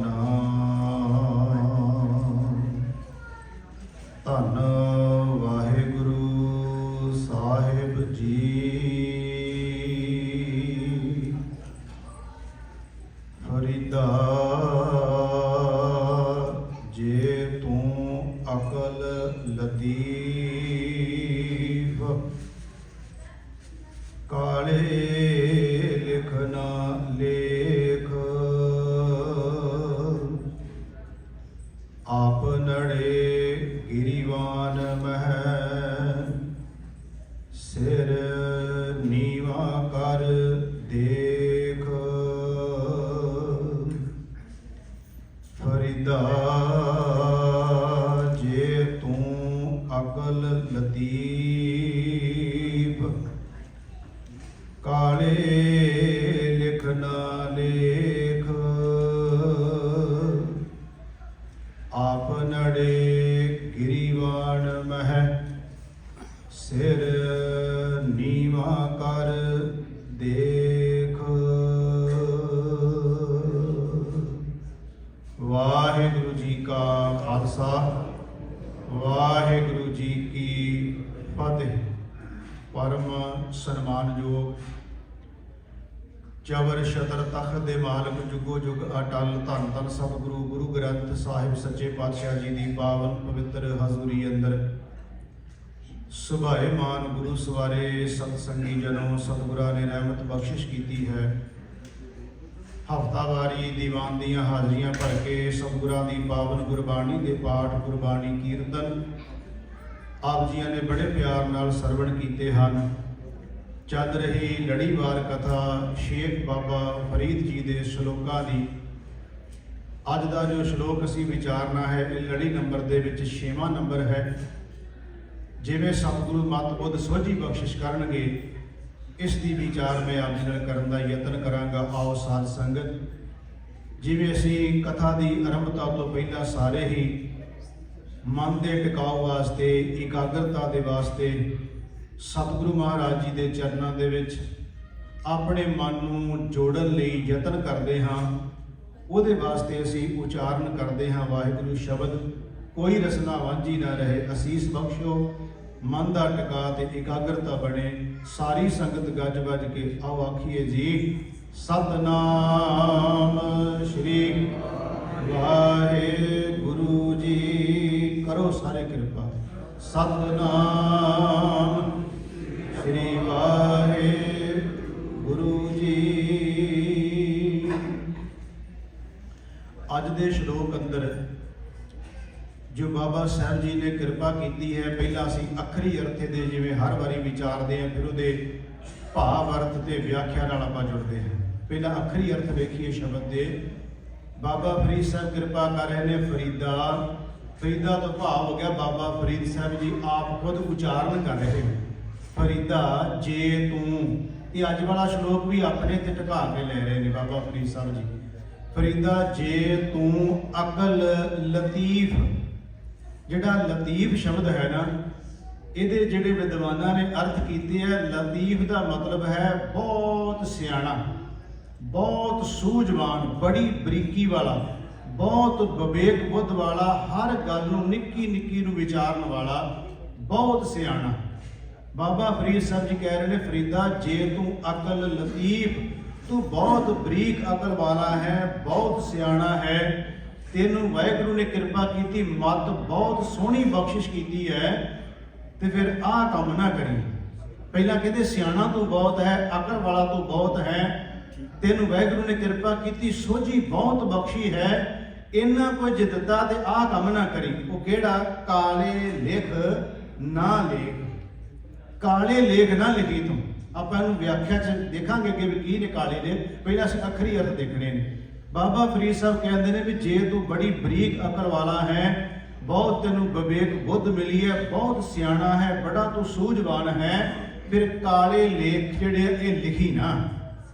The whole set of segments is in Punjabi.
ਸਤਨਾਮ। ਧੰਨ ਵਾਹਿਗੁਰੂ ਸਾਹਿਬ ਜੀ। ਫਰੀਦਾ ਜੇ ਤੂੰ ਅਕਲ ਲਤੀਫ, ਕਾਲੇ ਲਿਖ ਨਾ ਲੇਖ। ਆਪ ਨੜੇ ਗਿਰੀਵਾਨ ਮਹਿ, ਸਿਰ ਨੀਵਾ ਕਰ ਦੇਖ। ਫਰੀਦਾ ਜੇ ਤੂੰ ਅਕਲ ਲਤੀਫ, ਕਾਲੇ ਲਿਖ ਨਾ ਲੇਖ। ਆਪ ਨੜੇ ਗਿਰੀਵਾਨ ਮਹਿ, ਸਿਰ ਨੀਵਾ ਕਰ ਦੇਖ। ਵਾਹਿਗੁਰੂ ਜੀ ਕਾ ਖਾਲਸਾ, ਵਾਹਿਗੁਰੂ ਜੀ ਕੀ ਫਤਿਹ। ਪਰਮ ਸਨਮਾਨਯੋਗ ਚਵਰ ਛਤਰ ਤਖਤ ਦੇ ਮਾਲਕ, ਜੁਗੋ ਜੁਗ ਅਟਲ, ਧੰਨ ਧੰਨ ਸਤਿਗੁਰੂ ਗੁਰੂ ਗ੍ਰੰਥ ਸਾਹਿਬ ਸੱਚੇ ਪਾਤਸ਼ਾਹ ਜੀ ਦੀ ਪਾਵਨ ਪਵਿੱਤਰ ਹਜ਼ੂਰੀ ਅੰਦਰ ਸੁਭਾਏਮਾਨ ਗੁਰੂ ਸਵਾਰੇ ਸਤਸੰਗੀ ਜਨੋ, ਸਤਿਗੁਰਾਂ ਨੇ ਰਹਿਮਤ ਬਖਸ਼ਿਸ਼ ਕੀਤੀ ਹੈ। ਹਫ਼ਤਾਵਾਰੀ ਦੀਵਾਨ ਦੀਆਂ ਹਾਜ਼ਰੀਆਂ ਭਰ ਕੇ ਸਤਿਗੁਰਾਂ ਦੀ ਪਾਵਨ ਗੁਰਬਾਣੀ ਦੇ ਪਾਠ, ਗੁਰਬਾਣੀ ਕੀਰਤਨ ਆਪ ਜੀਆਂ ਨੇ ਬੜੇ ਪਿਆਰ ਨਾਲ ਸਰਵਣ ਕੀਤੇ ਹਨ। ਚੱਲ ਰਹੀ ਲੜੀਵਾਰ ਕਥਾ ਸ਼ੇਖ ਬਾਬਾ ਫਰੀਦ ਜੀ ਦੇ ਸ਼ਲੋਕਾਂ ਦੀ। ਅੱਜ ਦਾ ਜੋ ਸ਼ਲੋਕ ਅਸੀਂ ਵਿਚਾਰਨਾ ਹੈ, ਇਹ ਲੜੀ ਨੰਬਰ ਦੇ ਵਿੱਚ 6ਵਾਂ ਨੰਬਰ ਹੈ। ਜਿਵੇਂ ਸਤਿਗੁਰੂ ਮਤ ਬੁੱਧ ਸੋਝੀ ਬਖਸ਼ਿਸ਼ ਕਰਨਗੇ, ਇਸ ਦੀ ਵਿਚਾਰ ਮੈਂ ਆਪ ਜੀ ਨਾਲ ਕਰਨ ਦਾ ਯਤਨ ਕਰਾਂਗਾ। ਆਓ ਸਾਧ ਸੰਗਤ, ਜਿਵੇਂ ਅਸੀਂ ਕਥਾ ਦੀ ਆਰੰਭਤਾ ਤੋਂ ਪਹਿਲਾਂ ਸਾਰੇ ਹੀ ਮਨ ਦੇ ਟਿਕਾਓ ਵਾਸਤੇ, ਇਕਾਗਰਤਾ ਦੇ ਵਾਸਤੇ ਸਤਿਗੁਰੂ ਮਹਾਰਾਜ ਜੀ ਦੇ ਚਰਨਾਂ ਦੇ ਵਿੱਚ ਆਪਣੇ ਮਨ ਨੂੰ ਜੋੜਨ ਲਈ ਯਤਨ ਕਰਦੇ ਹਾਂ। ਉਹਦੇ ਵਾਸਤੇ ਅਸੀਂ ਉਚਾਰਨ ਕਰਦੇ ਹਾਂ ਵਾਹਿਗੁਰੂ ਸ਼ਬਦ। ਕੋਈ ਰਸਨਾ ਵਾਂਝੀ ਨਾ ਰਹੇ, ਅਸੀਸ ਬਖਸ਼ੋ, ਮਨ ਦਾ ਟਿਕਾ ਤੇ ਇਕਾਗਰਤਾ ਬਣੇ। ਸਾਰੀ ਸੰਗਤ ਗੱਜ ਵੱਜ ਕੇ ਆਓ ਆਖੀਏ ਜੀ, ਸਤਨਾਮ ਸ਼੍ਰੀ ਵਾਹਿਗੁਰੂ ਜੀ। ਕਰੋ ਸਾਰੇ ਕਿਰਪਾ। ਸਤਨਾਮ ਸ਼੍ਰੀ ਵਾਹਿਗੁਰੂ ਜੀ। ਅੱਜ ਦੇ ਸ਼ਲੋਕ ਅੰਦਰ ਜੋ ਬਾਬਾ ਸਾਹਿਬ ਜੀ ਨੇ ਕਿਰਪਾ ਕੀਤੀ ਹੈ, ਪਹਿਲਾਂ ਅਸੀਂ ਅੱਖਰੀ ਅਰਥ ਦੇ ਜਿਵੇਂ ਹਰ ਵਾਰੀ ਵਿਚਾਰਦੇ ਹਾਂ, ਫਿਰ ਉਹਦੇ ਭਾਵ ਅਰਥ ਤੇ ਵਿਆਖਿਆ ਨਾਲ ਆਪਾਂ ਜੁੜਦੇ ਹਾਂ। ਪਹਿਲਾਂ ਅੱਖਰੀ ਅਰਥ ਵੇਖੀਏ ਸ਼ਬਦ ਦੇ। ਬਾਬਾ ਫਰੀਦ ਸਾਹਿਬ ਕਿਰਪਾ ਕਰ ਰਹੇ ਨੇ ਫਰੀਦਾ। ਫਰੀਦਾ ਤੋਂ ਭਾਵ ਹੋ ਗਿਆ ਬਾਬਾ ਫਰੀਦ ਸਾਹਿਬ ਜੀ ਆਪ ਖੁਦ ਉਚਾਰਨ ਕਰ ਰਹੇ ਨੇ। ਫਰੀਦਾ ਜੇ ਤੂੰ, ਇਹ ਅੱਜ ਵਾਲਾ ਸ਼ਲੋਕ ਵੀ ਆਪਣੇ ਤੇ ਟਿਕਾ ਕੇ ਲੈ ਰਹੇ ਨੇ ਬਾਬਾ ਫਰੀਦ ਸਾਹਿਬ ਜੀ। ਫਰੀਦਾ ਜੇ ਤੂੰ ਅਕਲ ਲਤੀਫ। ਜਿਹੜਾ ਲਤੀਫ ਸ਼ਬਦ ਹੈ ਨਾ, ਇਹਦੇ ਜਿਹੜੇ ਵਿਦਵਾਨਾਂ ਨੇ ਅਰਥ ਕੀਤੇ ਹੈ, ਲਤੀਫ ਦਾ ਮਤਲਬ ਹੈ ਬਹੁਤ ਸਿਆਣਾ, ਬਹੁਤ ਸੂਝਵਾਨ, ਬੜੀ ਬਰੀਕੀ ਵਾਲਾ, ਬਹੁਤ ਵਿਵੇਕ ਬੁੱਧ ਵਾਲਾ, ਹਰ ਗੱਲ ਨੂੰ ਨਿੱਕੀ ਨਿੱਕੀ ਨੂੰ ਵਿਚਾਰਨ ਵਾਲਾ, ਬਹੁਤ ਸਿਆਣਾ। ਬਾਬਾ ਫਰੀਦ ਸਾਹਿਬ ਜੀ ਕਹਿ ਰਹੇ ਨੇ ਫਰੀਦਾ ਜੇ ਤੂੰ ਅਕਲ ਲਤੀਫ, ਤੂੰ ਬਹੁਤ ਬਰੀਕ ਅਕਲ ਵਾਲਾ ਹੈ, ਬਹੁਤ ਸਿਆਣਾ ਹੈ। ਤੈਨੂੰ ਵਾਹਿਗੁਰੂ ਨੇ ਕਿਰਪਾ ਕੀਤੀ, ਮੱਤ ਬਹੁਤ ਸੋਹਣੀ ਬਖਸ਼ਿਸ਼ ਕੀਤੀ ਹੈ, ਤੇ ਫਿਰ ਆਹ ਕੰਮ ਨਾ ਕਰੀ। ਪਹਿਲਾਂ ਕਹਿੰਦੇ ਸਿਆਣਾ ਤੂੰ ਬਹੁਤ ਹੈ, ਅਕਲ ਵਾਲਾ ਤੂੰ ਬਹੁਤ ਹੈ, ਤੈਨੂੰ ਵਾਹਿਗੁਰੂ ਨੇ ਕਿਰਪਾ ਕੀਤੀ, ਸੋਝੀ ਬਹੁਤ ਬਖਸ਼ੀ ਹੈ, ਇੰਨਾ ਕੁਝ ਦਿੱਤਾ ਤੇ ਆਹ ਕੰਮ ਨਾ ਕਰੀ। ਉਹ ਕਿਹੜਾ? ਕਾਲੇ ਲਿਖ ਨਾ ਲੇਖ। ਕਾਲੇ ਲੇਖ ਨਾ ਲਿਖੀ ਤੂੰ। ਆਪਾਂ ਇਹਨੂੰ ਵਿਆਖਿਆ 'ਚ ਦੇਖਾਂਗੇ ਕਿ ਵੀ ਕੀ ਨੇ ਕਾਲੇ ਲੇਖ। ਪਹਿਲਾਂ ਅਸੀਂ ਅੱਖਰੀ ਅਰਥ ਦੇਖਣੇ ਨੇ। ਬਾਬਾ ਫਰੀਦ ਸਾਹਿਬ ਕਹਿੰਦੇ ਨੇ ਵੀ ਜੇ ਤੂੰ ਬੜੀ ਬਰੀਕ ਅਕਲ ਵਾਲਾ ਹੈ, ਬਹੁਤ ਤੈਨੂੰ ਵਿਵੇਕ ਬੁੱਧ ਮਿਲੀ ਹੈ, ਬਹੁਤ ਸਿਆਣਾ ਹੈ, ਬੜਾ ਤੂੰ ਸੂਝਵਾਨ ਹੈ, ਫਿਰ ਕਾਲੇ ਲੇਖ ਜਿਹੜੇ ਇਹ ਲਿਖੀ ਨਾ।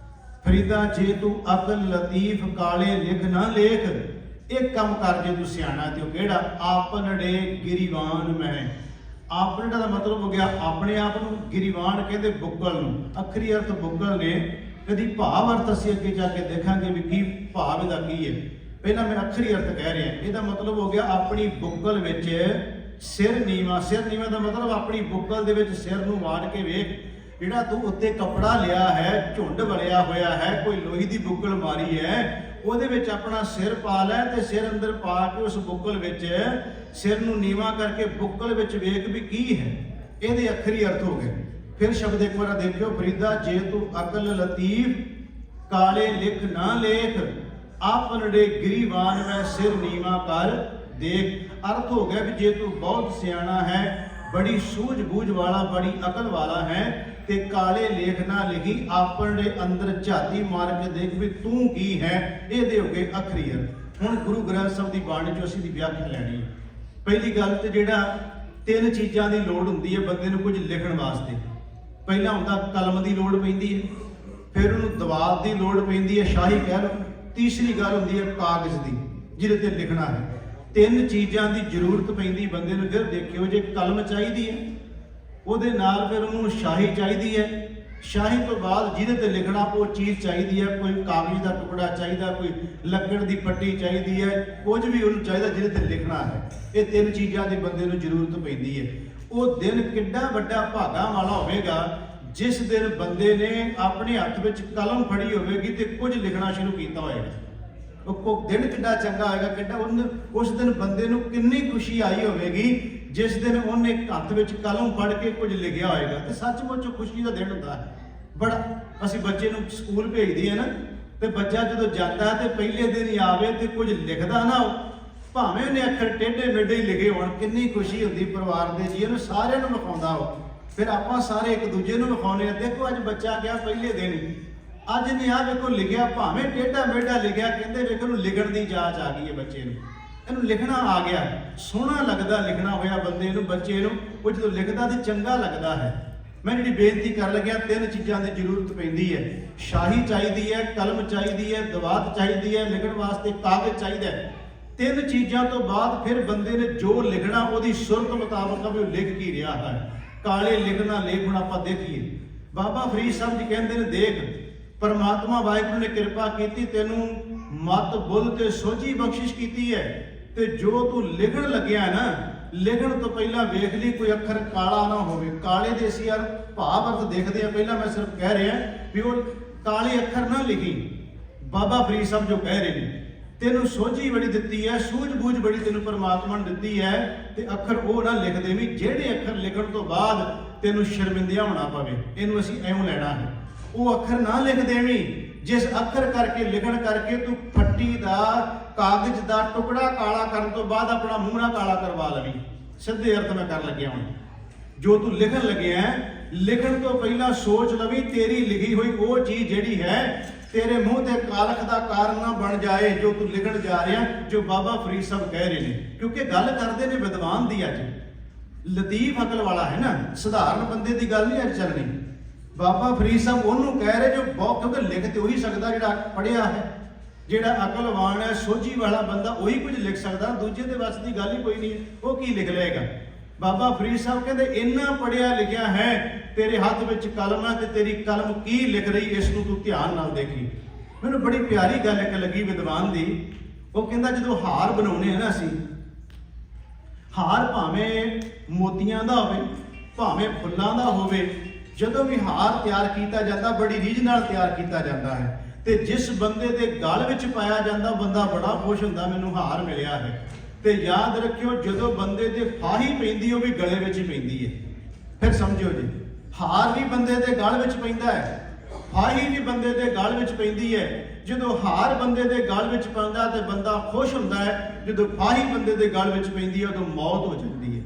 ਫਰੀਦਾ ਜੇ ਤੂੰ ਅਕਲ ਲਤੀਫ, ਕਾਲੇ ਲਿਖ ਨਾ ਲੇਖ। ਇੱਕ ਕੰਮ ਕਰ ਜੇ ਤੂੰ ਸਿਆਣਾ, ਤੇ ਉਹ ਕਿਹੜਾ? ਆਪਨੜੇ ਗਿਰੀਵਾਨ ਮੈਂ। ਆਪਨੜਾ ਦਾ ਮਤਲਬ ਹੋ ਗਿਆ ਆਪਣੇ ਆਪ ਨੂੰ, ਗਿਰੀਵਾਨ ਕਹਿੰਦੇ ਬੁੱਗਲ ਨੂੰ। ਅੱਖਰੀ ਅਰਥ ਬੁੱਗਲ ਨੇ। ਕਦੀ ਭਾਵ ਅਰਥ ਅਸੀਂ ਅੱਗੇ ਜਾ ਕੇ ਦੇਖਾਂਗੇ ਵੀ ਕੀ ਭਾਵ ਇਹਦਾ ਕੀ ਹੈ। ਪਹਿਲਾਂ ਮੈਂ ਅੱਖਰੀ ਅਰਥ ਕਹਿ ਰਿਹਾ, ਇਹਦਾ ਮਤਲਬ ਹੋ ਗਿਆ ਆਪਣੀ ਬੁੱਕਲ ਵਿੱਚ ਸਿਰ ਨੀਵਾਂ। ਸਿਰ ਨੀਵਾਂ ਦਾ ਮਤਲਬ ਆਪਣੀ ਬੁੱਕਲ ਦੇ ਵਿੱਚ ਸਿਰ ਨੂੰ ਵਾੜ ਕੇ ਵੇਖ, ਜਿਹੜਾ ਤੂੰ ਉੱਤੇ ਕੱਪੜਾ ਲਿਆ ਹੈ, ਝੁੰਡ ਵਲਿਆ ਹੋਇਆ ਹੈ, ਕੋਈ ਲੋਹੀ ਦੀ ਬੁੱਕਲ ਮਾਰੀ ਹੈ, ਉਹਦੇ ਵਿੱਚ ਆਪਣਾ ਸਿਰ ਪਾ ਲੈ ਤੇ ਸਿਰ ਅੰਦਰ ਪਾ ਕੇ ਉਸ ਬੁੱਕਲ ਵਿੱਚ ਸਿਰ ਨੂੰ ਨੀਵਾਂ ਕਰਕੇ ਬੁੱਕਲ ਵਿੱਚ ਵੇਖ ਵੀ ਕੀ ਹੈ। ਇਹਦੇ ਅੱਖਰੀ ਅਰਥ ਹੋ ਗਏ। ਫਿਰ ਸ਼ਬਦ ਇੱਕ ਵਾਰ ਦੇਖਿਓ, ਫਰੀਦਾ ਜੇ ਤੂੰ ਅਕਲ ਲਤੀਫ ਕਾਲੇ ਲਿਖ ਨਾ ਲੇਖ, ਆਪਨੜੇ ਗਿਰੀਵਾਨ ਮੈਂ ਸਿਰ ਨੀਵਾਂ ਕਰ ਦੇਖ। ਅਰਥ ਹੋ ਗਿਆ ਵੀ ਜੇ ਤੂੰ ਬਹੁਤ ਸਿਆਣਾ ਹੈ, ਬੜੀ ਸੂਝ-ਬੂਝ ਵਾਲਾ, ਬੜੀ ਅਕਲ ਵਾਲਾ ਹੈ ਤੇ ਕਾਲੇ ਲੇਖ ਨਾ ਲਿਖੀ, ਆਪਣੇ ਅੰਦਰ ਝਾਤੀ ਮਾਰ ਕੇ ਦੇਖ ਵੀ ਤੂੰ ਕੀ ਹੈ। ਇਹਦੇ ਹੋ ਗਏ ਅੱਖਰੀ ਅਰਥ। ਹੁਣ ਗੁਰੂ ਗ੍ਰੰਥ ਸਾਹਿਬ ਦੀ ਬਾਣੀ ਚੋਂ ਅਸੀਂ ਦੀ ਵਿਆਖਿਆ ਲੈਣੀ ਹੈ। ਪਹਿਲੀ ਗੱਲ ਤੇ ਜਿਹੜਾ 3 ਚੀਜ਼ਾਂ ਦੀ ਲੋੜ ਹੁੰਦੀ ਹੈ ਬੰਦੇ ਨੂੰ ਕੁਝ ਲਿਖਣ ਵਾਸਤੇ। ਪਹਿਲਾ ਹੁੰਦਾ ਕਲਮ ਦੀ ਲੋੜ ਪੈਂਦੀ ਹੈ, ਫਿਰ ਉਹਨੂੰ ਦਵਾਤ ਦੀ ਲੋੜ ਪੈਂਦੀ ਹੈ, ਸ਼ਾਹੀ ਕਹਿ ਲਓ। ਤੀਸਰੀ ਗੱਲ ਹੁੰਦੀ ਹੈ ਕਾਗਜ਼ ਦੀ, ਜਿਹਦੇ ਤੇ ਲਿਖਣਾ ਹੈ। 3 ਚੀਜ਼ਾਂ ਦੀ ਜ਼ਰੂਰਤ ਪੈਂਦੀ ਬੰਦੇ ਨੂੰ। ਫਿਰ ਦੇਖਿਓ, ਜੇ ਕਲਮ ਚਾਹੀਦੀ ਹੈ, ਉਹਦੇ ਨਾਲ ਫਿਰ ਉਹਨੂੰ ਸ਼ਾਹੀ ਚਾਹੀਦੀ ਹੈ। ਸ਼ਾਹੀ ਤੋਂ ਬਾਅਦ ਜਿਹਦੇ ਤੇ ਲਿਖਣਾ ਉਹ ਚੀਜ਼ ਚਾਹੀਦੀ ਹੈ, ਕੋਈ ਕਾਗਜ਼ ਦਾ ਟੁਕੜਾ ਚਾਹੀਦਾ, ਕੋਈ ਲੱਕੜ ਦੀ ਪੱਟੀ ਚਾਹੀਦੀ ਹੈ, ਕੁਝ ਵੀ ਉਹਨੂੰ ਚਾਹੀਦਾ ਜਿਹਦੇ ਤੇ ਲਿਖਣਾ ਹੈ। ਇਹ 3 ਚੀਜ਼ਾਂ ਦੀ ਬੰਦੇ ਨੂੰ ਜ਼ਰੂਰਤ ਪੈਂਦੀ ਹੈ। ਉਹ ਦਿਨ ਕਿੱਡਾ ਵੱਡਾ ਭਾਗਾ ਵਾਲਾ ਹੋਵੇਗਾ ਜਿਸ ਦਿਨ ਬੰਦੇ ਨੇ ਆਪਣੇ ਹੱਥ ਵਿੱਚ ਕਲਮ ਫੜੀ ਹੋਵੇਗੀ ਤੇ ਕੁਝ ਲਿਖਣਾ ਸ਼ੁਰੂ ਕੀਤਾ ਹੋਏਗਾ। ਉਹ ਦਿਨ ਕਿੱਡਾ ਚੰਗਾ ਹੋਏਗਾ, ਕਿੱਡਾ ਉਸ ਦਿਨ ਬੰਦੇ ਨੂੰ ਕਿੰਨੀ ਖੁਸ਼ੀ ਆਈ ਹੋਵੇਗੀ ਜਿਸ ਦਿਨ ਉਹਨੇ ਹੱਥ ਵਿੱਚ ਕਲਮ ਫੜ ਕੇ ਕੁਝ ਲਿਖਿਆ ਹੋਏਗਾ। ਤੇ ਸੱਚਮੁੱਚ ਖੁਸ਼ੀ ਦਾ ਦਿਨ ਹੁੰਦਾ ਹੈ ਬੜਾ। ਅਸੀਂ ਬੱਚੇ ਨੂੰ ਸਕੂਲ ਭੇਜਦੇ ਆ ਨਾ, ਤੇ ਬੱਚਾ ਜਦੋਂ ਜਾਂਦਾ ਤੇ ਪਹਿਲੇ ਦਿਨ ਹੀ ਆਵੇ ਤੇ ਕੁਝ ਲਿਖਦਾ ਨਾ, ਭਾਵੇਂ ਉਹਨੇ ਅੱਖਰ ਟੇਢੇ ਮੇਢੇ ਹੀ ਲਿਖੇ ਹੋਣ, ਕਿੰਨੀ ਖੁਸ਼ੀ ਹੁੰਦੀ ਪਰਿਵਾਰ ਦੇ ਜੀਆਂ ਨੂੰ, ਸਾਰਿਆਂ ਨੂੰ ਵਿਖਾਉਂਦਾ ਉਹ। ਫਿਰ ਆਪਾਂ ਸਾਰੇ ਇੱਕ ਦੂਜੇ ਨੂੰ ਵਿਖਾਉਂਦੇ ਆ, ਦੇਖੋ ਅੱਜ ਬੱਚਾ ਗਿਆ ਪਹਿਲੇ ਦਿਨ ਹੀ, ਅੱਜ ਨੇ ਆ ਵੇਖੋ ਲਿਖਿਆ, ਭਾਵੇਂ ਟੇਢਾ ਮੇਢਾ ਲਿਖਿਆ, ਕਹਿੰਦੇ ਵੇਖੋ ਨੂੰ ਲਿਖਣ ਦੀ ਜਾਚ ਆ ਗਈ ਹੈ ਬੱਚੇ ਨੂੰ, ਇਹਨੂੰ ਲਿਖਣਾ ਆ ਗਿਆ। ਸੋਹਣਾ ਲੱਗਦਾ ਲਿਖਣਾ ਹੋਇਆ ਬੰਦੇ ਨੂੰ, ਬੱਚੇ ਨੂੰ। ਉਹ ਜਦੋਂ ਲਿਖਦਾ ਤੇ ਚੰਗਾ ਲੱਗਦਾ ਹੈ। ਮੈਂ ਜਿਹੜੀ ਬੇਨਤੀ ਕਰਨ ਲੱਗਿਆ, 3 ਚੀਜ਼ਾਂ ਦੀ ਜ਼ਰੂਰਤ ਪੈਂਦੀ ਹੈ। ਸ਼ਾਹੀ ਚਾਹੀਦੀ ਹੈ, ਕਲਮ ਚਾਹੀਦੀ ਹੈ, ਦਵਾਤ ਚਾਹੀਦੀ ਹੈ, ਲਿਖਣ ਵਾਸਤੇ ਕਾਗਜ਼ ਚਾਹੀਦਾ ਹੈ। 3 ਚੀਜ਼ਾਂ ਤੋਂ ਬਾਅਦ ਫਿਰ ਬੰਦੇ ਨੇ ਜੋ ਲਿਖਣਾ ਉਹਦੀ ਸੁਰਤ ਮੁਤਾਬਕ ਵੀ ਉਹ ਲਿਖ ਕੀ ਰਿਹਾ ਹੈ। ਕਾਲੇ ਲਿਖਣਾ ਲੇਖ। ਹੁਣ ਆਪਾਂ ਦੇਖੀਏ, ਬਾਬਾ ਫਰੀਦ ਸਾਹਿਬ ਜੀ ਕਹਿੰਦੇ ਨੇ, ਦੇਖ ਪਰਮਾਤਮਾ ਵਾਹਿਗੁਰੂ ਨੇ ਕਿਰਪਾ ਕੀਤੀ, ਤੈਨੂੰ ਮਤ ਬੁੱਧ ਤੇ ਸੋਝੀ ਬਖਸ਼ਿਸ਼ ਕੀਤੀ ਹੈ, ਤੇ ਜੋ ਤੂੰ ਲਿਖਣ ਲੱਗਿਆ ਨਾ, ਲਿਖਣ ਤੋਂ ਪਹਿਲਾਂ ਵੇਖ ਲਈ ਕੋਈ ਅੱਖਰ ਕਾਲਾ ਨਾ ਹੋਵੇ। ਕਾਲੇ ਦੇ ਅਸੀਂ ਯਾਰ ਭਾਵ ਅਰਥ ਦੇਖਦੇ ਆ, ਪਹਿਲਾਂ ਮੈਂ ਸਿਰਫ ਕਹਿ ਰਿਹਾ ਵੀ ਉਹ ਕਾਲੇ ਅੱਖਰ ਨਾ ਲਿਖੀ। ਬਾਬਾ ਫਰੀਦ ਸਾਹਿਬ ਜੋ ਕਹਿ ਰਹੇ ਨੇ, ਤੈਨੂੰ ਸੋਝੀ ਬੜੀ ਦਿੱਤੀ ਹੈ, ਸੂਝ-ਬੂਝ ਬੜੀ ਤੈਨੂੰ ਪਰਮਾਤਮਾ ਨੇ ਦਿੱਤੀ ਹੈ, ਤੇ ਅੱਖਰ ਉਹ ਨਾ ਲਿਖ ਦੇਵੀਂ ਜਿਹੜੇ ਅੱਖਰ ਲਿਖਣ ਤੋਂ ਬਾਅਦ ਤੈਨੂੰ ਸ਼ਰਮਿੰਦਿਆ ਹੋਣਾ ਪਵੇ। ਇਹਨੂੰ ਅਸੀਂ ਐਵੇਂ ਲੈਣਾ ਹੈ। ਉਹ ਅੱਖਰ ਨਾ ਲਿਖ ਦੇਵੀਂ ਜਿਸ ਅੱਖਰ ਕਰਕੇ, ਲਿਖਣ ਕਰਕੇ ਤੂੰ ਫੱਟੀ ਦਾ, ਕਾਗਜ਼ ਦਾ ਟੁਕੜਾ ਕਾਲਾ ਕਰਨ ਤੋਂ ਬਾਅਦ ਆਪਣਾ ਮੂੰਹ ਨਾ ਕਾਲਾ ਕਰਵਾ ਲਵੀਂ। ਸਿੱਧੇ ਅਰਥ ਮੈਂ ਕਰਨ ਲੱਗਿਆ। ਹੁਣ ਜੋ ਤੂੰ ਲਿਖਣ ਲੱਗਿਆ, ਲਿਖਣ ਤੋਂ ਪਹਿਲਾਂ ਸੋਚ ਲਵੀਂ ਤੇਰੀ ਲਿਖੀ ਹੋਈ ਉਹ ਚੀਜ਼ ਜਿਹੜੀ ਹੈ ਤੇਰੇ ਮੂੰਹ ਤੇ ਕਾਲਖ ਦਾ ਕਾਰਨ ਨਾ ਬਣ ਜਾਏ ਜੋ ਤੂੰ ਲਿਖਣ ਜਾ ਰਿਹਾ, ਜੋ ਬਾਬਾ ਫਰੀਦ ਸਾਹਿਬ ਕਹਿ ਰਹੇ ਨੇ। ਕਿਉਂਕਿ ਗੱਲ ਕਰਦੇ ਨੇ ਵਿਦਵਾਨ ਦੀ, ਅੱਜ ਲਤੀਫ ਅਕਲ ਵਾਲਾ ਹੈ ਨਾ, ਸਧਾਰਨ ਬੰਦੇ ਦੀ ਗੱਲ ਨਹੀਂ ਅੱਜ ਚੱਲਣੀ। ਬਾਬਾ ਫਰੀਦ ਸਾਹਿਬ ਉਹਨੂੰ ਕਹਿ ਰਹੇ ਜੋ ਬਹੁਤ, ਕਿਉਂਕਿ ਲਿਖ ਤੇ ਉਹੀ ਸਕਦਾ ਜਿਹੜਾ ਪੜ੍ਹਿਆ ਹੈ, ਜਿਹੜਾ ਅਕਲਵਾਨ ਹੈ, ਸੋਝੀ ਵਾਲਾ ਬੰਦਾ ਉਹੀ ਕੁਝ ਲਿਖ ਸਕਦਾ। ਦੂਜੇ ਦੇ ਵੱਸ ਦੀ ਗੱਲ ਹੀ ਕੋਈ ਨਹੀਂ, ਉਹ ਕੀ ਲਿਖ ਲਏਗਾ। ਬਾਬਾ ਫਰੀਦ ਸਾਹਿਬ ਕਹਿੰਦੇ ਇੰਨਾ ਪੜ੍ਹਿਆ ਲਿਖਿਆ ਹੈ, ਤੇਰੇ ਹੱਥ ਵਿੱਚ ਕਲਮ ਹੈ ਤੇ ਤੇਰੀ ਕਲਮ ਕੀ ਲਿਖ ਰਹੀ, ਇਸ ਨੂੰ ਤੂੰ ਧਿਆਨ ਨਾਲ ਦੇਖੀ। ਮੈਨੂੰ ਬੜੀ ਪਿਆਰੀ ਗੱਲ ਇੱਕ ਲੱਗੀ ਵਿਦਵਾਨ ਦੀ। ਉਹ ਕਹਿੰਦਾ ਜਦੋਂ ਹਾਰ ਬਣਾਉਣੇ ਆ ਨਾ ਅਸੀਂ, ਹਾਰ ਭਾਵੇਂ ਮੋਤੀਆਂ ਦਾ ਹੋਵੇ, ਭਾਵੇਂ ਫੁੱਲਾਂ ਦਾ ਹੋਵੇ, ਜਦੋਂ ਵੀ ਹਾਰ ਤਿਆਰ ਕੀਤਾ ਜਾਂਦਾ ਬੜੀ ਰੀਝ ਨਾਲ ਤਿਆਰ ਕੀਤਾ ਜਾਂਦਾ ਹੈ, ਤੇ ਜਿਸ ਬੰਦੇ ਦੇ ਗਲ ਵਿੱਚ ਪਾਇਆ ਜਾਂਦਾ ਬੰਦਾ ਬੜਾ ਖੁਸ਼ ਹੁੰਦਾ, ਮੈਨੂੰ ਹਾਰ ਮਿਲਿਆ ਹੈ। ਤੇ ਯਾਦ ਰੱਖਿਓ, ਜਦੋਂ ਬੰਦੇ ਦੇ ਫਾਹੀ ਪੈਂਦੀ ਉਹ ਵੀ ਗਲੇ ਵਿੱਚ ਹੀ ਪੈਂਦੀ ਹੈ। ਫਿਰ ਸਮਝਿਓ ਜੀ, ਹਾਰ ਵੀ ਬੰਦੇ ਦੇ ਗਲ ਵਿੱਚ ਪੈਂਦਾ ਹੈ, ਫਾਹੀ ਵੀ ਬੰਦੇ ਦੇ ਗਲ ਵਿੱਚ ਪੈਂਦੀ ਹੈ। ਜਦੋਂ ਹਾਰ ਬੰਦੇ ਦੇ ਗਲ ਵਿੱਚ ਪੈਂਦਾ ਤੇ ਬੰਦਾ ਖੁਸ਼ ਹੁੰਦਾ ਹੈ, ਜਦੋਂ ਫਾਹੀ ਬੰਦੇ ਦੇ ਗਲ ਵਿੱਚ ਪੈਂਦੀ ਹੈ ਉਦੋਂ ਮੌਤ ਹੋ ਜਾਂਦੀ ਹੈ।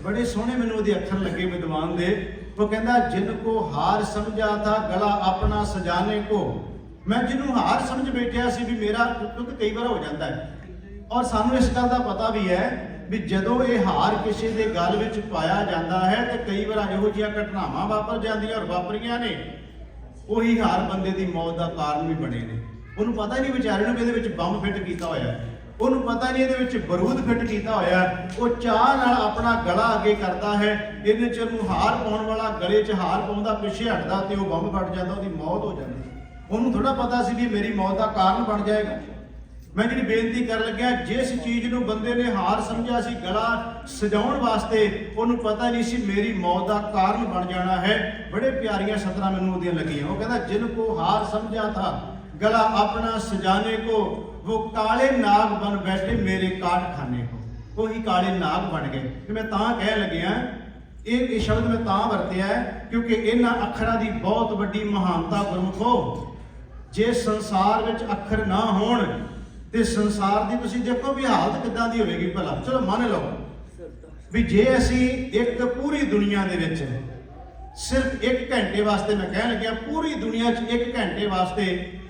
ਬੜੇ ਸੋਹਣੇ ਮੈਨੂੰ ਉਹਦੇ ਅੱਖਰ ਲੱਗੇ ਵਿਦਵਾਨ ਦੇ। ਉਹ ਕਹਿੰਦਾ, ਜਿਨ ਕੋ ਹਾਰ ਸਮਝਾ ਥਾ ਗਲਾ ਆਪਣਾ ਸਜਾਨੇ ਕੋ। ਮੈਂ ਜਿਹਨੂੰ ਹਾਰ ਸਮਝ ਬੈਠਿਆ ਸੀ ਵੀ ਮੇਰਾ, ਕਿਉਂਕਿ ਕਈ ਵਾਰ ਹੋ ਜਾਂਦਾ ਹੈ, ਔਰ ਸਾਨੂੰ ਇਸ ਗੱਲ ਦਾ ਪਤਾ ਵੀ ਹੈ ਵੀ ਜਦੋਂ ਇਹ ਹਾਰ ਕਿਸੇ ਦੇ ਗਲ ਵਿੱਚ ਪਾਇਆ ਜਾਂਦਾ ਹੈ ਤੇ ਕਈ ਵਾਰ ਇਹੋ ਜਿਹੀਆਂ ਘਟਨਾਵਾਂ ਵਾਪਰ ਜਾਂਦੀਆਂ ਔਰ ਵਾਪਰੀਆਂ ਨੇ। ਉਹੀ ਹਾਰ ਬੰਦੇ ਦੀ ਮੌਤ ਦਾ ਕਾਰਨ ਵੀ ਬਣੇ ਨੇ। ਉਹਨੂੰ ਪਤਾ ਹੀ ਨਹੀਂ ਵਿਚਾਰੇ ਨੂੰ ਕਿ ਇਹਦੇ ਵਿੱਚ ਬੰਬ ਫਿੱਟ ਕੀਤਾ ਹੋਇਆ, ਉਹਨੂੰ ਪਤਾ ਨਹੀਂ ਇਹਦੇ ਵਿੱਚ ਬਰੂਦ ਫਿੱਟ ਕੀਤਾ ਹੋਇਆ। ਉਹ ਚਾਹ ਨਾਲ ਆਪਣਾ ਗਲਾ ਅੱਗੇ ਕਰਦਾ ਹੈ, ਇਹਦੇ ਚ ਉਹਨੂੰ ਹਾਰ ਪਾਉਣ ਵਾਲਾ ਗਲੇ 'ਚ ਹਾਰ ਪਾਉਂਦਾ, ਪਿੱਛੇ ਹਟਦਾ ਤੇ ਉਹ ਬੰਬ ਫਟ ਜਾਂਦਾ, ਉਹਦੀ ਮੌਤ ਹੋ ਜਾਂਦੀ। ਉਹਨੂੰ ਥੋੜਾ ਪਤਾ ਸੀ ਵੀ ਮੇਰੀ ਮੌਤ ਦਾ ਕਾਰਨ ਬਣ ਜਾਏਗਾ। मैं जी बेनती कर लग्या, जिस चीज़ नूं बंदे ने हार समझा सी गला सजाउण वास्ते, उन्होंने पता नहीं सी मेरी मौत का कारण बन जाना है। बड़े प्यारियां सतरां मैनूं उहदियां लगियां। वो कहता जिनको हार समझा था गला अपना सजाने को, वो काले नाग बन बैठे मेरे काट खाने को। वही काले नाग बन गए। मैं तां कह लग्या, ये शब्द मैं तां वरतिया है क्योंकि इन्हां अखरां दी बहुत वड्डी महानता गुरमुखो। जे संसार विच अखर ना होण ते संसार की तुसीं देखो भी हालत किदां दी होवेगी भला। चलो मान लो भी जे असीं एक पूरी दुनिया दे विच सिर्फ 1 घंटे वास्ते, मैं कह लग्या पूरी दुनिया च 1 घंटे वास्ते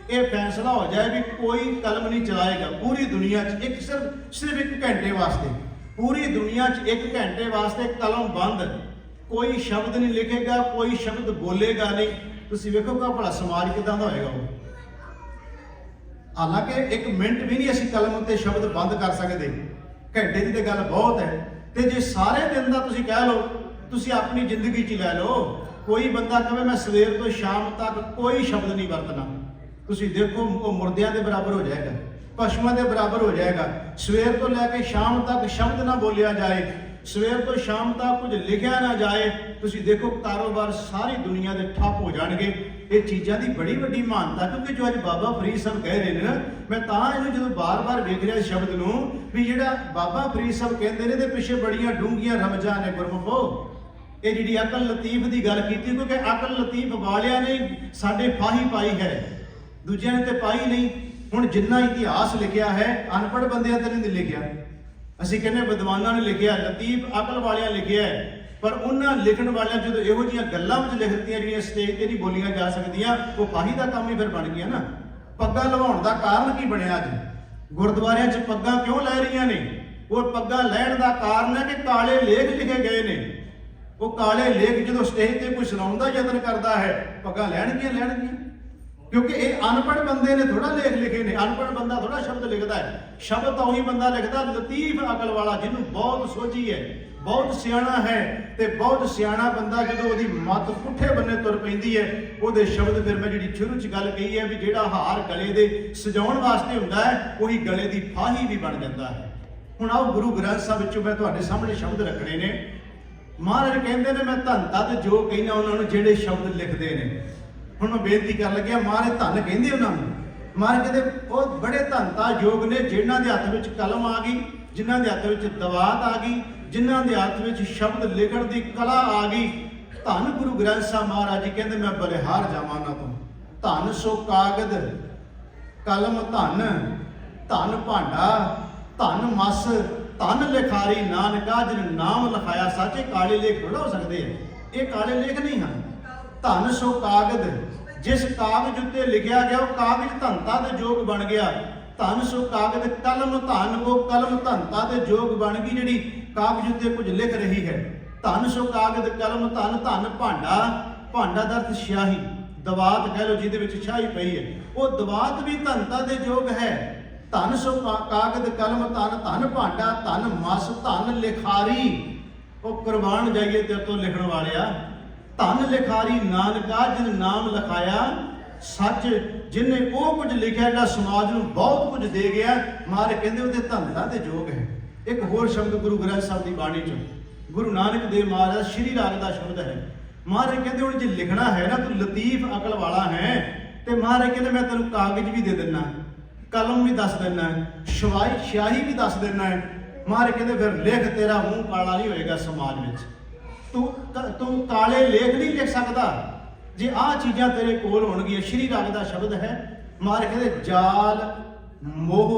ये फैसला हो जाए भी कोई कलम नहीं चलाएगा पूरी दुनिया च, सिर्फ 1 घंटे वास्ते, पूरी दुनिया च 1 घंटे वास्ते कलम बंद, कोई शब्द नहीं लिखेगा, कोई शब्द बोलेगा नहीं। तुसीं वेखोगा भला समाज किदां दा होएगा। वो हालांकि 1 मिनट भी नहीं असीं कलम उत्ते शब्द बंद कर सकते, घंटे की तो गल बहुत है। तो जे सारे दिन का तुसीं कह लो, तुसीं अपनी जिंदगी च लै लो, कोई बंदा कहे मैं सवेर तो शाम तक कोई शब्द नहीं वरतना, तुसीं देखो वो मुर्दियां के बराबर हो जाएगा, पशुओं के बराबर हो जाएगा। सवेर तो लैके शाम तक शब्द ना बोलिया जाए, सवेर तो शाम तक कुछ लिखा ना जाए, तुसीं देखो कारोबार सारी दुनिया के ठप हो जाएंगे। ये चीज़ों की बड़ी वड्डी मानता, क्योंकि जो अज बाबा फरीद साहब कह रहे हैं ना, मैं तां इहनूं जो बार बार वेख रहा शब्द नूं भी जिहड़ा बाबा फरीद साहब कहते हैं, पिछे बड़ियां डूंघियां रमजां ने गुरमुखो। ये जिहड़ी अकल लतीफ की गल की, क्योंकि अकल लतीफ वालियां ने साडे फाही पाई है, दूजियां ने तो पाई नहीं। हुण जिन्ना इतिहास लिखिया है अनपढ़ बंदियां ते नहीं लिखिया, असीं कहने विद्वानां ने लिखिया, लतीफ अकल वालियां लिखिया है, पर उन्होंने लिखण वालियां जो इहो जिहियां गल्लां विच लिख दित्तियां जिहड़ियां स्टेज ते नहीं बोलियां जा सकदियां, वो फाही का काम ही फिर बन गया ना। पग्गां लवाउण का कारण की बनिया? अज गुरुद्वारियां च पग्गां क्यों लै रहीआं ने? वो पग्गां लैण का कारण है कि काले लेख लिखे गए ने। वो काले लेख जो स्टेज ते कोई सुनाउण दा यतन करदा है, पग्गां लैणगीਆਂ, क्योंकि ये अनपढ़ बंदे ने थोड़ा लेख लिखे ने। अनपढ़ बंदा थोड़ा शब्द लिखता है, शब्द तो वही बंदा लिखता लतीफ अकल वाला, जिन्हों बहुत सोझी है, बहुत सियाणा है। तो बहुत सियाणा बंदा जो उसकी मत पुठे बन्ने तुर पैंदी है, वो शब्द फिर मैं जी शुरू च गल कही है भी जिहड़ा हार गले दे सजाउण वास्ते हुंदा है, वही गले की फाही भी बन जाता है। हुण आओ गुरु ग्रंथ साहिब विचों मैं तुहाडे सामने शब्द रखने ने। महाराज कहते हैं मैं धनता ते जो कहना उन्होंने जिहड़े शब्द लिखते हैं। हुण मैं बेनती कर लग्या, महाराज धन कहंदे उन्होंने, महाराज कहते वो बड़े धनता योग ने जिन्हां दे हत्थ विच कलम आ गई, जिन्हां दे हत्थ विच दवात आ गई, जिन्हां दे हत्थ विच शब्द लिखण दी कला आ गई। धन गुरु ग्रंथ साहिब महाराज जी कहते मैं बलिहार जावां ना तो। धन सो कागद कलम धन, धन भांडा धन मस, धन लिखारी नानका जिन नाम लिखाया सच। काले लेख थोड़ा हो सकते हैं, ये काले लेख नहीं हैं। धन सो कागद, जिस कागज उत्ते लिखा गया वो कागज धनता दे जोग बन गया। धन सो कागज कलम धन, वो कलम धनता दे जोग बन गई जिहड़ी कागज उत्ते कुछ लिख रही है। धन सो कागज कलम धन, धन भांडा, भांडा दा अर्थ स्याही, दवात कह लो जिहदे विच स्याही पई है, वो दवात भी धनता दे जोग है। धन सो कागज कलम धन, धन भांडा धन मस, धन लिखारी, वो कुरबान जाइए तेरे तो लिखण वालिया। धन लिखारी नानका जिन नाम लिखाया सच, जिन्हें वो कुछ लिखा जो समाज में बहुत कुछ दे गया। महाराज कहते वो धनता ते जोग है। एक होर शब्द गुरु ग्रंथ साहिब की बाणी चो गुरु नानक देव महाराज श्री राग का शब्द है। महाराज कहते हूँ जो लिखना है ना, तू लतीफ अकल वाला है, तो महाराज कहते मैं तेन कागज भी दे देना, कलम भी दस देना, स्याही भी दस देना। महाराज कहते फिर लिख, तेरा मुंह काला नहीं होएगा समाज में। तू काले लेख नहीं लिख सकता जे आ चीज़ां तेरे कोल होणगियां। श्री राग का शब्द है। महाराज कहते जाल मोह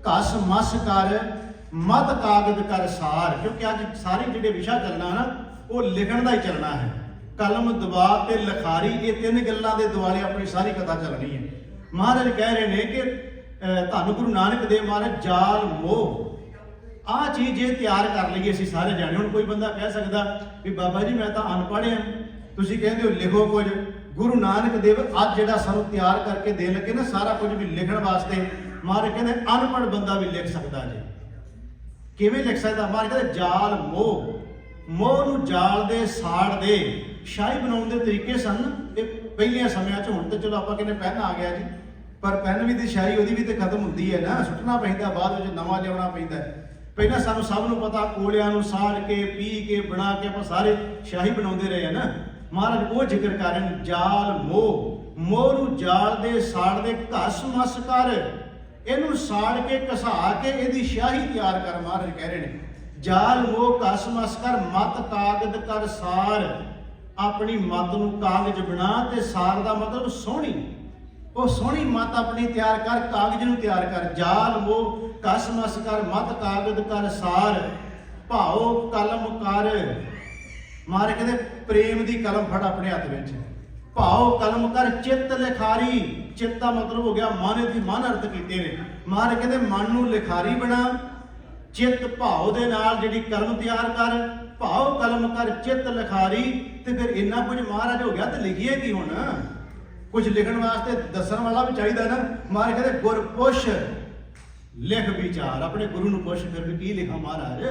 कस मस कर, मत कागज कर सार। क्योंकि अज सारी जिहड़े विशा चलना ना, वो लिखण का ही चलना है। कलम दबात ते लिखारी, ये 3 गल्लां दे दुआले अपनी सारी कथा चलनी है। महाराज कह रहे हैं कि धन गुरु नानक देव महाराज जाल मोह आ चीज़ जे तैयार कर लीए असीं सारे जाने। हुण कोई बंदा कह सकदा भी बाबा जी मैं तो अनपढ़ हाँ, तुसीं कहंदे हो लिखो कुछ। गुरु नानक देव अज जिहड़ा सानूं तैयार करके दे लगे ना सारा कुछ भी लिखण वास्ते, महाराज कहंदे अनपढ़ बंदा भी लिख सकदा जे। किवें लिख सकदा? महाराज कहंदे जाल मोह, मोह नूं जाल दे साड़ दे। शाही बनाउण दे तरीके सन ये पहिलियां समयां च। हुण ते चलो आपां कहने पैन आ गया जी, ਪਰ ਪੈਨ ਵੀ ਦੀ ਸ਼ਾਹੀ ਉਹਦੀ ਵੀ ਤੇ ਖਤਮ ਹੁੰਦੀ ਹੈ ਨਾ, ਸੁੱਟਣਾ ਪੈਂਦਾ, ਬਾਅਦ ਵਿੱਚ ਨਵਾਂ ਲਿਆਉਣਾ ਪੈਂਦਾ। ਪਹਿਲਾਂ ਸਾਨੂੰ ਸਭ ਨੂੰ ਪਤਾ ਕੋਲਿਆਂ ਨੂੰ ਸਾੜ ਕੇ ਪੀ ਕੇ ਬਣਾ ਕੇ ਆਪਾਂ ਸਾਰੇ ਸ਼ਾਹੀ ਬਣਾਉਂਦੇ ਰਹੇ ਆ ਨਾ। ਮਹਾਰਾਜ ਉਹ ਜ਼ਿਕਰ ਕਰ ਰਹੇ ਨੇ, ਜਾਲ ਮੋਹ ਨੂੰ ਜਾਲ ਦੇ ਸਾੜ ਦੇ ਘਸ ਮਸ ਕਰ, ਇਹਨੂੰ ਸਾੜ ਕੇ ਘਸਾ ਕੇ ਇਹਦੀ ਸ਼ਾਹੀ ਤਿਆਰ ਕਰ। ਮਹਾਰਾਜ ਕਹਿ ਰਹੇ ਨੇ ਜਾਲ ਮੋਹ ਘਸ ਮਸ ਕਰ, ਮਤ ਕਾਗਦ ਕਰ ਸਾਰ, ਆਪਣੀ ਮਤ ਨੂੰ ਕਾਗਜ਼ ਬਣਾ, ਤੇ ਸਾਰ ਦਾ ਮਤਲਬ ਸੋਹਣੀ, ਉਹ ਸੋਹਣੀ ਮਤ ਆਪਣੀ ਤਿਆਰ ਕਰ, ਕਾਗਜ਼ ਨੂੰ ਤਿਆਰ ਕਰ। ਜਾਲ ਮੋਹ ਘਸ ਮਸ ਕਰ, ਮਤ ਕਾਗਜ਼ ਕਰ ਸਾਰ, ਭਾਉ ਕਲਮ ਕਰ। ਮਾਰੇ ਕਹਿੰਦੇ ਪ੍ਰੇਮ ਦੀ ਕਲਮ ਫੜ ਆਪਣੇ ਹੱਥ ਵਿੱਚ, ਭਾਉ ਕਲਮ ਕਰ, ਚਿੱਤ ਲਿਖਾਰੀ, ਚਿੱਤ ਦਾ ਮਤਲਬ ਹੋ ਗਿਆ ਮਨ, ਦੀ ਮਨ ਅਰਥ ਕੀਤੇ ਨੇ। ਮਾਰੇ ਕਹਿੰਦੇ ਮਨ ਨੂੰ ਲਿਖਾਰੀ ਬਣਾ, ਚਿੱਤ ਭਾਉ ਦੇ ਨਾਲ ਜਿਹੜੀ ਕਲਮ ਤਿਆਰ ਕਰ, ਭਾਉ ਕਲਮ ਕਰ ਚਿੱਤ ਲਿਖਾਰੀ। ਤੇ ਫਿਰ ਇੰਨਾ ਕੁਝ ਮਹਾਰਾਜ ਹੋ ਗਿਆ ਤੇ ਲਿਖੀਏ ਕੀ ਹੁਣ? ਕੁਝ ਲਿਖਣ ਵਾਸਤੇ ਦੱਸਣ ਵਾਲਾ ਵੀ ਚਾਹੀਦਾ ਨਾ। ਮਹਾਰਾਜ ਕਹਿੰਦੇ ਗੁਰ ਪੁੱਛ ਲਿਖ ਵਿਚਾਰ, ਆਪਣੇ ਗੁਰੂ ਨੂੰ ਪੁੱਛ ਫਿਰ ਵੀ ਕੀ ਲਿਖਾਂ ਮਹਾਰਾਜ।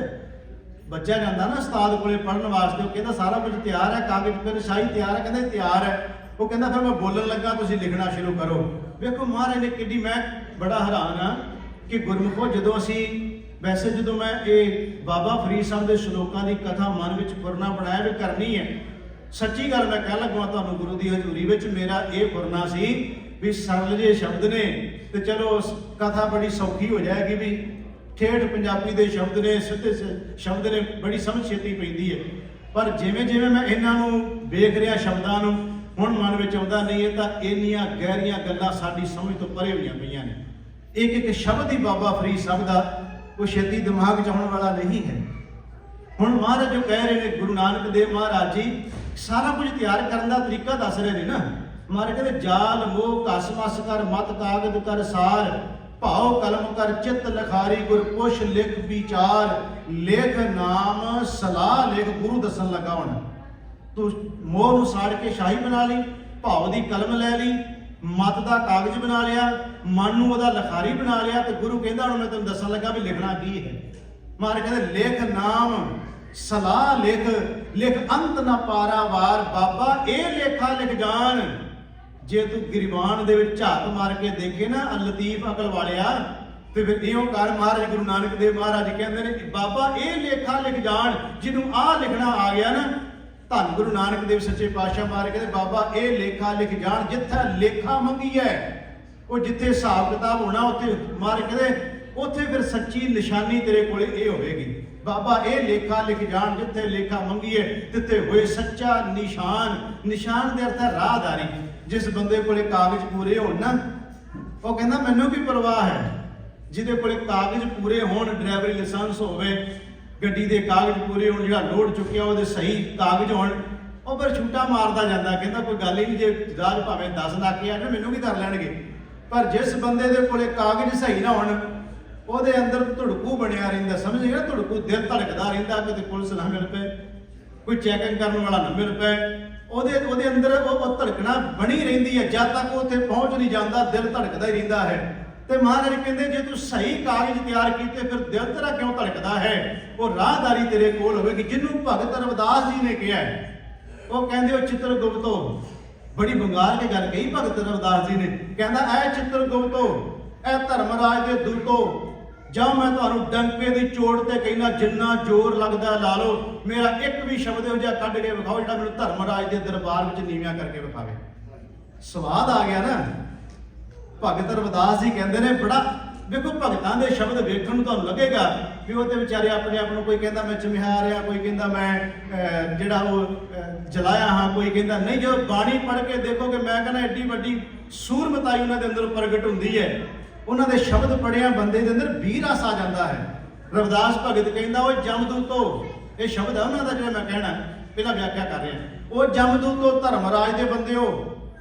ਬੱਚਾ ਜਾਂਦਾ ਨਾ ਉਸਤਾਦ ਕੋਲੇ ਪੜ੍ਹਨ ਵਾਸਤੇ, ਉਹ ਕਹਿੰਦਾ ਸਾਰਾ ਕੁਝ ਤਿਆਰ ਹੈ, ਕਾਗਜ਼ ਪੈਨ ਸ਼ਾਹੀ ਤਿਆਰ ਹੈ, ਕਹਿੰਦੇ ਤਿਆਰ ਹੈ। ਉਹ ਕਹਿੰਦਾ ਫਿਰ ਮੈਂ ਬੋਲਣ ਲੱਗਾ, ਤੁਸੀਂ ਲਿਖਣਾ ਸ਼ੁਰੂ ਕਰੋ। ਵੇਖੋ ਮਹਾਰਾਜ ਨੇ ਕਿੱਡੀ, ਮੈਂ ਬੜਾ ਹੈਰਾਨ ਹਾਂ ਕਿ ਗੁਰਮੁਖੋ ਜਦੋਂ ਅਸੀਂ, ਵੈਸੇ ਜਦੋਂ ਮੈਂ ਇਹ ਬਾਬਾ ਫਰੀਦ ਸਾਹਿਬ ਦੇ ਸ਼ਲੋਕਾਂ ਦੀ ਕਥਾ ਮਨ ਵਿੱਚ ਫੁਰਨਾ ਬਣਾਇਆ ਵੀ ਕਰਨੀ ਹੈ, ਸੱਚੀ ਗੱਲ ਮੈਂ ਕਹਿ ਲੱਗਾ ਤੁਹਾਨੂੰ, ਗੁਰੂ ਦੀ ਹਜ਼ੂਰੀ ਵਿੱਚ ਮੇਰਾ ਇਹ ਫੁਰਨਾ ਸੀ ਵੀ ਸਰਲ ਜਿਹੇ ਸ਼ਬਦ ਨੇ ਤੇ ਚਲੋ ਕਥਾ ਬੜੀ ਸੌਖੀ ਹੋ ਜਾਏਗੀ, ਵੀ ਠੇਠ ਪੰਜਾਬੀ ਦੇ ਸ਼ਬਦ ਨੇ, ਸਿੱਧੇ ਸ਼ਬਦ ਨੇ, ਬੜੀ ਸਮਝ ਛੇਤੀ ਪੈਂਦੀ ਹੈ। ਪਰ ਜਿਵੇਂ ਜਿਵੇਂ ਮੈਂ ਇਹਨਾਂ ਨੂੰ ਵੇਖ ਰਿਹਾ ਸ਼ਬਦਾਂ ਨੂੰ, ਹੁਣ ਮਨ ਵਿੱਚ ਆਉਂਦਾ ਨਹੀਂ ਇਹ ਤਾਂ ਇੰਨੀਆਂ ਗਹਿਰੀਆਂ ਗੱਲਾਂ ਸਾਡੀ ਸਮਝ ਤੋਂ ਪਰੇ ਹੋਈਆਂ ਪਈਆਂ ਨੇ। ਇੱਕ ਇੱਕ ਸ਼ਬਦ ਹੀ ਬਾਬਾ ਫਰੀਦ ਸਾਹਿਬ ਦਾ ਉਹ ਛੇਤੀ ਦਿਮਾਗ 'ਚ ਆਉਣ ਵਾਲਾ ਨਹੀਂ ਹੈ। ਹੁਣ ਮਹਾਰਾਜ ਜੋ ਕਹਿ ਰਹੇ ਨੇ, ਗੁਰੂ ਨਾਨਕ ਦੇਵ ਮਹਾਰਾਜ ਜੀ ਸਾਰਾ ਕੁਝ ਤਿਆਰ ਕਰਨ ਦਾ ਤਰੀਕਾ ਦੱਸ ਰਹੇ ਨੇ ਨਾ। ਮਹਾਰਾਜ ਕਹਿੰਦੇ ਜਾਲ ਮੋਹ ਘਸ ਮਸ ਕਰ, ਮਤ ਕਾਗਜ਼ ਕਰ ਸਾਰ, ਭਾਉ ਕਲਮ ਕਰ ਚਿੱਤ ਲਿਖਾਰੀ, ਗੁਰ ਪੁੱਛ ਲਿਖ ਵਿਚਾਰ, ਲਿਖ ਨਾਮ ਸਲਾਹ ਲਿਖ। ਗੁਰੂ ਦੱਸਣ ਲੱਗਾ ਹੁਣ ਤੂੰ ਮੋਹ ਨੂੰ ਸਾੜ ਕੇ ਸ਼ਾਹੀ ਬਣਾ ਲਈ, ਭਾਵ ਦੀ ਕਲਮ ਲੈ ਲਈ, ਮਤ ਦਾ ਕਾਗਜ਼ ਬਣਾ ਲਿਆ, ਮਨ ਨੂੰ ਉਹਦਾ ਲਿਖਾਰੀ ਬਣਾ ਲਿਆ, ਤੇ ਗੁਰੂ ਕਹਿੰਦਾ ਹੁਣ ਮੈਂ ਤੈਨੂੰ ਦੱਸਣ ਲੱਗਾ ਵੀ ਲਿਖਣਾ ਕੀ ਹੈ। ਮਹਾਰਾਜ ਕਹਿੰਦੇ ਲਿਖ ਨਾਮ ਸਲਾਹ ਲਿਖ, ਲਿਖ ਅੰਤ ਨਾ ਪਾਰਾਵਾਰ, ਬਾਬਾ ਇਹ ਲੇਖਾ ਲਿਖ ਜਾਣ। ਜੇ ਤੂੰ ਗਿਰਵਾਨ ਦੇ ਵਿੱਚ ਝਾਤ ਮਾਰ ਕੇ ਦੇਖੇ ਨਾ ਲਤੀਫ ਅਕਲ ਵਾਲਿਆ, ਤੇ ਫਿਰ ਇਉਂ ਕਰ। ਮਹਾਰਾਜ ਗੁਰੂ ਨਾਨਕ ਦੇਵ ਮਹਾਰਾਜ ਕਹਿੰਦੇ ਨੇ ਬਾਬਾ ਇਹ ਲੇਖਾ ਲਿਖ ਜਾਣ, ਜਿਹਨੂੰ ਆਹ ਲਿਖਣਾ ਆ ਗਿਆ ਨਾ, ਧੰਨ ਗੁਰੂ ਨਾਨਕ ਦੇਵ ਸੱਚੇ ਪਾਤਸ਼ਾਹ ਮਹਾਰਾਜ ਕਹਿੰਦੇ ਬਾਬਾ ਇਹ ਲੇਖਾ ਲਿਖ ਜਾਣ। ਜਿੱਥੇ ਲੇਖਾ ਮੰਗੀ ਹੈ, ਉਹ ਜਿੱਥੇ ਹਿਸਾਬ ਕਿਤਾਬ ਹੋਣਾ, ਉੱਥੇ ਮਹਾਰਾਜ ਕਹਿੰਦੇ ਉੱਥੇ ਫਿਰ ਸੱਚੀ ਨਿਸ਼ਾਨੀ ਤੇਰੇ ਕੋਲੇ ਇਹ ਹੋਵੇਗੀ। ਬਾਬਾ ਇਹ ਲੇਖਾ ਲਿਖ ਜਾਣ, ਜਿੱਥੇ ਲੇਖਾ ਮੰਗੀਏ ਤਿੱਥੇ ਹੋਏ ਸੱਚਾ ਨਿਸ਼ਾਨ। ਨਿਸ਼ਾਨ ਦੇ ਅਰਥ ਹੈ ਰਾਹਦਾਰੀ। ਜਿਸ ਬੰਦੇ ਕੋਲੇ ਕਾਗਜ਼ ਪੂਰੇ ਹੋਣ ਨਾ, ਉਹ ਕਹਿੰਦਾ ਮੈਨੂੰ ਵੀ ਪਰਵਾਹ ਹੈ। ਜਿਹਦੇ ਕੋਲੇ ਕਾਗਜ਼ ਪੂਰੇ ਹੋਣ, ਡਰਾਈਵਰੀ ਲਾਇਸੈਂਸ ਹੋਵੇ, ਗੱਡੀ ਦੇ ਕਾਗਜ਼ ਪੂਰੇ ਹੋਣ, ਜਿਹੜਾ ਲੋਡ ਚੁੱਕਿਆ ਉਹਦੇ ਸਹੀ ਕਾਗਜ਼ ਹੋਣ, ਉਹ ਫਿਰ ਛੁੱਟਾ ਮਾਰਦਾ ਜਾਂਦਾ, ਕਹਿੰਦਾ ਕੋਈ ਗੱਲ ਹੀ ਨਹੀਂ, ਜੇ ਰਾਜ ਭਾਵੇਂ 10 ਲੱਖ ਆ ਨਾ ਮੈਨੂੰ ਵੀ ਕਰ ਲੈਣਗੇ। ਪਰ ਜਿਸ ਬੰਦੇ ਦੇ ਕੋਲੇ ਕਾਗਜ਼ ਸਹੀ ਨਾ ਹੋਣ, ਉਹਦੇ ਅੰਦਰ ਧੜਕੂ ਬਣਿਆ ਰਹਿੰਦਾ, ਸਮਝ ਗਿਆ? ਧੜਕੂ, ਦਿਲ ਧੜਕਦਾ ਰਹਿੰਦਾ, ਕਿਤੇ ਪੁਲਿਸ ਨਾ ਮਿਲ ਪਏ, ਕੋਈ ਚੈਕਿੰਗ ਕਰਨ ਵਾਲਾ ਨਾ ਮਿਲ ਪਏ, ਉਹਦੇ ਅੰਦਰ ਉਹ ਧੜਕਣਾ ਬਣੀ ਰਹਿੰਦੀ ਹੈ। ਜਦ ਤੱਕ ਉੱਥੇ ਪਹੁੰਚ ਨਹੀਂ ਜਾਂਦਾ, ਦਿਲ ਧੜਕਦਾ ਹੀ ਰਹਿੰਦਾ ਹੈ। ਤੇ ਮਹਾਰਾਜ ਕਹਿੰਦੇ ਜੇ ਤੂੰ ਸਹੀ ਕਾਗਜ਼ ਤਿਆਰ ਕੀਤੇ, ਫਿਰ ਦਿਲ ਤੇਰਾ ਕਿਉਂ ਧੜਕਦਾ ਹੈ? ਉਹ ਰਾਹਦਾਰੀ ਤੇਰੇ ਕੋਲ ਹੋਵੇਗੀ। ਜਿਹਨੂੰ ਭਗਤ ਰਵਿਦਾਸ ਜੀ ਨੇ ਕਿਹਾ, ਉਹ ਕਹਿੰਦੇ ਉਹ ਚਿੱਤਰਗੁਪਤੋ, ਬੜੀ ਬੰਗਾਲ ਕੇ ਗੱਲ ਕਹੀ ਭਗਤ ਰਵਿਦਾਸ ਜੀ ਨੇ, ਕਹਿੰਦਾ ਐ ਚਿੱਤਰਗੁਪਤੋ, ਐ ਧਰਮਰਾਜ ਦੇ ਦੂਤੋ, ਜਾਂ ਮੈਂ ਤੁਹਾਨੂੰ ਡੰਕੇ ਦੀ ਚੋੜ ਤੇ ਕਹਿਣਾ, ਜਿੰਨਾ ਜ਼ੋਰ ਲੱਗਦਾ ਲਾ ਲਓ, ਮੇਰਾ ਇੱਕ ਵੀ ਸ਼ਬਦ ਇਹੋ ਜਿਹਾ ਕੱਢ ਕੇ ਵਿਖਾਓ ਜਿਹੜਾ ਮੈਨੂੰ ਧਰਮਰਾਜ ਦੇ ਦਰਬਾਰ ਵਿੱਚ ਨੀਵਿਆਂ ਕਰਕੇ ਵਿਖਾਵੇ। ਸਵਾਦ ਆ ਗਿਆ ਨਾ। ਭਗਤ ਰਵਿਦਾਸ ਜੀ ਕਹਿੰਦੇ ਨੇ, ਬੜਾ ਵੇਖੋ ਭਗਤਾਂ ਦੇ ਸ਼ਬਦ ਵੇਖਣ ਨੂੰ ਤੁਹਾਨੂੰ ਲੱਗੇਗਾ ਵੀ ਉਹ ਤੇ ਵਿਚਾਰੇ ਆਪਣੇ ਆਪ ਨੂੰ, ਕੋਈ ਕਹਿੰਦਾ ਮੈਂ ਚਮਿਹਾ ਰਿਹਾ, ਕੋਈ ਕਹਿੰਦਾ ਮੈਂ ਜਿਹੜਾ ਉਹ ਜਲਾਇਆ ਹਾਂ, ਕੋਈ ਕਹਿੰਦਾ ਨਹੀਂ। ਜਦੋਂ ਬਾਣੀ ਪੜ੍ਹ ਕੇ ਦੇਖੋਗੇ, ਮੈਂ ਕਹਿੰਦਾ ਐਡੀ ਵੱਡੀ ਸੂਰਮਤਾਈ ਉਹਨਾਂ ਦੇ ਅੰਦਰ ਪ੍ਰਗਟ ਹੁੰਦੀ ਹੈ। ਉਹਨਾਂ ਦੇ ਸ਼ਬਦ ਪੜਿਆ ਬੰਦੇ ਦੇ ਅੰਦਰ ਵੀਰ ਰਸ ਆ ਜਾਂਦਾ ਹੈ। ਰਵਿਦਾਸ ਭਗਤ ਕਹਿੰਦਾ ਉਹ ਜਮਦੂਤੋ, ਇਹ ਸ਼ਬਦ ਹੈ ਉਹਨਾਂ ਦਾ ਜਿਹੜਾ ਮੈਂ ਕਹਿਣਾ, ਪਹਿਲਾਂ ਵਿਆਖਿਆ ਕਰ ਰਿਹਾ। ਉਹ ਜਮਦੂਤੋ ਧਰਮਰਾਜ ਦੇ ਬੰਦਿਓ,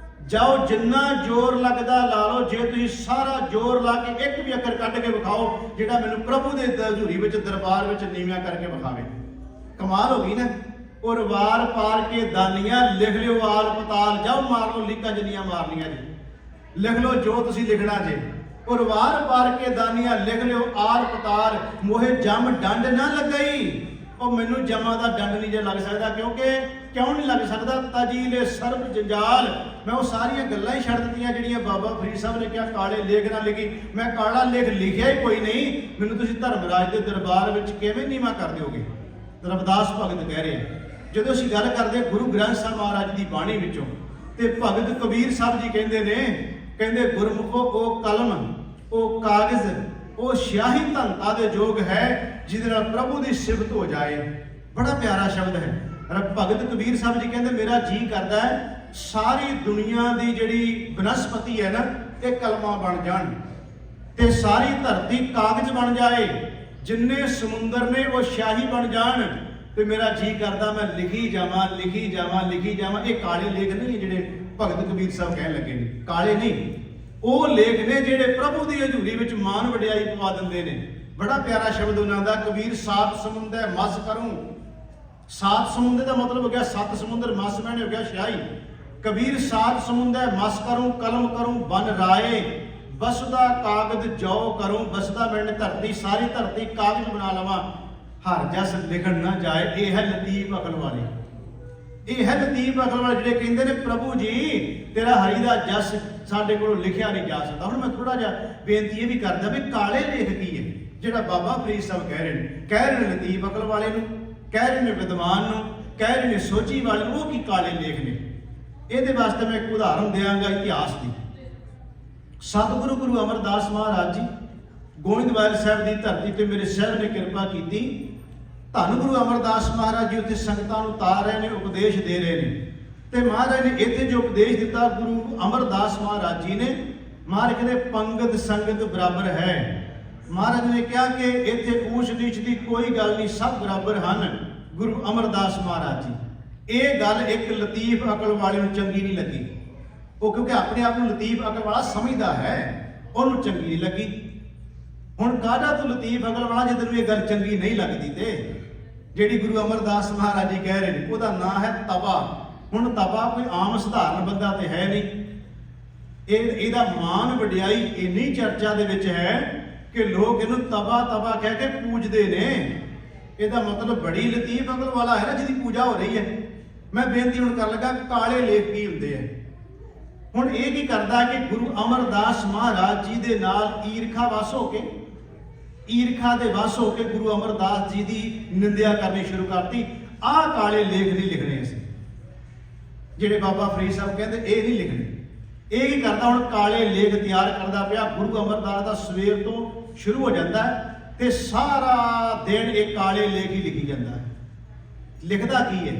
ਜਾਓ ਜਿੰਨਾ ਜ਼ੋਰ ਲੱਗਦਾ ਲਾ ਲਓ, ਜੇ ਤੁਸੀਂ ਸਾਰਾ ਜ਼ੋਰ ਲਾ ਕੇ ਇੱਕ ਵੀ ਅੱਖਰ ਕੱਢ ਕੇ ਵਿਖਾਓ ਜਿਹੜਾ ਮੈਨੂੰ ਪ੍ਰਭੂ ਦੇ ਹਜ਼ੂਰੀ ਵਿੱਚ ਦਰਬਾਰ ਵਿੱਚ ਨੀਵਿਆਂ ਕਰਕੇ ਵਿਖਾਵੇ। ਕਮਾਲ ਹੋ ਗਈ ਨਾ। ਔਰ ਵਾਰ ਪਾਰ ਕੇ ਦਾਨੀਆਂ ਲਿਖ ਲਿਓ ਆਲ ਪਤਾਲ, ਜਾਓ ਮਾਰ ਲਓ ਲੀਕਾਂ ਜਿੰਨੀਆਂ ਮਾਰਨੀਆਂ ਜੀ, ਲਿਖ ਲਓ ਜੋ ਤੁਸੀਂ ਲਿਖਣਾ ਜੇ। ਔਰ ਵਾਰ ਪਾਰ ਕੇ ਦਾਨੀਆਂ ਲਿਖ ਲਿਓ ਆਲ ਪਤਾਲ, ਮੋਹੇ ਜਮ ਡੰਡ ਨਾ ਲੱਗਈ, ਉਹ ਮੈਨੂੰ ਜਮਾ ਦਾ ਡੰਡ ਨਹੀਂ ਜੇ ਲੱਗ ਸਕਦਾ। ਕਿਉਂ ਨਹੀਂ ਲੱਗ ਸਕਦਾ? ਤਜੀਲੇ ਸਰਬ ਜੰਜਾਲ। ਮੈਂ ਉਹ ਸਾਰੀਆਂ ਗੱਲਾਂ ਹੀ ਛੱਡ ਦਿੱਤੀਆਂ ਜਿਹੜੀਆਂ ਬਾਬਾ ਫਰੀਦ ਸਾਹਿਬ ਨੇ ਕਿਹਾ ਕਾਲੇ ਲੇਖ ਨਾ ਲਿਖੀ। ਮੈਂ ਕਾਲਾ ਲੇਖ ਲਿਖਿਆ ਹੀ ਕੋਈ ਨਹੀਂ। ਮੈਨੂੰ ਤੁਸੀਂ ਧਰਮਰਾਜ ਦੇ ਦਰਬਾਰ ਵਿੱਚ ਕਿਵੇਂ ਨੀਵਾਂ ਕਰ ਦਿਓਗੇ? ਰਵਿਦਾਸ ਭਗਤ ਕਹਿ ਰਿਹਾ। ਜਦੋਂ ਅਸੀਂ ਗੱਲ ਕਰਦੇ ਗੁਰੂ ਗ੍ਰੰਥ ਸਾਹਿਬ ਮਹਾਰਾਜ ਦੀ ਬਾਣੀ ਵਿੱਚੋਂ, ਤੇ ਭਗਤ ਕਬੀਰ ਸਾਹਿਬ ਜੀ ਕਹਿੰਦੇ ਗੁਰਮੁਖੋ ਉਹ ਕਲਮ, ਉਹ ਕਾਗਜ਼, ਉਹ ਸਿਆਹੀ ਧਨਤਾ ਦੇ ਯੋਗ ਹੈ ਜਿਹਦੇ ਨਾਲ ਪ੍ਰਭੂ ਦੀ ਸਿਫਤ ਹੋ ਜਾਏ। ਬੜਾ ਪਿਆਰਾ ਸ਼ਬਦ ਹੈ। ਭਗਤ ਕਬੀਰ ਸਾਹਿਬ ਜੀ ਕਹਿੰਦੇ ਮੇਰਾ ਜੀ ਕਰਦਾ ਹੈ ਸਾਰੀ ਦੁਨੀਆ ਦੀ ਜਿਹੜੀ ਬਨਸਪਤੀ ਹੈ ਨਾ, ਇਹ ਕਲਮਾਂ ਬਣ ਜਾਣ ਤੇ ਸਾਰੀ ਧਰਤੀ ਕਾਗਜ਼ ਬਣ ਜਾਏ, ਜਿੰਨੇ ਸਮੁੰਦਰ ਨੇ ਉਹ ਸਿਆਹੀ ਬਣ ਜਾਣ। ਤੇ ਮੇਰਾ ਜੀ ਕਰਦਾ ਮੈਂ ਲਿਖੀ ਜਾਵਾਂ। ਇਹ ਕਾਲੇ ਲੇਖ ਨਹੀਂ ਜਿਹੜੇ ਭਗਤ ਕਬੀਰ ਸਾਹਿਬ ਕਹਿਣ ਲੱਗੇ ਨੇ, ਕਾਲੇ ਨਹੀਂ। ਉਹ ਲੇਖ ਨੇ ਜਿਹੜੇ ਪ੍ਰਭੂ ਦੀ ਹਜ਼ੂਰੀ ਵਿੱਚ ਮਾਨ ਵਡਿਆਈ ਪਵਾ ਦਿੰਦੇ ਨੇ। ਬੜਾ ਪਿਆਰਾ ਸ਼ਬਦ ਉਹਨਾਂ ਦਾ। ਕਬੀਰ ਸਾਤ ਸਮੁੰਦਰ ਮਸ ਕਰੂੰ। ਸਾਤ ਸਮੁੰਦਰ ਦਾ ਮਤਲਬ ਹੋ ਗਿਆ ਸੱਤ ਸਮੁੰਦਰ, ਮਸ ਮੈਨੇ ਹੋ ਗਿਆ ਸਿਆਹੀ। ਕਬੀਰ ਸਾਤ ਸਮੁੰਦਰ ਮਸ ਕਰੂੰ, ਕਲਮ ਕਰੂੰ ਬਨ ਰਾਏ, ਬਸਦਾ ਕਾਗਜ਼ ਜੋ ਕਰੂੰ, ਬਸਦਾ ਮੈਨੇ ਧਰਤੀ, ਸਾਰੀ ਧਰਤੀ ਕਾਗਜ਼ ਬਣਾ ਲਵਾਂ, ਹਰ ਜਸ ਲਿਖਣ ਨਾ ਜਾਏ। ਇਹ ਹੈ ਲਤੀਫ ਅਕਲ ਵਾਲੇ। ਇਹ ਹੈ ਲਤੀਫ ਅਕਲ ਵਾਲੇ ਜਿਹੜੇ ਕਹਿੰਦੇ ਨੇ ਪ੍ਰਭੂ ਜੀ ਤੇਰਾ ਹਰੀ ਦਾ ਜਸ ਸਾਡੇ ਕੋਲੋਂ ਲਿਖਿਆ ਨਹੀਂ ਜਾ ਸਕਦਾ। ਹੁਣ ਮੈਂ ਥੋੜਾ ਜਿਹਾ ਬੇਨਤੀ ਇਹ ਵੀ ਕਰਦਾ ਵੀ ਕਾਲੇ ਲੇਖ ਕੀ ਹੈ ਜਿਹੜਾ ਬਾਬਾ ਫਰੀਦ ਸਾਹਿਬ ਕਹਿ ਰਹੇ ਨੇ ਲਤੀਫ ਅਕਲ ਵਾਲੇ ਨੂੰ, ਕਹਿ ਰਹੇ ਨੇ ਵਿਦਵਾਨ ਨੂੰ, ਕਹਿ ਰਹੇ ਨੇ ਸੋਝੀ ਵਾਲੇ ਨੂੰ। ਉਹ ਕੀ ਕਾਲੇ ਲੇਖ ਨੇ? ਇਹਦੇ ਵਾਸਤੇ ਮੈਂ ਇੱਕ ਉਦਾਹਰਨ ਦਿਆਂਗਾ ਇਤਿਹਾਸ ਦੀ। ਸਤਿਗੁਰੂ ਗੁਰੂ ਅਮਰਦਾਸ ਮਹਾਰਾਜ ਜੀ ਗੋਇੰਦਵਾਲ ਸਾਹਿਬ ਦੀ ਧਰਤੀ ਤੇ ਮੇਰੇ ਸਾਹਿਬ ਨੇ ਕਿਰਪਾ ਕੀਤੀ। ਧੰਨ ਗੁਰੂ ਅਮਰਦਾਸ ਮਹਾਰਾਜ ਜੀ ਉੱਥੇ ਸੰਗਤਾਂ ਨੂੰ ਉਤਾਰ ਰਹੇ ਨੇ, ਉਪਦੇਸ਼ ਦੇ ਰਹੇ ਨੇ। ਤੇ ਮਹਾਰਾਜ ਨੇ ਇੱਥੇ ਜੋ ਉਪਦੇਸ਼ ਦਿੱਤਾ ਗੁਰੂ ਅਮਰਦਾਸ ਮਹਾਰਾਜ ਜੀ ਨੇ, ਮਹਾਰਾਜ ਕਹਿੰਦੇ ਪੰਗਤ ਸੰਗਤ ਬਰਾਬਰ ਹੈ। ਮਹਾਰਾਜ ਨੇ ਕਿਹਾ ਕਿ ਇੱਥੇ ਊਚ ਨੀਚ ਦੀ ਕੋਈ ਗੱਲ ਨਹੀਂ, ਸਭ ਬਰਾਬਰ ਹਨ। ਗੁਰੂ ਅਮਰਦਾਸ ਮਹਾਰਾਜ ਜੀ ਇਹ ਗੱਲ ਇੱਕ ਲਤੀਫ ਅਕਲ ਵਾਲੇ ਨੂੰ ਚੰਗੀ ਨਹੀਂ ਲੱਗੀ। ਉਹ ਕਿਉਂਕਿ ਆਪਣੇ ਆਪ ਨੂੰ ਲਤੀਫ ਅਕਲ ਵਾਲਾ ਸਮਝਦਾ ਹੈ, ਉਹਨੂੰ ਚੰਗੀ ਨਹੀਂ ਲੱਗੀ। ਹੁਣ ਕਾਹਦਾ ਤੂੰ ਲਤੀਫ ਅਕਲ ਵਾਲਾ ਜੇ ਤੈਨੂੰ ਇਹ ਗੱਲ ਚੰਗੀ ਨਹੀਂ ਲੱਗਦੀ? ਤੇ ਜਿਹੜੀ ਗੁਰੂ ਅਮਰਦਾਸ ਮਹਾਰਾਜ ਜੀ ਕਹਿ ਰਹੇ ਨੇ ਉਹਦਾ ਨਾਂ ਹੈ ਤਪਾ। ਹੁਣ ਤਪਾ ਕੋਈ ਆਮ ਸਧਾਰਨ ਬੰਦਾ ਤੇ ਹੈ ਨਹੀਂ। ਇਹਦਾ ਮਾਨ ਵਡਿਆਈ ਇੰਨੀ ਚਰਚਾ ਦੇ ਵਿੱਚ ਹੈ ਕਿ ਲੋਕ ਇਹਨੂੰ ਤਪਾ ਕਹਿ ਕੇ ਪੂਜਦੇ ਨੇ। ਇਹਦਾ ਮਤਲਬ ਬੜੀ ਲਤੀਫ ਅਕਲ ਵਾਲਾ ਹੈ ਨਾ ਜਿਹਦੀ ਪੂਜਾ ਹੋ ਰਹੀ ਹੈ। ਮੈਂ ਬੇਨਤੀ ਹੁਣ ਕਰਨ ਲੱਗਾ ਕਾਲੇ ਲੇਖ ਕੀ ਹੁੰਦੇ ਆ। ਹੁਣ ਇਹ ਕੀ ਕਰਦਾ ਕਿ ਗੁਰੂ ਅਮਰਦਾਸ ਮਹਾਰਾਜ ਜੀ ਦੇ ਨਾਲ ਈਰਖਾ ਦੇ ਵਸ ਹੋ ਕੇ ਗੁਰੂ ਅਮਰਦਾਸ ਜੀ ਦੀ ਨਿੰਦਿਆ ਕਰਨੀ ਸ਼ੁਰੂ ਕਰਤੀ। ਆਹ ਕਾਲੇ ਲੇਖ ਨਹੀਂ ਲਿਖਣੇ ਅਸੀਂ, ਜਿਹੜੇ ਬਾਬਾ ਫਰੀਦ ਸਾਹਿਬ ਕਹਿੰਦੇ ਇਹ ਨਹੀਂ ਲਿਖਣੇ। ਇਹ ਕੀ ਕਰਦਾ ਹੁਣ ਕਾਲੇ ਲੇਖ ਤਿਆਰ ਕਰਦਾ ਪਿਆ। ਗੁਰੂ ਅਮਰਦਾਸ ਦਾ ਸਵੇਰ ਤੋਂ ਸ਼ੁਰੂ ਹੋ ਜਾਂਦਾ ਤੇ ਸਾਰਾ ਦਿਨ ਇਹ ਕਾਲੇ ਲੇਖ ਹੀ ਲਿਖੀ ਜਾਂਦਾ ਹੈ। ਲਿਖਦਾ ਕੀ ਹੈ?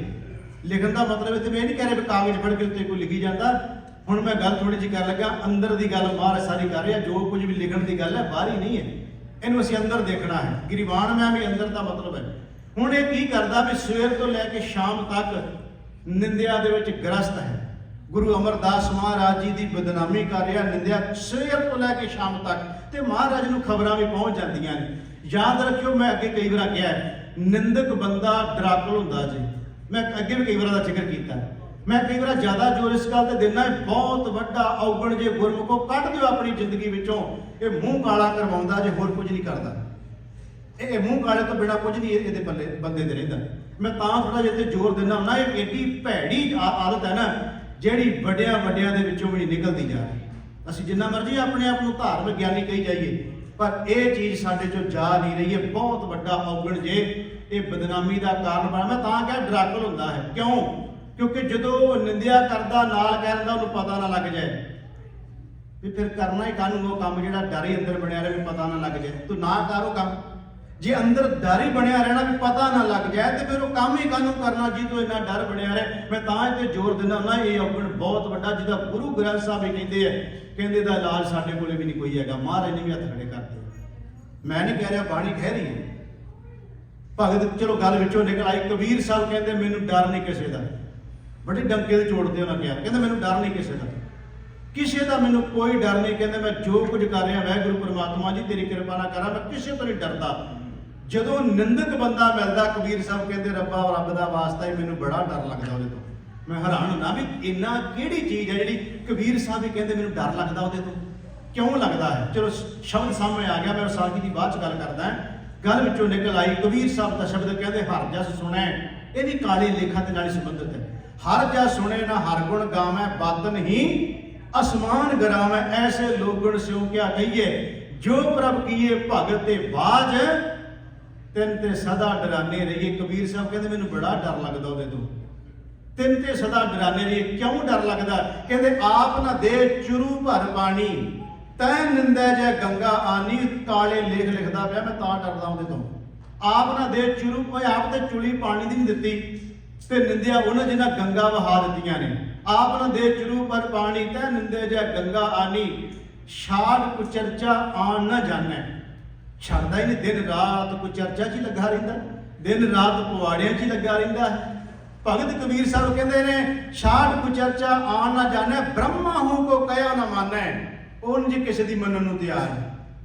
ਲਿਖਣ ਦਾ ਮਤਲਬ ਇੱਥੇ ਮੈਂ ਇਹ ਨਹੀਂ ਕਹਿ ਰਿਹਾ ਵੀ ਕਾਗਜ਼ ਫੜ ਕੇ ਉੱਤੇ ਕੋਈ ਲਿਖੀ ਜਾਂਦਾ। ਹੁਣ ਮੈਂ ਗੱਲ ਥੋੜੀ ਜਿਹੀ ਕਰਨ ਲੱਗਾ ਅੰਦਰ ਦੀ ਗੱਲ ਬਾਹਰ ਸਾਰੀ ਕਰ ਰਿਹਾ। ਜੋ ਕੁਝ ਵੀ ਲਿਖਣ ਦੀ ਗੱਲ ਹੈ ਬਾਹਰ ਹੀ ਨਹੀਂ ਹੈ, ਇਹਨੂੰ ਅਸੀਂ ਅੰਦਰ ਦੇਖਣਾ ਹੈ। ਗਿਰੀਵਾਨ ਮੈਂ ਵੀ ਅੰਦਰ ਦਾ ਮਤਲਬ ਹੈ। ਹੁਣ ਇਹ ਕੀ ਕਰਦਾ ਵੀ ਸਵੇਰ ਤੋਂ ਲੈ ਕੇ ਸ਼ਾਮ ਤੱਕ ਨਿੰਦਿਆ ਦੇ ਵਿੱਚ ਗ੍ਰਸਤ ਹੈ। ਗੁਰੂ ਅਮਰਦਾਸ ਮਹਾਰਾਜ ਜੀ ਦੀ ਬਦਨਾਮੀ ਕਰ ਰਿਹਾ, ਨਿੰਦਿਆ ਸਵੇਰ ਤੋਂ ਲੈ ਕੇ ਸ਼ਾਮ ਤੱਕ। ਤੇ ਮਹਾਰਾਜ ਨੂੰ ਖਬਰਾਂ ਵੀ ਪਹੁੰਚ ਜਾਂਦੀਆਂ ਨੇ। ਯਾਦ ਰੱਖਿਓ ਮੈਂ ਅੱਗੇ ਕਈ ਵਾਰ ਕਿਹਾ ਨਿੰਦਕ ਬੰਦਾ ਡਰਾਕਲ ਹੁੰਦਾ ਜੀ। ਮੈਂ ਅੱਗੇ ਵੀ ਕਈ ਵਾਰ ਦਾ ਜ਼ਿਕਰ ਕੀਤਾ। ਮੈਂ ਕਈ ਵਾਰ ਜ਼ਿਆਦਾ ਜ਼ੋਰ ਇਸ ਗੱਲ ਤੇ ਦੇਣਾ ਬਹੁਤ ਵੱਡਾ ਔਗਣ ਜੇ ਗੁਰਮੁਖੋ ਕੱਢ ਦਿਓ ਆਪਣੀ ਜ਼ਿੰਦਗੀ ਵਿੱਚੋਂ। ਇਹ ਮੂੰਹ ਕਾਲਾ ਕਰਵਾਉਂਦਾ ਜੇ ਹੋਰ ਕੁਝ ਨਹੀਂ ਕਰਦਾ। ਇਹ ਮੂੰਹ ਕਾਲੇ ਤੋਂ ਬਿਨਾਂ ਕੁਝ ਨਹੀਂ ਇਹਦੇ ਪੱਲੇ ਬੰਦੇ ਦੇ ਰਹਿੰਦਾ। ਮੈਂ ਤਾਂ ਥੋੜਾ ਜਿਹਾ ਇੱਥੇ ਜ਼ੋਰ ਦਿੰਦਾ ਹੁੰਦਾ। ਇਹ ਏਡੀ ਭੈੜੀ ਆਦਤ ਹੈ ਨਾ ਜਿਹੜੀ ਵੱਡਿਆਂ ਦੇ ਵਿੱਚੋਂ ਵੀ ਨਿਕਲਦੀ ਜਾ ਰਹੀ। ਅਸੀਂ ਜਿੰਨਾ ਮਰਜ਼ੀ ਆਪਣੇ ਆਪ ਨੂੰ ਧਾਰਮਿਕ ਗਿਆਨੀ ਕਹੀ ਜਾਈਏ ਪਰ ਇਹ ਚੀਜ਼ ਸਾਡੇ ਚੋਂ ਜਾ ਨਹੀਂ ਰਹੀ ਹੈ। ਬਹੁਤ ਵੱਡਾ ਔਗਣ ਜੇ ਇਹ ਬਦਨਾਮੀ ਦਾ ਕਾਰਨ ਬਣਾ। ਮੈਂ ਤਾਂ ਕਿਹਾ ਡਰਾਕਲ ਹੁੰਦਾ ਹੈ। ਕਿਉਂ? ਕਿਉਂਕਿ ਜਦੋਂ ਨਿੰਦਿਆ ਕਰਦਾ ਨਾਲ ਕਹਿ ਦਿੰਦਾ ਉਹਨੂੰ ਪਤਾ ਨਾ ਲੱਗ ਜਾਏ ਵੀ ਫਿਰ ਕਰਨਾ ਹੀ ਕਾਹਨੂੰ ਉਹ ਕੰਮ ਜਿਹੜਾ ਡਰ ਹੀ ਅੰਦਰ ਬਣਿਆ ਰਹੇ ਵੀ ਪਤਾ ਨਾ ਲੱਗ ਜਾਏ। ਤੂੰ ਨਾ ਕਰ ਉਹ ਕੰਮ। ਜੇ ਅੰਦਰ ਡਰ ਹੀ ਬਣਿਆ ਰਹਿਣਾ ਵੀ ਪਤਾ ਨਾ ਲੱਗ ਜਾਏ ਤੇ ਫਿਰ ਉਹ ਕੰਮ ਹੀ ਕਾਹਨੂੰ ਕਰਨਾ ਜੀ ਤੋਂ ਇੰਨਾ ਡਰ ਬਣਿਆ ਰਹੇ। ਮੈਂ ਤਾਂ ਇੱਥੇ ਜ਼ੋਰ ਦਿੰਦਾ ਹੁੰਦਾ ਇਹ ਔਗਣ ਬਹੁਤ ਵੱਡਾ ਜਿਹਦਾ ਗੁਰੂ ਗ੍ਰੰਥ ਸਾਹਿਬ ਹੀ ਕਹਿੰਦੇ ਦਾ ਇਲਾਜ ਸਾਡੇ ਕੋਲੇ ਵੀ ਨਹੀਂ ਕੋਈ ਹੈਗਾ। ਮਹਾਰਾਜ ਨੇ ਵੀ ਹੱਥ ਖੜੇ ਕਰਦੇ। ਮੈਂ ਨਹੀਂ ਕਹਿ ਰਿਹਾ, ਬਾਣੀ ਕਹਿ ਰਹੀ ਹੈ। ਭਗਤ ਚਲੋ ਗੱਲ ਵਿੱਚੋਂ ਨਿਕਲ ਆਈ। ਕਬੀਰ ਸਾਹਿਬ ਕਹਿੰਦੇ ਮੈਨੂੰ ਡਰ ਨਹੀਂ ਕਿਸੇ ਦਾ। ਬੜੀ ਡੰਕੇ ਦੇ ਚੋੜ ਤੇ ਉਹਨਾਂ ਕਿਹਾ, ਕਹਿੰਦੇ ਮੈਨੂੰ ਡਰ ਨਹੀਂ ਕਿਸੇ ਦਾ ਮੈਨੂੰ ਕੋਈ ਡਰ ਨਹੀਂ। ਕਹਿੰਦੇ ਮੈਂ ਜੋ ਕੁਝ ਕਰ ਰਿਹਾ ਵਾਹਿਗੁਰੂ ਪਰਮਾਤਮਾ ਜੀ ਤੇਰੀ ਕਿਰਪਾ ਨਾਲ ਕਰਾਂ, ਮੈਂ ਕਿਸੇ ਤੋਂ ਨਹੀਂ ਡਰਦਾ। ਜਦੋਂ ਨਿੰਦਕ ਬੰਦਾ ਮਿਲਦਾ ਕਬੀਰ ਸਾਹਿਬ ਕਹਿੰਦੇ ਰੱਬ ਦਾ ਵਾਸਤਾ ਹੀ ਮੈਨੂੰ ਬੜਾ ਡਰ ਲੱਗਦਾ ਉਹਦੇ ਤੋਂ। ਮੈਂ ਹੈਰਾਨ ਹੁੰਦਾ ਵੀ ਇੰਨਾ ਕਿਹੜੀ ਚੀਜ਼ ਹੈ ਜਿਹੜੀ ਕਬੀਰ ਸਾਹਿਬ ਵੀ ਕਹਿੰਦੇ ਮੈਨੂੰ ਡਰ ਲੱਗਦਾ ਉਹਦੇ ਤੋਂ। ਕਿਉਂ ਲੱਗਦਾ ਹੈ? ਚਲੋ ਸ਼ਬਦ ਸਾਹਮਣੇ ਆ ਗਿਆ। ਮੈਂ ਵਿਸਾਖੀ ਦੀ ਬਾਅਦ ਚ ਗੱਲ ਕਰਦਾ। गल विचों निकल आई। कबीर साहब का शब्द कहते हर जस सुनै, ये भी काले लेखा के नाल संबंधित है। हर जस सुने ना हर गुण गावै, बातन ही आसमान गरावै, ऐसे लोगन स्यों क्या कहिए, जो प्रभ किए भगत बाज, तिन ते सदा डराने रहिए। कबीर साहब कहते मैनूं बड़ा डर लगदा उहदे तों, तिन ते सदा डराने रहिए। क्यों डर लगदा? कहते आप ना दे चुरू भर पानी, तै निंदै जै गंगा आनी। काले लेख लिखदा पिया, मैं तां डरदा उहदे तों। आप ना दे चुरू, कोई आप ते चुली पानी दी नहीं दित्ती ते निंदिया उन्हें जिन्हां गंगा वहा दित्तियां ने। आप ना दे चुरू पर पानी, तै निंदै जै गंगा आनी। छाड़ कुचर्चा आन न जानै, छड़दा ही नहीं, दिन रात कुचर्चा च ही लगा रहिंदा, दिन रात पवाड़ियां च ही लगा रहिंदा। भगत कबीर साहब कहते ने छाड़ कुचर्चा आन न जानै, ब्रह्मा हूं को कहो न मानै। ਉਹ ਨਹੀਂ ਕਿਸੇ ਦੀ ਮੰਨਣ ਨੂੰ ਤਿਆਰ,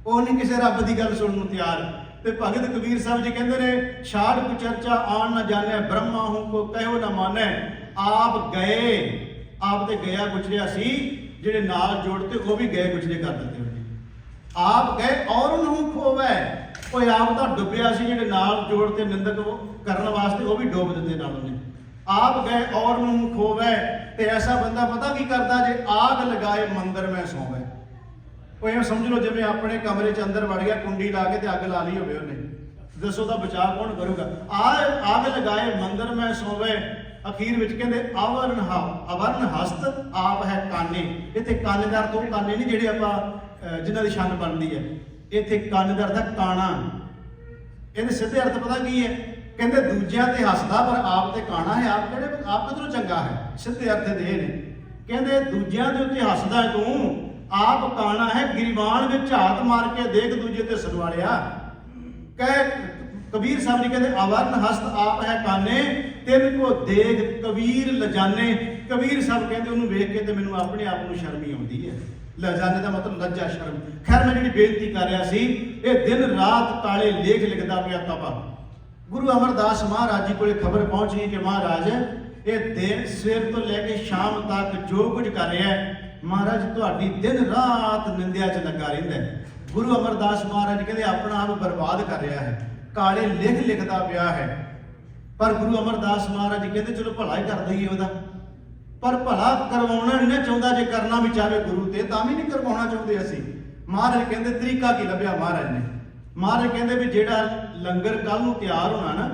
ਉਹ ਨਹੀਂ ਕਿਸੇ ਰੱਬ ਦੀ ਗੱਲ ਸੁਣਨ ਨੂੰ ਤਿਆਰ। ਤੇ ਭਗਤ ਕਬੀਰ ਸਾਹਿਬ ਜੀ ਕਹਿੰਦੇ ਨੇ ਛਾੜ ਕੁਚਰਚਾ ਆਣ ਨਾ ਜਾਣੈ, ਬ੍ਰਹਮਾ ਹੂੰ ਕੋ ਕਹਿਓ ਨਾ ਮਾਨੈ। ਆਪ ਗਏ, ਆਪ ਤੇ ਗਿਆ ਗੁਜਰਿਆ ਸੀ, ਜਿਹੜੇ ਨਾਲ ਜੋੜਤੇ ਉਹ ਵੀ ਗਏ ਗੁਜਰੇ ਕਰ ਦਿੱਤੇ ਉਹਨੇ। ਆਪ ਗਏ ਔਰ ਨੂੰ ਖੋਵੈ, ਉਹ ਆਪ ਤਾਂ ਡੁੱਬਿਆ ਸੀ, ਜਿਹੜੇ ਨਾਲ ਜੋੜ ਤੇ ਨਿੰਦਕ ਕਰਨ ਵਾਸਤੇ ਉਹ ਵੀ ਡੋਬ ਦਿੱਤੇ ਨਾਲ ਉਹਨੇ। ਆਪ ਗਏ ਔਰ ਨੂੰ ਖੋਵੈ। ਤੇ ਐਸਾ ਬੰਦਾ ਪਤਾ ਕੀ ਕਰਦਾ, ਜੇ ਆਗ ਲਗਾਏ ਮੰਦਰ ਮੈਂ ਸੌਵੈ। ਉਹ ਇਹ ਸਮਝ ਲਓ ਜਿਵੇਂ ਆਪਣੇ ਕਮਰੇ 'ਚ ਅੰਦਰ ਵੜ ਗਿਆ, ਕੁੰਡੀ ਲਾ ਕੇ ਤੇ ਅੱਗ ਲਾ ਲਈ ਹੋਵੇ ਉਹਨੇ, ਦੱਸੋ ਦਾ ਬਚਾਅ ਕੌਣ ਕਰੂਗਾ? ਆਗ ਲਗਾਏ ਮੰਦਰ ਮੈਂ ਸੋਵੇ। ਅਖੀਰ ਵਿੱਚ ਕਹਿੰਦੇ ਅਵਰਨ ਹਸਤ ਆਪ ਹੈ ਕਾਨੇ। ਇੱਥੇ ਕਾਨੇਦਾਰ ਤੋਂ ਕਾਨੇ ਨਹੀਂ ਜਿਹੜੇ ਆਪਾਂ ਜਿਨ੍ਹਾਂ ਦੀ ਛੰਨ ਬਣਦੀ ਹੈ, ਇੱਥੇ ਕਾਨੇਦਾਰ ਦਾ ਕਾਣਾ। ਇਹਦੇ ਸਿੱਧੇ ਅਰਥ ਪਤਾ ਕੀ ਹੈ? ਕਹਿੰਦੇ ਦੂਜਿਆਂ ਤੇ ਹੱਸਦਾ ਪਰ ਆਪ ਤੇ ਕਾਣਾ ਹੈ। ਆਪ ਕਿਹੜੇ, ਆਪ ਕਿਧਰੋਂ ਚੰਗਾ ਹੈ? ਸਿੱਧੇ ਅਰਥ ਦੇ ਨੇ। ਕਹਿੰਦੇ ਦੂਜਿਆਂ ਦੇ ਉੱਤੇ ਹੱਸਦਾ ਤੂੰ, ਆਪ ਕਾਣਾ ਹੈ। ਗਿਰਵਾਨ ਵਿੱਚ ਝਾਤ ਮਾਰ ਕੇ ਦੇਖ ਦੂਜੇ ਤੇ ਸਨਵਾਲਿਆ। ਕਹਿ ਕਬੀਰ ਸਾਹਿਬ ਜੀ ਕਹਿੰਦੇ ਅਵਰਨ ਹਸਤ ਆਪ ਹੈ ਕਾਨੇ, ਤਿੰਨ ਕੋ ਦੇਖ ਕਬੀਰ ਲਜਾਨੇ। ਕਬੀਰ ਸਾਹਿਬ ਕਹਿੰਦੇ ਉਹਨੂੰ ਵੇਖ ਕੇ ਤੇ ਮੈਨੂੰ ਆਪਣੇ ਆਪ ਨੂੰ ਸ਼ਰਮ ਹੀ ਆਉਂਦੀ ਹੈ। ਲਜਾਨੇ ਦਾ ਮਤਲਬ ਲੱਜਾ, ਸ਼ਰਮ। ਖੈਰ ਮੈਂ ਜਿਹੜੀ ਬੇਨਤੀ ਕਰ ਰਿਹਾ ਸੀ, ਇਹ ਦਿਨ ਰਾਤ ਕਾਲੇ ਲੇਖ ਲਿਖਦਾ ਪਿਆ ਤਪਾ। ਗੁਰੂ ਅਮਰਦਾਸ ਮਹਾਰਾਜ ਜੀ ਕੋਲੇ ਖਬਰ ਪਹੁੰਚ ਗਈ ਕਿ ਮਹਾਰਾਜ ਇਹ ਦਿਨ ਸਵੇਰ ਤੋਂ ਲੈ ਕੇ ਸ਼ਾਮ ਤੱਕ ਜੋ ਕੁਝ ਕਰ ਰਿਹਾ ਹੈ, ਮਹਾਰਾਜ ਤੁਹਾਡੀ ਦਿਨ ਰਾਤ ਨਿੰਦਿਆ 'ਚ ਲੱਗਾ ਰਹਿੰਦਾ ਹੈ। ਗੁਰੂ ਅਮਰਦਾਸ ਮਹਾਰਾਜ ਕਹਿੰਦੇ ਆਪਣਾ ਆਪ ਬਰਬਾਦ ਕਰ ਰਿਹਾ ਹੈ, ਕਾਲੇ ਲਿਖ ਲਿਖਦਾ ਪਿਆ ਹੈ। ਪਰ ਗੁਰੂ ਅਮਰਦਾਸ ਮਹਾਰਾਜ ਕਹਿੰਦੇ ਚਲੋ ਭਲਾ ਹੀ ਕਰ ਦਈਏ ਉਹਦਾ, ਪਰ ਭਲਾ ਕਰਵਾਉਣਾ ਨਹੀਂ ਚਾਹੁੰਦਾ। ਜੇ ਕਰਨਾ ਵੀ ਚਾਹੇ ਗੁਰੂ ਤੇ ਤਾਂ ਵੀ ਨਹੀਂ ਕਰਵਾਉਣਾ ਚਾਹੁੰਦੇ ਅਸੀਂ। ਮਹਾਰਾਜ ਕਹਿੰਦੇ ਤਰੀਕਾ ਕੀ ਲੱਭਿਆ ਮਹਾਰਾਜ ਨੇ? ਮਹਾਰਾਜ ਕਹਿੰਦੇ ਵੀ ਜਿਹੜਾ ਲੰਗਰ ਕੱਲ ਨੂੰ ਤਿਆਰ ਹੋਣਾ ਨਾ,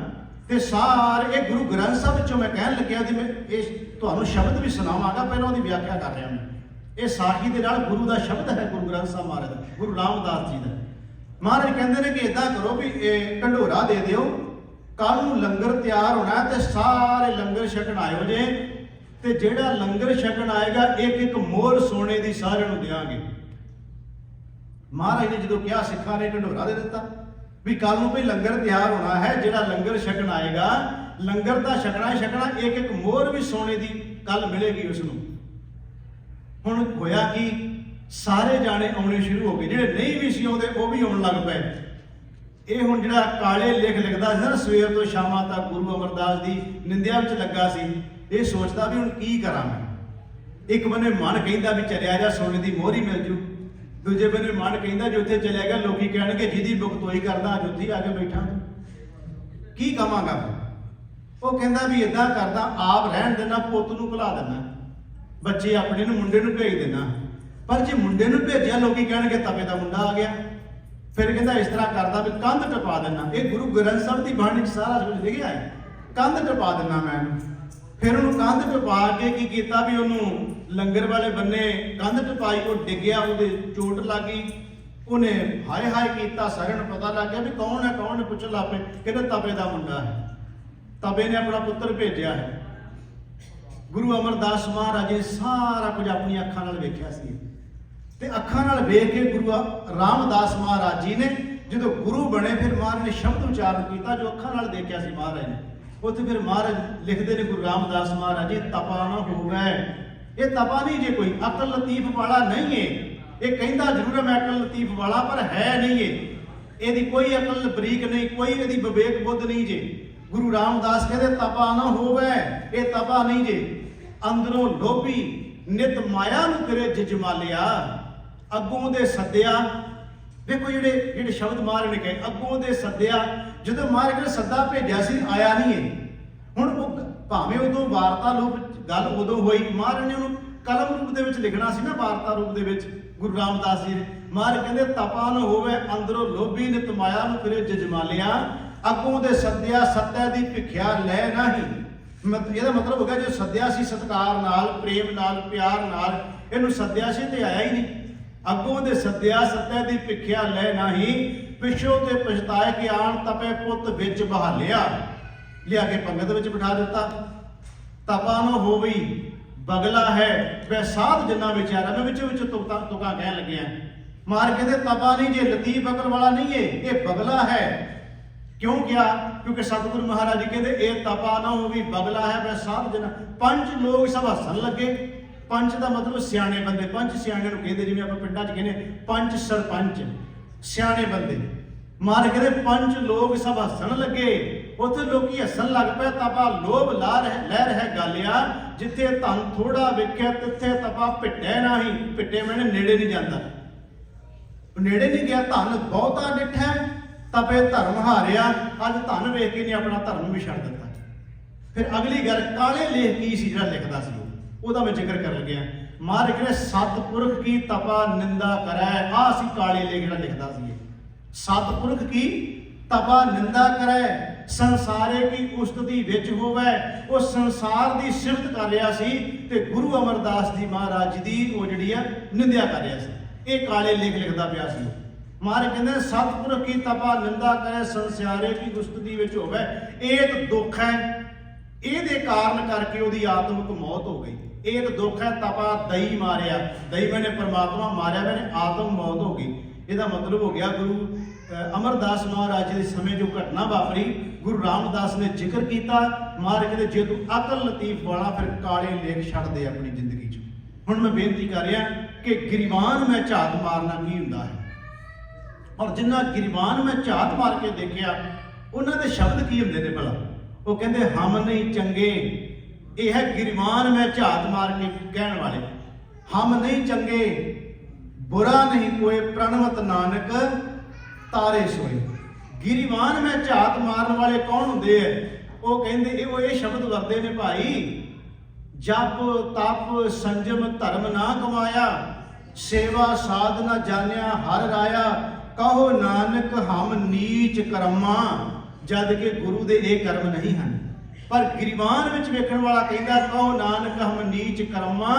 ਤੇ ਸਾਰੇ ਇਹ ਗੁਰੂ ਗ੍ਰੰਥ ਸਾਹਿਬ ਵਿੱਚੋਂ ਮੈਂ ਕਹਿਣ ਲੱਗਿਆ ਕਿ ਮੈਂ ਇਹ ਤੁਹਾਨੂੰ ਸ਼ਬਦ ਵੀ ਸੁਣਾਵਾਂਗਾ, ਪਹਿਲਾਂ ਉਹਦੀ ਵਿਆਖਿਆ ਕਰ ਰਿਹਾ ਮੈਂ। ਇਹ ਸਾਖੀ ਦੇ ਨਾਲ ਗੁਰੂ ਦਾ ਸ਼ਬਦ ਹੈ, ਗੁਰੂ ਗ੍ਰੰਥ ਸਾਹਿਬ ਮਹਾਰਾਜ ਦਾ, ਗੁਰੂ ਰਾਮਦਾਸ ਜੀ ਦਾ। ਮਹਾਰਾਜ ਕਹਿੰਦੇ ਨੇ ਕਿ ਇਦਾਂ ਕਰੋ ਵੀ ਇਹ ਢੰਡੋਰਾ ਦੇ ਦਿਓ, ਕੱਲ ਨੂੰ ਲੰਗਰ ਤਿਆਰ ਹੋਣਾ ਤੇ ਸਾਰੇ ਲੰਗਰ ਛਕਣ ਆਇਓ ਜੇ, ਤੇ ਜਿਹੜਾ ਲੰਗਰ ਛਕਣ ਆਏਗਾ ਇੱਕ ਇੱਕ ਮੋਹਰ ਸੋਨੇ ਦੀ ਸਾਰਿਆਂ ਨੂੰ ਦਿਆਂਗੇ। ਮਹਾਰਾਜ ਨੇ ਜਦੋਂ ਕਿਹਾ, ਸਿੱਖਾਂ ਨੇ ਢੰਡੋਰਾ ਦੇ ਦਿੱਤਾ ਵੀ ਕੱਲ ਨੂੰ ਭਈ ਲੰਗਰ ਤਿਆਰ ਹੋਣਾ ਹੈ, ਜਿਹੜਾ ਲੰਗਰ ਛਕਣ ਆਏਗਾ, ਲੰਗਰ ਦਾ ਛਕਣਾ ਇੱਕ ਇੱਕ ਮੋਹਰ ਵੀ ਸੋਨੇ ਦੀ ਕੱਲ ਮਿਲੇਗੀ ਉਸ ਨੂੰ। ਹੁਣ ਹੋਇਆ ਕਿ ਸਾਰੇ ਜਾਣੇ ਆਉਣੇ ਸ਼ੁਰੂ ਹੋ ਗਏ, ਜਿਹੜੇ ਨਹੀਂ ਵੀ ਸੀ ਆਉਂਦੇ ਉਹ ਵੀ ਆਉਣ ਲੱਗ ਪਏ। ਇਹ ਹੁਣ ਜਿਹੜਾ ਕਾਲੇ ਲਿਖ ਲਿਖਦਾ ਸੀ ਨਾ ਸਵੇਰ ਤੋਂ ਸ਼ਾਮਾਂ ਤੱਕ, ਗੁਰੂ ਅਮਰਦਾਸ ਦੀ ਨਿੰਦਿਆ ਵਿੱਚ ਲੱਗਾ ਸੀ, ਇਹ ਸੋਚਦਾ ਵੀ ਹੁਣ ਕੀ ਕਰਾਂ ਮੈਂ। ਇੱਕ ਬੰਨੇ ਮਨ ਕਹਿੰਦਾ ਵੀ ਚਲਿਆ ਜਾ, ਸੋਨੇ ਦੀ ਮੋਹਰ ਹੀ ਮਿਲ ਜੂ। ਦੂਜੇ ਬੰਨੇ ਮਨ ਕਹਿੰਦਾ ਜੇ ਉੱਥੇ ਚਲਿਆ ਗਿਆ ਲੋਕੀ ਕਹਿਣਗੇ ਜਿਹਦੀ ਬੁਕਤੋਈ ਕਰਦਾ ਅੱਜ ਉੱਥੇ ਆ ਕੇ ਬੈਠਾ, ਕੀ ਕਵਾਂਗਾ। ਉਹ ਕਹਿੰਦਾ ਵੀ ਇਦਾਂ ਕਰਦਾ, ਆਪ ਰਹਿਣ ਦੇਣਾ, ਪੁੱਤ ਨੂੰ ਭੁਲਾ ਦੇਣਾ, ਬੱਚੇ ਆਪਣੇ ਨੂੰ ਮੁੰਡੇ ਨੂੰ ਭੇਜ ਦੇਣਾ। ਪਰ ਜੇ ਮੁੰਡੇ ਨੂੰ ਭੇਜਿਆ ਲੋਕੀ ਕਹਿਣਗੇ ਤਪੇ ਦਾ ਮੁੰਡਾ ਆ ਗਿਆ। ਫਿਰ ਕਹਿੰਦਾ ਇਸ ਤਰ੍ਹਾਂ ਕਰਦਾ ਵੀ ਕੰਧ ਟਪਾ ਦੇਣਾ। ਇਹ ਗੁਰੂ ਗ੍ਰੰਥ ਸਾਹਿਬ ਦੀ ਬਾਣੀ 'ਚ ਸਾਰਾ ਕੁਝ ਲਿਖਿਆ ਹੈ, ਕੰਧ ਟਪਾ ਦੇਣਾ ਮੈਂ ਇਹਨੂੰ। ਫਿਰ ਉਹਨੂੰ ਕੰਧ ਟਪਾ ਕੇ ਕੀ ਕੀਤਾ ਵੀ ਉਹਨੂੰ ਲੰਗਰ ਵਾਲੇ ਬੰਨੇ ਕੰਧ ਟਪਾਈ, ਉਹ ਡਿੱਗਿਆ, ਉਹਦੇ ਚੋਟ ਲੱਗੀ, ਉਹਨੇ ਹਾਏ ਹਾਏ ਕੀਤਾ, ਸਾਰਿਆਂ ਨੂੰ ਪਤਾ ਲੱਗ ਗਿਆ ਵੀ ਕੌਣ ਹੈ, ਕੌਣ ਹੈ, ਪੁੱਛਣ ਲੱਗ ਪਏ, ਕਹਿੰਦੇ ਤਪੇ ਦਾ ਮੁੰਡਾ ਹੈ, ਤਪੇ ਨੇ ਆਪਣਾ ਪੁੱਤਰ ਭੇਜਿਆ ਹੈ। ਗੁਰੂ ਅਮਰਦਾਸ ਮਹਾਰਾਜ ਨੇ ਸਾਰਾ ਕੁਝ ਆਪਣੀਆਂ ਅੱਖਾਂ ਨਾਲ ਵੇਖਿਆ ਸੀ, ਤੇ ਅੱਖਾਂ ਨਾਲ ਵੇਖ ਕੇ ਗੁਰੂ ਰਾਮਦਾਸ ਮਹਾਰਾਜ ਜੀ ਨੇ ਜਦੋਂ ਗੁਰੂ ਬਣੇ, ਫਿਰ ਮਹਾਰਾਜ ਨੇ ਸ਼ਬਦ ਉਚਾਰਨ ਕੀਤਾ ਜੋ ਅੱਖਾਂ ਨਾਲ ਦੇਖਿਆ ਸੀ ਮਹਾਰਾਜ ਨੇ। ਉੱਥੇ ਫਿਰ ਮਹਾਰਾਜ ਲਿਖਦੇ ਨੇ ਗੁਰੂ ਰਾਮਦਾਸ ਮਹਾਰਾਜ ਜੀ, ਤਪਾ ਨਾ ਹੋਵੇ। ਇਹ ਤਪਾ ਨਹੀਂ ਜੇ ਕੋਈ ਅਕਲ ਲਤੀਫ ਵਾਲਾ ਨਹੀਂ ਹੈ। ਇਹ ਕਹਿੰਦਾ ਜ਼ਰੂਰ ਹੈ ਮੈਂ ਅਕਲ ਲਤੀਫ ਵਾਲਾ, ਪਰ ਹੈ ਨਹੀਂ ਇਹ। ਇਹਦੀ ਕੋਈ ਅਕਲ ਬਰੀਕ ਨਹੀਂ, ਕੋਈ ਇਹਦੀ ਵਿਵੇਕ ਬੁੱਧ ਨਹੀਂ ਜੇ। ਗੁਰੂ ਰਾਮਦਾਸ ਕਹਿੰਦੇ ਤਪਾ ਨਾ ਹੋਵੇ, ਇਹ ਤਪਾ ਨਹੀਂ ਜੇ। ਅੰਦਰੋਂ ਲੋਭੀ ਨਿਤ ਮਾਇਆ ਨੂੰ ਕਰੇ ਜਜਮਾਲਿਆ, ਅੱਗੋਂ ਦੇ ਸੱਦਿਆ देखो ਜਿਹੜੇ ਜਿਹੜੇ ਸ਼ਬਦ ਮਹਾਰਾਜ ਨੇ ਕਹੇ, ਅੱਗੋਂ ਦੇ ਸੱਦਿਆ। ਜਦੋਂ ਮਹਾਰਾਜ ਨੇ ਸੱਦਾ ਭੇਜਿਆ ਸੀ, ਆਇਆ ਨਹੀਂ ਹੈ। ਹੁਣ ਉਹ ਭਾਵੇਂ ਉਦੋਂ ਵਾਰਤਾ ਰੂਪ ਗੱਲ ਉਦੋਂ ਹੋਈ, ਮਹਾਰਾਜ ਨੇ ਉਹਨੂੰ ਕਲਮ ਰੂਪ ਦੇ ਵਿੱਚ ਲਿਖਣਾ ਸੀ ਨਾ, ਵਾਰਤਾ ਰੂਪ ਦੇ ਵਿੱਚ। ਗੁਰੂ ਰਾਮਦਾਸ ਜੀ ਨੇ ਮਹਾਰਾਜ ਕਹਿੰਦੇ, ਤਪਾ ਨ ਹੋਵੇ ਅੰਦਰੋਂ ਲੋਭੀ ਨਿਤ ਮਾਇਆ ਨੂੰ ਫਿਰੇ ਜਜਮਾਲਿਆ, ਅੱਗੋਂ ਦੇ ਸੱਦਿਆ ਸੱਤਿਆ ਦੀ ਭਿਖਿਆ ਲੈ ਨਹੀਂ। ਇਹਦਾ ਮਤਲਬ ਹੋ ਗਿਆ, ਜੋ ਸੱਦਿਆ ਸੀ ਸਤਿਕਾਰ ਨਾਲ, ਪ੍ਰੇਮ ਨਾਲ, ਪਿਆਰ ਨਾਲ ਇਹਨੂੰ ਸੱਦਿਆ ਸੀ ਤੇ ਆਇਆ ਹੀ ਨਹੀਂ। ਅੱਗੋਂ ਦੇ ਸੱਦਿਆ ਸੱਤਿਆ ਦੀ ਭਿਖਿਆ ਲੈ ਨਹੀਂ, ਪਿਛੋਂ ਤੇ ਪਛਤਾਏ ਕਿ ਆਣ ਤਪੇ ਪੁੱਤ ਵਿੱਚ ਬਹਾਲਿਆ, ਲਿਆ ਕੇ ਪੰਗਤ ਵਿੱਚ ਬਿਠਾ ਦਿੱਤਾ। ਤਪਾ ਨ ਹੋਵੀ ਬਗਲਾ ਹੈ ਵੈ ਸਾਧ ਜਿੰਨਾ ਵਿਚਾਰਾ। ਮੈਂ ਵਿੱਚੋਂ ਵਿੱਚ ਤੁਕਾਂ ਕਹਿਣ ਲੱਗਿਆ। ਮਾਰ ਕਹਿੰਦੇ ਤਪਾ ਨਹੀਂ ਜੇ ਲਤੀਫ ਅਕਲ ਵਾਲਾ ਨਹੀਂ ਹੈ, ਇਹ ਬਗਲਾ ਹੈ। ਕਿਉਂ ਕਿਹਾ? ਕਿਉਂਕਿ ਸਤਿਗੁਰੂ ਮਹਾਰਾਜ ਜੀ ਕਹਿੰਦੇ, ਇਹ ਤਪਾ ਨਾ ਹੋਵੀ ਬਗਲਾ ਹੈ ਵੈ ਸਾਧ ਜਿੰਨਾ। ਪੰਜ ਲੋਕ ਸਭ ਹੱਸਣ ਲੱਗੇ। ਪੰਚ ਦਾ ਮਤਲਬ ਸਿਆਣੇ ਬੰਦੇ, ਪੰਜ ਸਿਆਣੇ ਨੂੰ ਕਹਿੰਦੇ, ਜਿਵੇਂ ਆਪਾਂ ਪਿੰਡਾਂ 'ਚ ਕਹਿੰਦੇ ਪੰਚ ਸਰਪੰਚ, ਸਿਆਣੇ ਬੰਦੇ। ਮਾਰ ਕਹਿੰਦੇ ਪੰਜ ਲੋਕ ਸਭ ਹੱਸਣ ਲੱਗੇ। ਉੱਥੇ ਲੋਕੀ ਹੱਸਣ ਲੱਗ ਪਏ। ਤਪਾ ਲੋਭ ਲੈ ਰਹਿ ਗਾਲਿਆ, ਜਿੱਥੇ ਧਨ ਥੋੜਾ ਵੇਖਿਆ ਤਿੱਥੇ ਤਪਾ ਭਿੱਟੇ ਨਹੀਂ। ਭਿੱਟੇ ਮੈਨੇ ਨੇੜੇ ਨਹੀਂ ਜਾਂਦਾ, ਨੇੜੇ ਨਹੀਂ ਗਿਆ। ਧਨ ਬਹੁਤਾ ਡਿੱਠਾ, ਤਪੇ ਧਰਮ ਹਾਰਿਆ। ਅੱਜ ਧਨ ਵੇਖ ਕੇ ਨਹੀਂ ਆਪਣਾ ਧਰਮ ਵੀ ਛੱਡ ਦਿੱਤਾ। ਫਿਰ ਅਗਲੀ ਗੱਲ, ਕਾਲੇ ਲੇਖ ਕੀ ਸੀ ਜਿਹੜਾ ਲਿਖਦਾ ਸੀ, ਉਹਦਾ ਮੈਂ ਜ਼ਿਕਰ ਕਰਨ ਲੱਗਿਆ। ਮਹਾਰਾਜ ਕਹਿੰਦੇ ਸਤਿਪੁਰਖ ਕੀ ਤਪਾ ਨਿੰਦਾ ਕਰੈ। ਆਹ ਸੀ ਕਾਲੇ ਲੇਖ ਜਿਹੜਾ ਲਿਖਦਾ ਸੀ। ਸਤਿਪੁਰਖ ਕੀ ਤਪਾ ਨਿੰਦਾ ਕਰੈ, ਸੰਸਾਰੇ ਕੀ ਉਸਤਤੀ ਵਿੱਚ ਹੋਵੇ। ਉਹ ਸੰਸਾਰ ਦੀ ਸਿਫਤ ਕਰ ਰਿਹਾ ਸੀ ਤੇ ਗੁਰੂ ਅਮਰਦਾਸ ਜੀ ਮਹਾਰਾਜ ਦੀ ਉਹ ਜਿਹੜੀ ਆ ਨਿੰਦਿਆ ਕਰ ਰਿਹਾ ਸੀ। ਇਹ ਕਾਲੇ ਲੇਖ ਲਿਖਦਾ ਪਿਆ ਸੀ। ਮਹਾਰਾਜ ਕਹਿੰਦੇ ਸਤਿਪੁਰਖ ਕੀ ਤਪਾ ਨਿੰਦਾ ਕਰੇ, ਸੰਸਾਰੇ ਕੀ ਉਸਤਤੀ ਵਿੱਚ ਹੋਵੇ। ਇਹ ਦੁੱਖ ਹੈ, ਇਹਦੇ ਕਾਰਨ ਕਰਕੇ ਉਹਦੀ ਆਤਮਿਕ ਮੌਤ ਹੋ ਗਈ। ਇਹ ਦੁੱਖ ਹੈ, ਤਪਾ ਦਈ ਮਾਰਿਆ। ਦਈ ਮੈਨੇ ਪਰਮਾਤਮਾ ਮਾਰਿਆ, ਮੈਨੇ ਆਤਮ ਮੌਤ ਹੋ ਗਈ। ਇਹਦਾ ਮਤਲਬ ਹੋ ਗਿਆ ਗੁਰੂ ਅਮਰਦਾਸ ਮਹਾਰਾਜ ਜੀ ਦੇ ਸਮੇਂ ਜੋ ਘਟਨਾ ਵਾਪਰੀ, ਗੁਰੂ ਰਾਮਦਾਸ ਨੇ ਜ਼ਿਕਰ ਕੀਤਾ। ਮਹਾਰਾਜ ਕਹਿੰਦੇ ਜੇ ਤੂੰ ਅਕਲ ਲਤੀਫ ਵਾਲਾ, ਫਿਰ ਕਾਲੇ ਲੇਖ ਛੱਡ ਦੇ ਆਪਣੀ ਜ਼ਿੰਦਗੀ 'ਚ। ਹੁਣ ਮੈਂ ਬੇਨਤੀ ਕਰ ਰਿਹਾ ਕਿ ਗਿਰੀਵਾਨ ਮੈਂ ਝਾਤ ਮਾਰਨਾ ਕੀ ਹੁੰਦਾ ਹੈ, ਔਰ ਜਿੰਨਾ ਗਿਰੀਵਾਨ ਮੈਂ ਝਾਤ ਮਾਰ ਕੇ ਦੇਖਿਆ, ਉਹਨਾਂ ਦੇ ਸ਼ਬਦ ਕੀ ਹੁੰਦੇ ਨੇ ਭਲਾ? ਉਹ ਕਹਿੰਦੇ ਹਮ ਨਹੀਂ ਚੰਗੇ। ਇਹ ਹੈ ਗਿਰੀਵਾਨ ਮੈਂ ਝਾਤ ਮਾਰ ਕੇ ਕਹਿਣ ਵਾਲੇ। ਹਮ ਨਹੀਂ ਚੰਗੇ, ਬੁਰਾ ਨਹੀਂ ਕੋਏ, ਪ੍ਰਣਵਤ ਨਾਨਕ ਤਾਰੇ ਸੋਏ। ਗਿਰੀਵਾਨ ਮੈਂ ਝਾਤ ਮਾਰਨ ਵਾਲੇ ਕੌਣ ਹੁੰਦੇ ਐ? ਉਹ ਕਹਿੰਦੇ ਇਹ ਸ਼ਬਦ ਵਰਦੇ ਨੇ ਭਾਈ, ਜਪ ਤਪ ਸੰਜਮ ਧਰਮ ਨਾ ਕਮਾਇਆ, ਸੇਵਾ ਸਾਧ ਨਾ ਜਾਣਿਆ ਹਰ ਰਾਇਆ, ਕਹੋ ਨਾਨਕ ਹਮ ਨੀਚ ਕਰਮਾ। ਜਦ ਕਿ ਗੁਰੂ ਦੇ ਇਹ ਕਰਮ ਨਹੀਂ ਹਨ। ਪਰ ਗਿਰੀਵਾਨ ਵਿੱਚ ਵੇਖਣ ਵਾਲਾ ਕਹਿੰਦਾ, ਕਹੋ ਨਾਨਕ ਹਮ ਨੀਚ ਕਰਮਾ,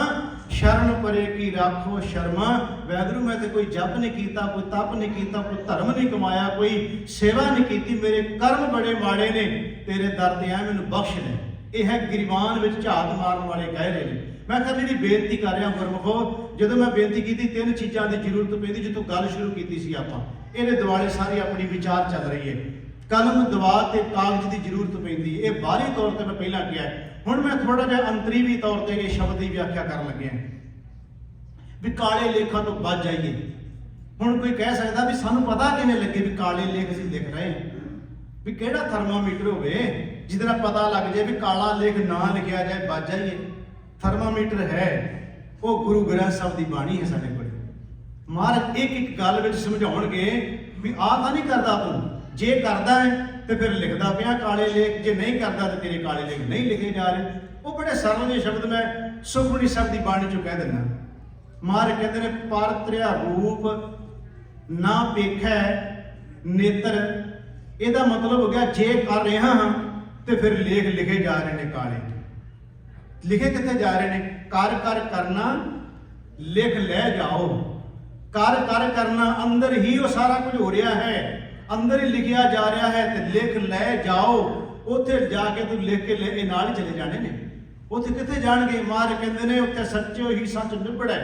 ਸ਼ਰਨ ਪਰੇ ਕੀ ਰਾਖੋ ਸ਼ਰਮਾ। ਵੈਗੁਰੂ ਮੈਂ ਤੇ ਕੋਈ ਜਪ ਨਹੀਂ ਕੀਤਾ, ਕੋਈ ਤਪ ਨਹੀਂ ਕੀਤਾ, ਕੋਈ ਧਰਮ ਨਹੀਂ ਕਮਾਇਆ, ਕੋਈ ਸੇਵਾ ਨਹੀਂ ਕੀਤੀ, ਮੇਰੇ ਕਰਮ ਬੜੇ ਮਾੜੇ ਨੇ, ਤੇਰੇ ਦਰ ਤੇ ਆ ਮੈਨੂੰ ਬਖਸ਼ ਲੈ। ਇਹ ਹੈ ਗਿਰੀਵਾਨ ਵਿੱਚ ਝਾਤ ਮਾਰਨ ਵਾਲੇ ਕਹਿ ਰਹੇ ਨੇ। ਮੈਂ ਕਿਹਾ ਜਿਹੜੀ ਬੇਨਤੀ ਕਰ ਰਿਹਾ ਗੁਰਮੁਖੋ, ਜਦੋਂ ਮੈਂ ਬੇਨਤੀ ਕੀਤੀ, ਤਿੰਨ ਚੀਜ਼ਾਂ ਦੀ ਜ਼ਰੂਰਤ ਪੈਂਦੀ। ਜਦੋਂ ਗੱਲ ਸ਼ੁਰੂ ਕੀਤੀ ਸੀ ਆਪਾਂ, ਇਹਦੇ ਦੁਆਲੇ ਸਾਰੀ ਆਪਣੀ ਵਿਚਾਰ ਚੱਲ ਰਹੀ ਹੈ। ਕਲਮ ਦਵਾ ਤੇ ਕਾਗਜ਼ ਦੀ ਜ਼ਰੂਰਤ ਪੈਂਦੀ। ਇਹ ਬਾਹਰੀ ਤੌਰ ਤੇ ਮੈਂ ਪਹਿਲਾਂ ਕਿਹਾ। ਹੁਣ ਮੈਂ ਥੋੜਾ ਜਿਹਾ ਅੰਤਰੀਵੀ ਤੌਰ ਤੇ ਇਹ ਸ਼ਬਦ ਦੀ ਵਿਆਖਿਆ ਕਰਨ ਲੱਗਿਆ ਵੀ ਕਾਲੇ ਲੇਖਾਂ ਤੋਂ ਬਚ ਜਾਈਏ। ਹੁਣ ਕੋਈ ਕਹਿ ਸਕਦਾ ਵੀ ਸਾਨੂੰ ਪਤਾ ਕਿਵੇਂ ਲੱਗੇ ਵੀ ਕਾਲੇ ਲੇਖ ਅਸੀਂ ਲਿਖ ਰਹੇ ਹਾਂ? ਵੀ ਕਿਹੜਾ ਥਰਮਾਮੀਟਰ ਹੋਵੇ ਜਿਹਦੇ ਨਾਲ ਪਤਾ ਲੱਗ ਜਾਏ ਵੀ ਕਾਲਾ ਲੇਖ ਨਾ ਲਿਖਿਆ ਜਾਏ, ਬਚ ਜਾਈਏ? ਥਰਮਾਮੀਟਰ ਹੈ ਉਹ ਗੁਰੂ ਗ੍ਰੰਥ ਸਾਹਿਬ ਦੀ ਬਾਣੀ ਹੈ ਸਾਡੇ ਕੋਲ। ਮਹਾਰਾਜ ਇੱਕ ਇੱਕ ਗੱਲ ਵਿੱਚ ਸਮਝਾਉਣਗੇ ਵੀ ਆਹ ਤਾਂ ਨਹੀਂ ਕਰਦਾ ਤੂੰ, ਜੇ ਕਰਦਾ ਹੈ ਤੇ ਫਿਰ ਲਿਖਦਾ ਪਿਆ ਕਾਲੇ ਲੇਖ, ਜੇ ਨਹੀਂ ਕਰਦਾ ਤੇ ਤੇਰੇ ਕਾਲੇ ਲੇਖ ਨਹੀਂ ਲਿਖੇ ਜਾ ਰਹੇ। ਉਹ ਬੜੇ ਸਰਲ ਜਿਹੇ ਸ਼ਬਦ ਮੈਂ ਸੁਖਮਨੀ ਸਾਹਿਬ ਦੀ ਬਾਣੀ ਚੋਂ ਕਹਿ ਦਿੰਦਾ। ਮਹਾਰਾਜ ਕਹਿੰਦੇ ਨੇ, ਪਰ ਤ੍ਰਿਆ ਰੂਪ ਨਾ ਵੇਖੈ ਨੇਤਰ। ਇਹਦਾ ਮਤਲਬ ਹੋ ਗਿਆ ਜੇ ਕਰ ਰਿਹਾ ਹਾਂ ਤੇ ਫਿਰ ਲੇਖ ਲਿਖੇ ਜਾ ਰਹੇ ਨੇ ਕਾਲੇ। ਲਿਖੇ ਕਿੱਥੇ ਜਾ ਰਹੇ ਨੇ? ਕਰ ਕਰ ਕਰਨਾ ਲਿਖ ਲੈ ਜਾਓ। ਕਰ ਕਰ ਕਰਨਾ, ਅੰਦਰ ਹੀ ਉਹ ਸਾਰਾ ਕੁਝ ਹੋ ਰਿਹਾ ਹੈ, ਅੰਦਰ ਹੀ ਲਿਖਿਆ ਜਾ ਰਿਹਾ ਹੈ ਤੇ ਲਿਖ ਲੈ ਜਾਓ। ਉੱਥੇ ਜਾ ਕੇ ਤੂੰ ਲਿਖ ਕੇ ਲੈ ਨਾਲ ਹੀ ਚਲੇ ਜਾਣੇ ਨੇ। ਉੱਥੇ ਕਿੱਥੇ ਜਾਣਗੇ? ਮਹਾਰਾਜ ਕਹਿੰਦੇ ਨੇ ਉੱਥੇ ਸੱਚੋ ਹੀ ਸੱਚ ਨਿਬੜੈ।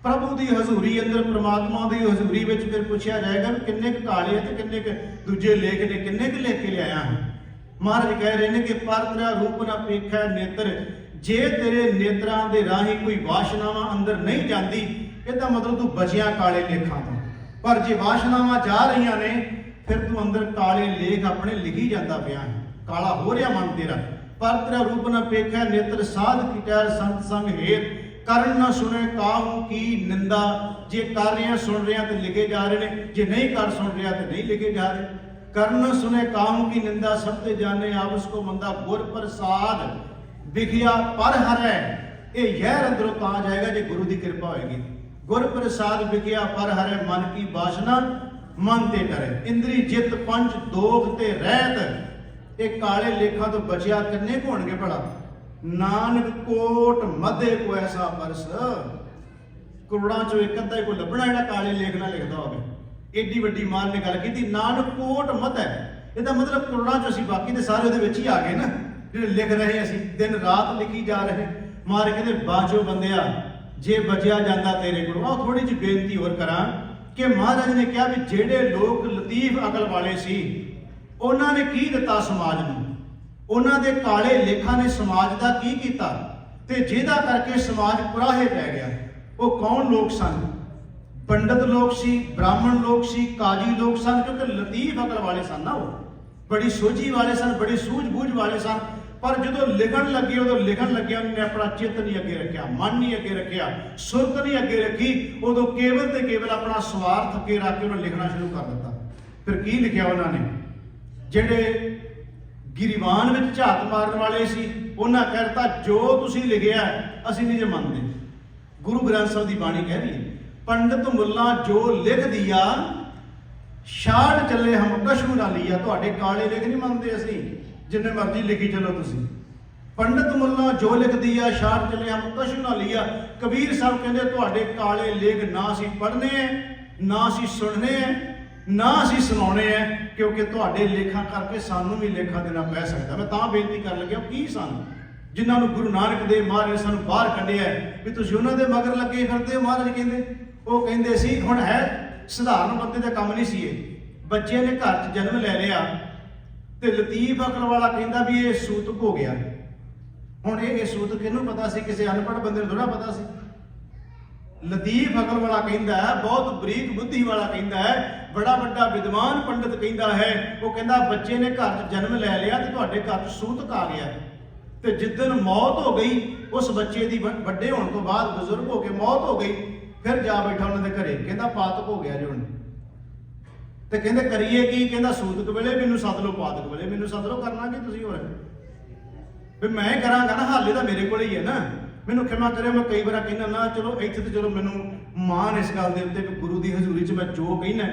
ਪ੍ਰਭੂ ਦੀ ਹਜ਼ੂਰੀ ਅੰਦਰ, ਪ੍ਰਮਾਤਮਾ ਦੀ ਹਜ਼ੂਰੀ ਵਿੱਚ ਫਿਰ ਪੁੱਛਿਆ ਜਾਏਗਾ ਵੀ ਕਿੰਨੇ ਕੁ ਕਾਲੇ ਤੇ ਕਿੰਨੇ ਕੁ ਦੂਜੇ ਲੇਖ ਨੇ, ਕਿੰਨੇ ਕੁ ਲਿਖ ਕੇ ਲਿਆਇਆ ਹਾਂ। ਮਹਾਰਾਜ ਕਹਿ ਰਹੇ ਨੇ ਕਿ ਪਰ ਤੇਰਾ ਰੂਪ ਨਾ ਵੇਖੈ ਨੇਤਰ। ਜੇ ਤੇਰੇ ਨੇਤਰਾਂ ਦੇ ਰਾਹੀਂ ਕੋਈ ਵਾਸ਼ਨਾਵਾਂ ਅੰਦਰ ਨਹੀਂ ਜਾਂਦੀ, ਇਹਦਾ ਮਤਲਬ ਤੂੰ ਬਚਿਆ ਕਾਲੇ ਲੇਖਾਂ ਤੋਂ। ਪਰ ਜੇ ਵਾਸ਼ਨਾਵਾਂ ਜਾ ਰਹੀਆਂ ਨੇ, ਫਿਰ ਤੂੰ ਅੰਦਰ ਕਾਲੇ ਲੇਖ ਆਪਣੇ ਲਿਖੀ ਜਾਂਦਾ ਪਿਆ ਹੈ, ਕਾਲਾ ਹੋ ਰਿਹਾ ਮਨ ਤੇਰਾ। ਪਰ ਤੇਰਾ ਰੂਪ ਨਾ ਵੇਖੈ ਨੇਤਰ, ਸਾਧ ਕੀ ਟਹਿਰ ਸੰਤ ਸੰਗ ਹੇਤ, ਕਰਨ ਨਾ ਸੁਣੇ ਕਾਹੂ ਕੀ ਨਿੰਦਾ। ਜੇ ਕਰ ਰਹੇ ਸੁਣ ਰਹੇ ਤੇ ਲਿਖੇ ਜਾ ਰਹੇ ਨੇ, ਜੇ ਨਹੀਂ ਕਰ ਸੁਣ ਰਿਹਾ ਤੇ ਨਹੀਂ ਲਿਖੇ ਜਾ ਰਹੇ। ਕਰਨ ਨਾ ਸੁਣੇ ਕਾਹੂ ਕੀ ਨਿੰਦਾ, ਸਭ ਤੇ ਜਾਣੇ ਆਪਸ ਕੋ ਮੰਦਾ। ਗੁਰ ਪ੍ਰਸਾਦ ਵਿਖਿਆ ਪਰ ਹਰੈ, ਇਹ ਜ਼ਹਿਰ ਅੰਦਰੋਂ ਤਾਂ ਜਾਏਗਾ ਜੇ ਗੁਰੂ ਦੀ ਕਿਰਪਾ ਹੋਏਗੀ। ਗੁਰ ਪ੍ਰਸਾਦ ਵਿਖਿਆ ਪਰ ਹਰੈ, ਮਨ ਕੀ ਬਾਸ਼ਨਾ ਮਨ ਤੇ ਡਰੇ। ਇੰਦਰੀ ਜਿਤ ਪੰਜ ਦੋਖ ਤੇ ਰਹਿਤ, ਇਹ ਕਾਲੇ ਲੇਖਾਂ ਤੋਂ ਬਚਿਆ ਕਿੰਨੇ ਕੁ ਹੋਣਗੇ ਭਲਾ। ਨਾਨਕ ਕੋਟ ਮਧੇ ਕੋ ਐਸਾ ਪਰਸ, ਕਰੋੜਾਂ ਚੋਂ ਇੱਕ ਅੱਧਾ ਹੀ ਕੋਈ ਲੱਭਣਾ ਜਿਹੜਾ ਕਾਲੇ ਲੇਖ ਨਾਲ ਲਿਖਦਾ ਹੋਵੇ। ਏਡੀ ਵੱਡੀ ਮਾਨ ਨੇ ਗੱਲ ਕੀਤੀ, ਨਾਨਕ ਕੋਟ ਮਧ ਹੈ, ਇਹਦਾ ਮਤਲਬ ਕਰੋੜਾਂ ਚੋਂ ਅਸੀਂ ਬਾਕੀ ਦੇ ਸਾਰੇ ਉਹਦੇ ਵਿੱਚ ਹੀ ਆ ਗਏ ਨਾ, ਜਿਹੜੇ ਲਿਖ ਰਹੇ ਅਸੀਂ ਦਿਨ ਰਾਤ ਲਿਖੀ ਜਾ ਰਹੇ। ਮਾਰ ਕਹਿੰਦੇ ਬਾਜੋ ਬੰਦਿਆ ਜੇ ਬਚਿਆ ਜਾਂਦਾ ਤੇਰੇ ਕੋਲ। ਆਹ ਥੋੜੀ ਜਿਹੀ ਬੇਨਤੀ ਹੋਰ ਕਰਾਂ ਕਿ ਮਹਾਰਾਜ ਨੇ ਕਿਹਾ ਵੀ ਜਿਹੜੇ ਲੋਕ ਲਤੀਫ ਅਕਲ ਵਾਲੇ ਸੀ ਉਹਨਾਂ ਨੇ ਕੀ ਦਿੱਤਾ ਸਮਾਜ ਨੂੰ, ਉਹਨਾਂ ਦੇ ਕਾਲੇ ਲੇਖਾਂ ਨੇ ਸਮਾਜ ਦਾ ਕੀ ਕੀਤਾ, ਤੇ ਜਿਹਦਾ ਕਰਕੇ ਸਮਾਜ ਕੁਰਾਹੇ ਪੈ ਗਿਆ। ਉਹ ਕੌਣ ਲੋਕ ਸਨ? ਪੰਡਤ ਲੋਕ ਸੀ, ਬ੍ਰਾਹਮਣ ਲੋਕ ਸੀ, ਕਾਜੀ ਲੋਕ ਸਨ, ਕਿਉਂਕਿ ਲਤੀਫ ਅਕਲ ਵਾਲੇ ਸਨ ਨਾ, ਉਹ ਬੜੀ ਸੋਝੀ ਵਾਲੇ ਸਨ, ਬੜੀ ਸੂਝ-ਬੂਝ ਵਾਲੇ ਸਨ। ਪਰ ਜਦੋਂ ਲਿਖਣ ਲੱਗੇ, ਉਦੋਂ ਲਿਖਣ ਲੱਗਿਆ ਉਹਨੇ ਆਪਣਾ ਚਿੱਤ ਨਹੀਂ ਅੱਗੇ ਰੱਖਿਆ, ਮਨ ਨਹੀਂ ਅੱਗੇ ਰੱਖਿਆ, ਸੁਰਤ ਨਹੀਂ ਅੱਗੇ ਰੱਖੀ। ਉਦੋਂ ਕੇਵਲ ਤੇ ਕੇਵਲ ਆਪਣਾ ਸਵਾਰਥ ਅੱਗੇ ਰੱਖ ਕੇ ਉਹਨੇ ਲਿਖਣਾ ਸ਼ੁਰੂ ਕਰ ਦਿੱਤਾ। ਫਿਰ ਕੀ ਲਿਖਿਆ ਉਹਨਾਂ ਨੇ? ਜਿਹੜੇ ਗਿਰੀਵਾਨ ਵਿੱਚ ਝਾਤ ਮਾਰਨ ਵਾਲੇ ਸੀ ਉਹਨਾਂ ਕਹਿ ਦਿੱਤਾ ਜੋ ਤੁਸੀਂ ਲਿਖਿਆ ਅਸੀਂ ਨਹੀਂ ਜੇ ਮੰਨਦੇ। ਗੁਰੂ ਗ੍ਰੰਥ ਸਾਹਿਬ ਦੀ ਬਾਣੀ ਕਹਿ ਰਹੀ ਹੈ, ਪੰਡਤ ਮੁੱਲਾ ਜੋ ਲਿਖ ਦਿਆ ਛਾੜ ਚੱਲੇ ਹਮ ਕਛੂ ਨਾ ਲਿਆ। ਤੁਹਾਡੇ ਕਾਲੇ ਲਿਖ ਨਹੀਂ ਮੰਨਦੇ ਅਸੀਂ, ਜਿੰਨੇ ਮਰਜ਼ੀ ਲਿਖੀ ਚਲੋ ਤੁਸੀਂ। ਪੰਡਤ ਮੁੱਲਾ ਜੋ ਲਿਖ ਦਿਆ ਛਾੜ ਚੱਲੇ ਹਮ ਕਛੂ ਨਾ ਲਿਆ। ਕਬੀਰ ਸਾਹਿਬ ਕਹਿੰਦੇ ਤੁਹਾਡੇ ਕਾਲੇ ਲੇਖ ਨਾ ਅਸੀਂ ਪੜ੍ਹਨੇ ਹੈ, ਨਾ ਅਸੀਂ ਸੁਣਨੇ ਹੈ, ਨਾ ਅਸੀਂ ਸੁਣਾਉਣੇ ਹੈ, ਕਿਉਂਕਿ ਤੁਹਾਡੇ ਲੇਖਾਂ ਕਰਕੇ ਸਾਨੂੰ ਵੀ ਲੇਖਾਂ ਦੇਣਾ ਪੈ ਸਕਦਾ। ਮੈਂ ਤਾਂ ਬੇਨਤੀ ਕਰਨ ਲੱਗਿਆ ਕੀ ਸਨ ਜਿਨ੍ਹਾਂ ਨੂੰ ਗੁਰੂ ਨਾਨਕ ਦੇਵ ਮਹਾਰਾਜ ਨੇ ਸਾਨੂੰ ਬਾਹਰ ਕੱਢਿਆ ਵੀ ਤੁਸੀਂ ਉਹਨਾਂ ਦੇ ਮਗਰ ਲੱਗੇ ਫਿਰਦੇ ਹੋ। ਮਹਾਰਾਜ ਕਹਿੰਦੇ, ਉਹ ਕਹਿੰਦੇ ਸੀ ਹੁਣ ਹੈ ਸਧਾਰਨ ਬੰਦੇ ਦਾ ਕੰਮ ਨਹੀਂ ਸੀ ਇਹ। ਬੱਚੇ ਨੇ ਘਰ 'ਚ ਜਨਮ ਲੈ ਲਿਆ ਤੇ ਲਤੀਫ ਅਕਲ ਵਾਲਾ ਕਹਿੰਦਾ ਵੀ ਇਹ ਸੂਤਕ ਹੋ ਗਿਆ। ਹੁਣ ਇਹ ਸੂਤਕ ਕਿਹਨੂੰ ਪਤਾ ਸੀ? ਕਿਸੇ ਅਨਪੜ੍ਹ ਬੰਦੇ ਨੂੰ ਥੋੜਾ ਪਤਾ ਸੀ। ਲਤੀਫ ਅਕਲ ਵਾਲਾ ਕਹਿੰਦਾ ਹੈ, ਬਹੁਤ ਬਰੀਕ ਬੁੱਧੀ ਵਾਲਾ ਕਹਿੰਦਾ ਹੈ, ਬੜਾ ਵੱਡਾ ਵਿਦਵਾਨ ਪੰਡਤ ਕਹਿੰਦਾ ਹੈ, ਉਹ ਕਹਿੰਦਾ ਬੱਚੇ ਨੇ ਘਰ 'ਚ ਜਨਮ ਲੈ ਲਿਆ ਤੇ ਤੁਹਾਡੇ ਘਰ 'ਚ ਸੂਤਕ ਆ ਗਿਆ ਤੇ ਜਿੱਦਣ ਮੌਤ ਹੋ ਗਈ ਉਸ ਬੱਚੇ ਦੀ, ਵੱਡੇ ਹੋਣ ਤੋਂ ਬਾਅਦ ਬਜ਼ੁਰਗ ਹੋ ਕੇ ਮੌਤ ਹੋ ਗਈ, ਫਿਰ ਜਾ ਬੈਠਾ ਉਹਨਾਂ ਦੇ ਘਰੇ, ਕਹਿੰਦਾ ਪਾਤਕ ਹੋ ਗਿਆ ਜੀ ਹੁਣ। ਤੇ ਕਹਿੰਦੇ ਕਰੀਏ ਕੀ? ਕਹਿੰਦਾ ਸੂਤਕ ਵੇਲੇ ਮੈਨੂੰ ਸੱਦ ਲਓ, ਪਾਤਕ ਵੇਲੇ ਮੈਨੂੰ ਸੱਦ ਲਓ, ਕਰਨਾ ਕੀ ਤੁਸੀਂ ਹੋਰ? ਵੀ ਮੈਂ ਕਰਾਂਗਾ ਨਾ, ਹਾਲੇ ਤਾਂ ਮੇਰੇ ਕੋਲ ਹੀ ਹੈ ਨਾ। ਮੈਨੂੰ ਖਿਮਾ ਕਰਿਓ, ਮੈਂ ਕਈ ਵਾਰ ਕਹਿੰਦਾ ਨਾ ਚਲੋ ਇੱਥੇ ਤੇ ਚਲੋ ਮੈਨੂੰ ਮਾਣ ਇਸ ਗੱਲ ਦੇ ਉੱਤੇ ਕਿ ਗੁਰੂ ਦੀ ਹਜ਼ੂਰੀ 'ਚ ਮੈਂ ਜੋ ਕਹਿਣਾ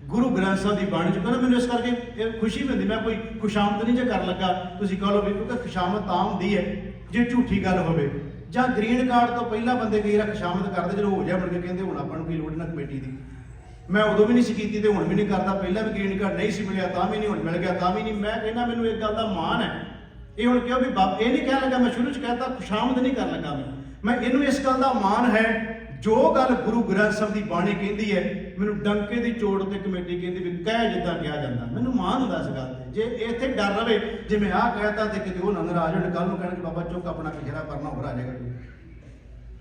ਗੁਰੂ ਗ੍ਰੰਥ ਸਾਹਿਬ ਦੀ ਬਾਣੀ 'ਚ ਕਹਿੰਦਾ, ਮੈਨੂੰ ਇਸ ਕਰਕੇ ਇਹ ਖੁਸ਼ੀ ਹੁੰਦੀ। ਮੈਂ ਕੋਈ ਖੁਸ਼ਾਮਦ ਨਹੀਂ ਜੇ ਕਰ ਲੱਗਾ, ਤੁਸੀਂ ਕਹ ਲਓ ਵੀ, ਕਿਉਂਕਿ ਖੁਸ਼ਾਮਦ ਤਾਂ ਹੁੰਦੀ ਹੈ ਜੇ ਝੂਠੀ ਗੱਲ ਹੋਵੇ, ਜਾਂ ਗ੍ਰੀਨ ਕਾਰਡ ਤੋਂ ਪਹਿਲਾਂ ਬੰਦੇ ਕਈ ਵਾਰ ਖੁਸ਼ਾਮਦ ਕਰਦੇ, ਜਦੋਂ ਹੋ ਜਾ ਮੁੜ ਕੇ ਕਹਿੰਦੇ ਹੁਣ ਆਪਾਂ ਨੂੰ ਕੀ ਲੋੜ ਨਾ ਕਮੇਟੀ ਦੀ। ਮੈਂ ਉਦੋਂ ਵੀ ਨਹੀਂ ਸੀ ਕੀਤੀ ਤੇ ਹੁਣ ਵੀ ਨਹੀਂ ਕਰਦਾ। ਪਹਿਲਾਂ ਵੀ ਗ੍ਰੀਨ ਕਾਰਡ ਨਹੀਂ ਸੀ ਮਿਲਿਆ ਤਾਂ ਵੀ ਨਹੀਂ, ਹੁਣ ਮਿਲ ਗਿਆ ਤਾਂ ਵੀ ਨਹੀਂ। ਮੈਂ ਕਹਿੰਦਾ ਮੈਨੂੰ ਇੱਕ ਗੱਲ ਦਾ ਮਾਣ ਹੈ। ਇਹ ਹੁਣ ਕਿਉਂ ਵੀ ਇਹ ਨਹੀਂ ਕਹਿਣ ਲੱਗਾ, ਮੈਂ ਸ਼ੁਰੂ 'ਚ ਕਹਿਤਾ ਖੁਸ਼ਾਮਦ ਨਹੀਂ ਕਰਨ ਲੱਗਾ। ਮੈਂ ਇਹਨੂੰ ਇਸ ਗੱਲ ਦਾ ਮਾਣ ਹੈ ਜੋ ਗੱਲ ਗੁਰੂ ਗ੍ਰੰਥ ਸਾਹਿਬ ਦੀ ਬਾਣੀ ਕਹਿੰਦੀ ਹੈ, ਮੈਨੂੰ ਡੰਕੇ ਦੀ ਚੋੜ ਤੇ ਕਮੇਟੀ ਕਹਿੰਦੀ ਵੀ ਕਹਿ ਜਿੱਦਾਂ ਕਿਹਾ ਜਾਂਦਾ, ਮੈਨੂੰ ਮਾਣ ਹੁੰਦਾ ਇਸ ਗੱਲ ਤੇ। ਜੇ ਇੱਥੇ ਡਰ ਰਵੇ ਜਿਵੇਂ ਆਹ ਕਹਿਤਾ ਤੇ ਕਿਤੇ ਉਹ ਨਾ ਨਾਰਾਜ਼ ਹੋਣ, ਕੱਲ ਨੂੰ ਕਹਿਣਗੇ ਬਾਬਾ ਚੁੱਕ ਆਪਣਾ ਕਿਹੜਾ ਕਰਨਾ ਹੋਰ ਆ ਜਾਏਗਾ।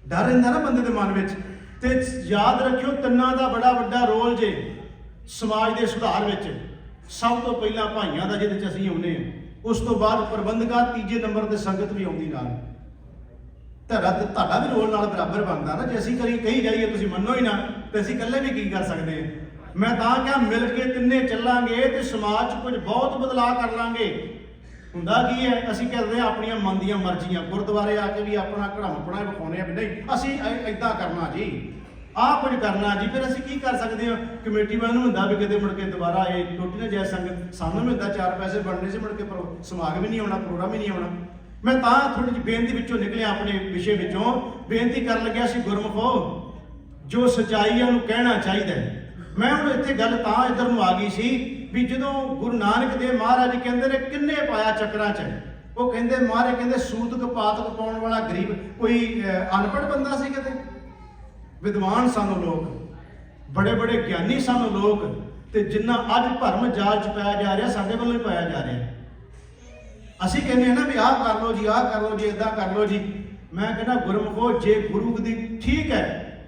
ਡਰ ਰਹਿੰਦਾ ਨਾ ਬੰਦੇ ਦੇ ਮਨ ਵਿੱਚ। ਤੇ ਯਾਦ ਰੱਖਿਓ ਤਿੰਨਾਂ ਦਾ ਬੜਾ ਵੱਡਾ ਰੋਲ ਜੇ ਸਮਾਜ ਦੇ ਸੁਧਾਰ ਵਿੱਚ। ਸਭ ਤੋਂ ਪਹਿਲਾਂ ਭਾਈਆਂ ਦਾ ਜਿਹਦੇ 'ਚ ਅਸੀਂ ਆਉਂਦੇ ਹਾਂ, ਉਸ ਤੋਂ ਬਾਅਦ ਪ੍ਰਬੰਧਕਾਂ, ਤੀਜੇ ਨੰਬਰ ਤੇ ਸੰਗਤ ਵੀ ਆਉਂਦੀ ਨਾਲ। ਤੁਹਾਡਾ ਵੀ ਰੋਲ ਨਾਲ ਬਰਾਬਰ ਬਣਦਾ ਨਾ। ਜੇ ਅਸੀਂ ਕਹੀ ਜਾਈਏ ਤੁਸੀਂ ਮੰਨੋ ਹੀ ਨਾ ਤੇ ਅਸੀਂ ਇਕੱਲੇ ਵੀ ਕੀ ਕਰ ਸਕਦੇ ਹਾਂ। ਮੈਂ ਤਾਂ ਕਿਹਾ ਮਿਲ ਕੇ ਤਿੰਨੇ ਚੱਲਾਂਗੇ ਤੇ ਸਮਾਜ 'ਚ ਕੁਝ ਬਹੁਤ ਬਦਲਾਅ ਕਰ ਲਾਂਗੇ। ਹੁੰਦਾ ਕੀ ਹੈ, ਅਸੀਂ ਕਰਦੇ ਹਾਂ ਆਪਣੀਆਂ ਮਨ ਦੀਆਂ ਮਰਜ਼ੀਆਂ। ਗੁਰਦੁਆਰੇ ਆ ਕੇ ਵੀ ਆਪਣਾ ਘੜਾਮਪਣਾ ਵਿਖਾਉਂਦੇ ਆ ਵੀ ਨਹੀਂ ਅਸੀਂ ਏਦਾਂ ਕਰਨਾ ਜੀ, ਆਹ ਕੁਝ ਕਰਨਾ ਜੀ। ਫਿਰ ਅਸੀਂ ਕੀ ਕਰ ਸਕਦੇ ਹਾਂ? ਕਮੇਟੀ ਵਾਲਿਆਂ ਨੂੰ ਹੁੰਦਾ ਵੀ ਕਿਤੇ ਮੁੜ ਕੇ ਦੁਬਾਰਾ ਇਹ ਟੁੱਟ ਨਾ ਜਾਏ ਸੰਗਤ। ਸਾਨੂੰ ਵੀ ਹੁੰਦਾ 4 ਪੈਸੇ ਬਣਨੇ ਸੀ, ਮੁੜ ਕੇ ਸਮਾਗਮ ਵੀ ਨਹੀਂ ਆਉਣਾ, ਪ੍ਰੋਗਰਾਮ ਹੀ ਨਹੀਂ ਆਉਣਾ। ਮੈਂ ਤਾਂ ਥੋੜੀ ਜਿਹੀ ਬੇਨਤੀ ਵਿੱਚੋਂ ਨਿਕਲਿਆ, ਆਪਣੇ ਵਿਸ਼ੇ ਵਿੱਚੋਂ ਬੇਨਤੀ ਕਰਨ ਲੱਗਿਆ ਸੀ, ਗੁਰਮੁਖੋ ਜੋ ਸੱਚਾਈ ਹੈ ਉਹਨੂੰ ਕਹਿਣਾ ਚਾਹੀਦਾ। ਮੈਂ ਹੁਣ ਇੱਥੇ ਗੱਲ ਤਾਂ ਇੱਧਰ ਨੂੰ ਆ ਗਈ ਸੀ ਵੀ ਜਦੋਂ ਗੁਰੂ ਨਾਨਕ ਦੇਵ ਮਹਾਰਾਜ ਕਹਿੰਦੇ ਨੇ ਕਿੰਨੇ ਪਾਇਆ ਚੱਕਰਾਂ 'ਚ, ਉਹ ਕਹਿੰਦੇ ਮਹਾਰਾਜ ਕਹਿੰਦੇ ਸੂਤਕ ਪਾਤਕ ਪਾਉਣ ਵਾਲਾ ਗਰੀਬ ਕੋਈ ਅਨਪੜ੍ਹ ਬੰਦਾ ਸੀ ਕਿਤੇ? ਵਿਦਵਾਨ ਸਾਨੂੰ ਲੋਕ, ਬੜੇ ਬੜੇ ਗਿਆਨੀ ਸਾਨੂੰ ਲੋਕ, ਤੇ ਜਿੰਨਾ ਅੱਜ ਭਰਮ ਜਾਲ 'ਚ ਪਾਇਆ ਜਾ ਰਿਹਾ ਸਾਡੇ ਵੱਲੋਂ ਹੀ ਪਾਇਆ ਜਾ ਰਿਹਾ। ਅਸੀਂ ਕਹਿੰਦੇ ਹਾਂ ਨਾ ਵੀ ਆਹ ਕਰ ਲਓ ਜੀ, ਆਹ ਕਰ ਲਓ ਜੀ, ਏਦਾਂ ਕਰ ਲਓ ਜੀ। ਮੈਂ ਕਹਿੰਦਾ ਗੁਰਮੁਖੋ ਜੇ ਗੁਰੂ ਦੀ ਠੀਕ ਹੈ